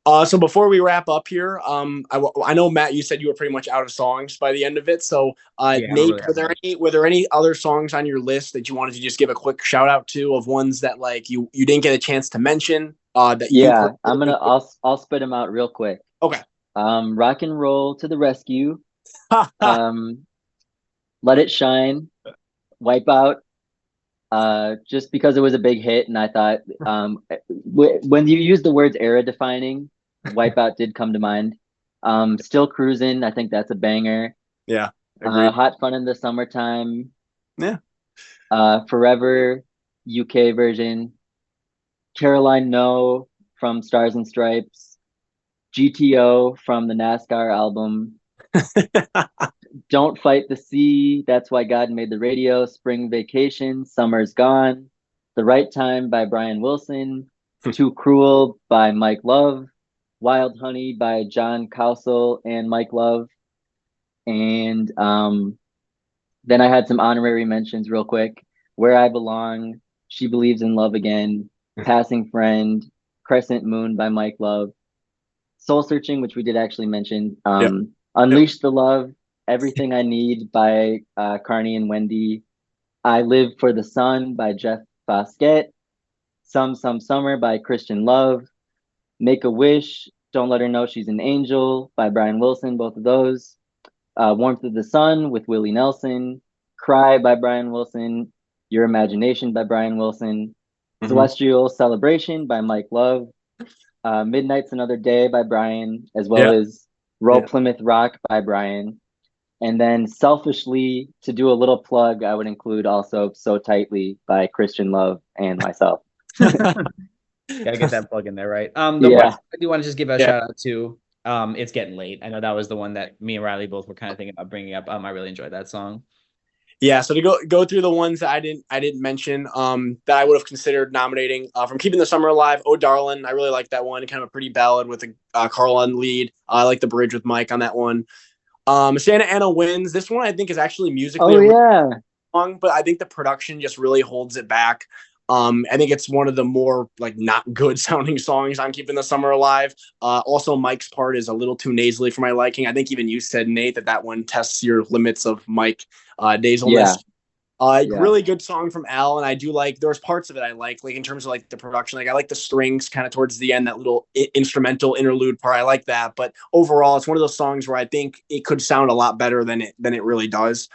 So before we wrap up here, I know, Matt, you said you were pretty much out of songs by the end of it. So, Nate, really were there any other songs on your list that you wanted to just give a quick shout out to, of ones that like you didn't get a chance to mention? I'll spit them out real quick. Okay. Rock and Roll to the Rescue. Let It Shine. Wipeout. Just because it was a big hit, and I thought when you use the words era defining, Wipeout did come to mind. Still Cruising, I think that's a banger. Yeah. Hot Fun in the Summertime. Yeah. Forever, UK version. Caroline No from Stars and Stripes. GTO from the NASCAR album. Don't Fight the Sea, That's Why God Made the Radio, Spring Vacation, Summer's Gone, The Right Time by Brian Wilson, Too Cruel by Mike Love, Wild Honey by John Cowsill and Mike Love. And then I had some honorary mentions real quick. Where I Belong, She Believes in Love Again, Passing Friend, Crescent Moon by Mike Love, Soul Searching, which we did actually mention, Unleash the Love, Everything I Need by Carney and Wendy, I Live for the Sun by Jeff Foskett, Some Summer by Christian Love, Make a Wish, Don't Let Her Know She's an Angel by Brian Wilson, both of those, Warmth of the Sun with Willie Nelson, Cry by Brian Wilson, Your Imagination by Brian Wilson, Celestial Celebration by Mike Love, Midnight's Another Day by Brian, as well as Roll Plymouth Rock by Brian. And then selfishly, to do a little plug, I would include also So Tightly by Christian Love and myself. Gotta get that plug in there, right? I do want to just give a shout out to It's Getting Late. I know that was the one that me and Riley both were kind of thinking about bringing up. I really enjoyed that song. Yeah, so to go through the ones that I didn't mention that I would have considered nominating, from Keeping the Summer Alive, Oh Darlin', I really like that one, kind of a pretty ballad with a Carl on lead. I like the bridge with Mike on that one. Santa Ana Wins. This one I think is actually musically long, but I think the production just really holds it back. I think it's one of the more like not good sounding songs on Keeping the Summer Alive. Also, Mike's part is a little too nasally for my liking. I think even you said, Nate, that one tests your limits of Mike nasalness. Really good song from Al, and I do like, there's parts of it I like in terms of like the production. Like I like the strings kind of towards the end, that little instrumental interlude part. I like that, but overall, it's one of those songs where I think it could sound a lot better than it really does.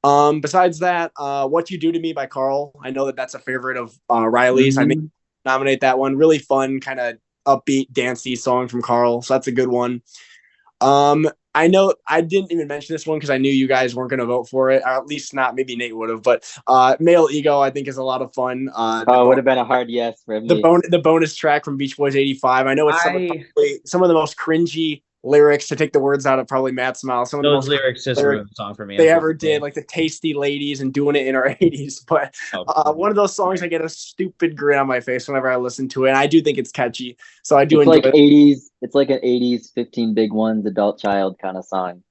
Besides that, What You Do to Me by Carl. I know that's a favorite of Riley's. I may nominate that one. Really fun, kind of upbeat, dancey song from Carl. So that's a good one. I know I didn't even mention this one because I knew you guys weren't going to vote for it, or at least not. Maybe Nate would have, but Male Ego I think is a lot of fun. Would have been a hard yes for me. The bonus track from Beach Boys '85. I know it's some of the most cringy lyrics, to take the words out of probably Matt's mouth. Some of those lyrics just ruined the song for me. They ever did, like the Tasty Ladies and Doing It in Our 80s. But one of those songs I get a stupid grin on my face whenever I listen to it. And I do think it's catchy. So I do enjoy it. 80s. It's like an 80s 15 Big Ones adult child kind of song.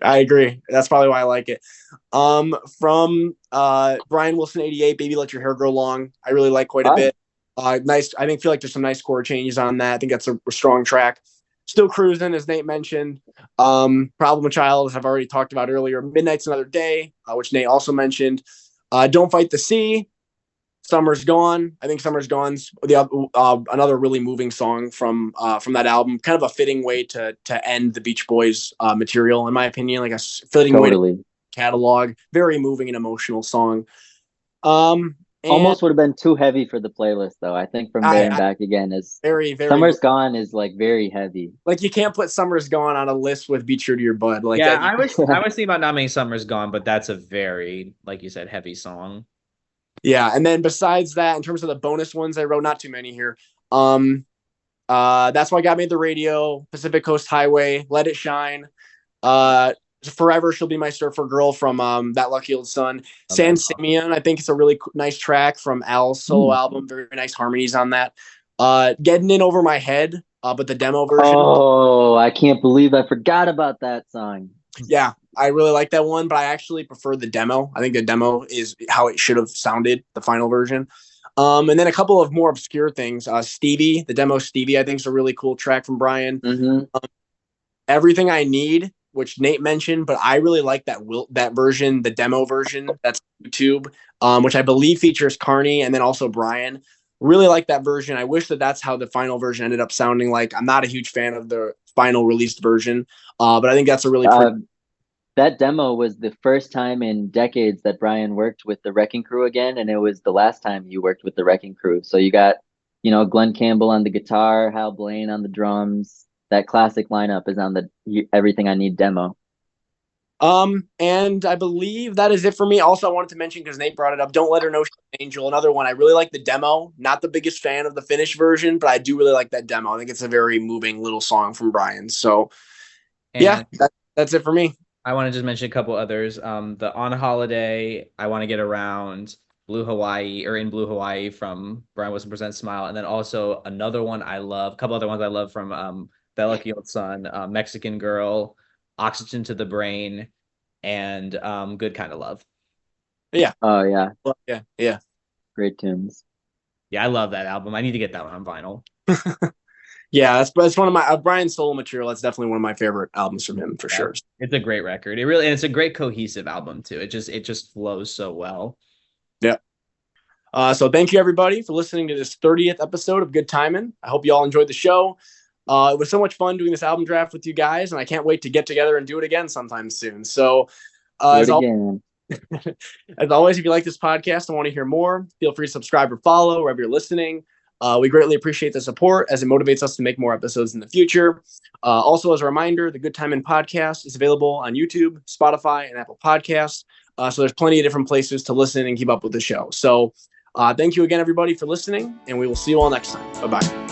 I agree. That's probably why I like it. From Brian Wilson '88, Baby Let Your Hair Grow Long. I really like quite a bit. Nice. I feel like there's some nice chord changes on that. I think that's a strong track. Still Cruising, as Nate mentioned. Problem Child, as I've already talked about earlier. Midnight's Another Day, which Nate also mentioned. Don't Fight the Sea. Summer's Gone. I think Summer's Gone's another really moving song from that album. Kind of a fitting way to end the Beach Boys material, in my opinion. Like a fitting way to catalog. Very moving and emotional song. And Almost would have been too heavy for the playlist, though. I think From There and Back Again is very, very Summer's Gone is like very heavy. like you can't put Summer's Gone on a list with Be True to Your Bud. Like Yeah, that, I was thinking about nominating Summer's Gone, but that's a very, like you said, heavy song. yeah. And then besides that, in terms of the bonus ones I wrote, not too many here. That's Why God Made the Radio, Pacific Coast Highway, Let It Shine, Forever She'll Be My Surfer Girl from That Lucky Old Sun, San Simeon. I think it's a really nice track from Al's solo album. Very nice harmonies on that. Getting In Over My Head, but the demo version. Oh, I can't believe I forgot about that song. Yeah, I really like that one, but I actually prefer the demo. I think the demo is how it should have sounded, the final version. And then a couple of more obscure things. Stevie, the demo Stevie, I think is a really cool track from Brian. Everything I Need, which Nate mentioned, but I really like that version, the demo version that's YouTube, which I believe features Carney and then also Brian. Really like that version. I wish that that's how the final version ended up sounding like. I'm not a huge fan of the final released version, but I think that's a really that demo was the first time in decades that Brian worked with the Wrecking Crew again, and it was the last time you worked with the Wrecking Crew. So you got, Glenn Campbell on the guitar, Hal Blaine on the drums. That classic lineup is on the Everything I Need demo. And I believe that is it for me. Also, I wanted to mention, because Nate brought it up, Don't Let Her Know She's an Angel. Another one. I really like the demo. Not the biggest fan of the finished version, but I do really like that demo. I think it's a very moving little song from Brian. So, yeah, that's it for me. I want to just mention a couple others. The On Holiday, I Want to Get Around, Blue Hawaii, or In Blue Hawaii from Brian Wilson Presents Smile. And then also another one I love, a couple other ones I love from That Lucky Old Sun, Mexican Girl, Oxygen to the Brain, and Good Kind of Love. Yeah. Oh, yeah. Well, yeah. Great tunes. Yeah, I love that album. I need to get that one on vinyl. Yeah, that's one of my Brian's solo material. That's definitely one of my favorite albums from him for sure. It's a great record. And it's a great cohesive album too. It just flows so well. Yeah. So thank you everybody for listening to this 30th episode of Good Timin. I hope you all enjoyed the show. It was so much fun doing this album draft with you guys, and I can't wait to get together and do it again sometime soon. So as always, if you like this podcast and want to hear more, feel free to subscribe or follow wherever you're listening. We greatly appreciate the support as it motivates us to make more episodes in the future. Also, as a reminder, the Good Timin podcast is available on YouTube, Spotify, and Apple Podcasts. So there's plenty of different places to listen and keep up with the show. So thank you again, everybody, for listening, and we will see you all next time. Bye-bye.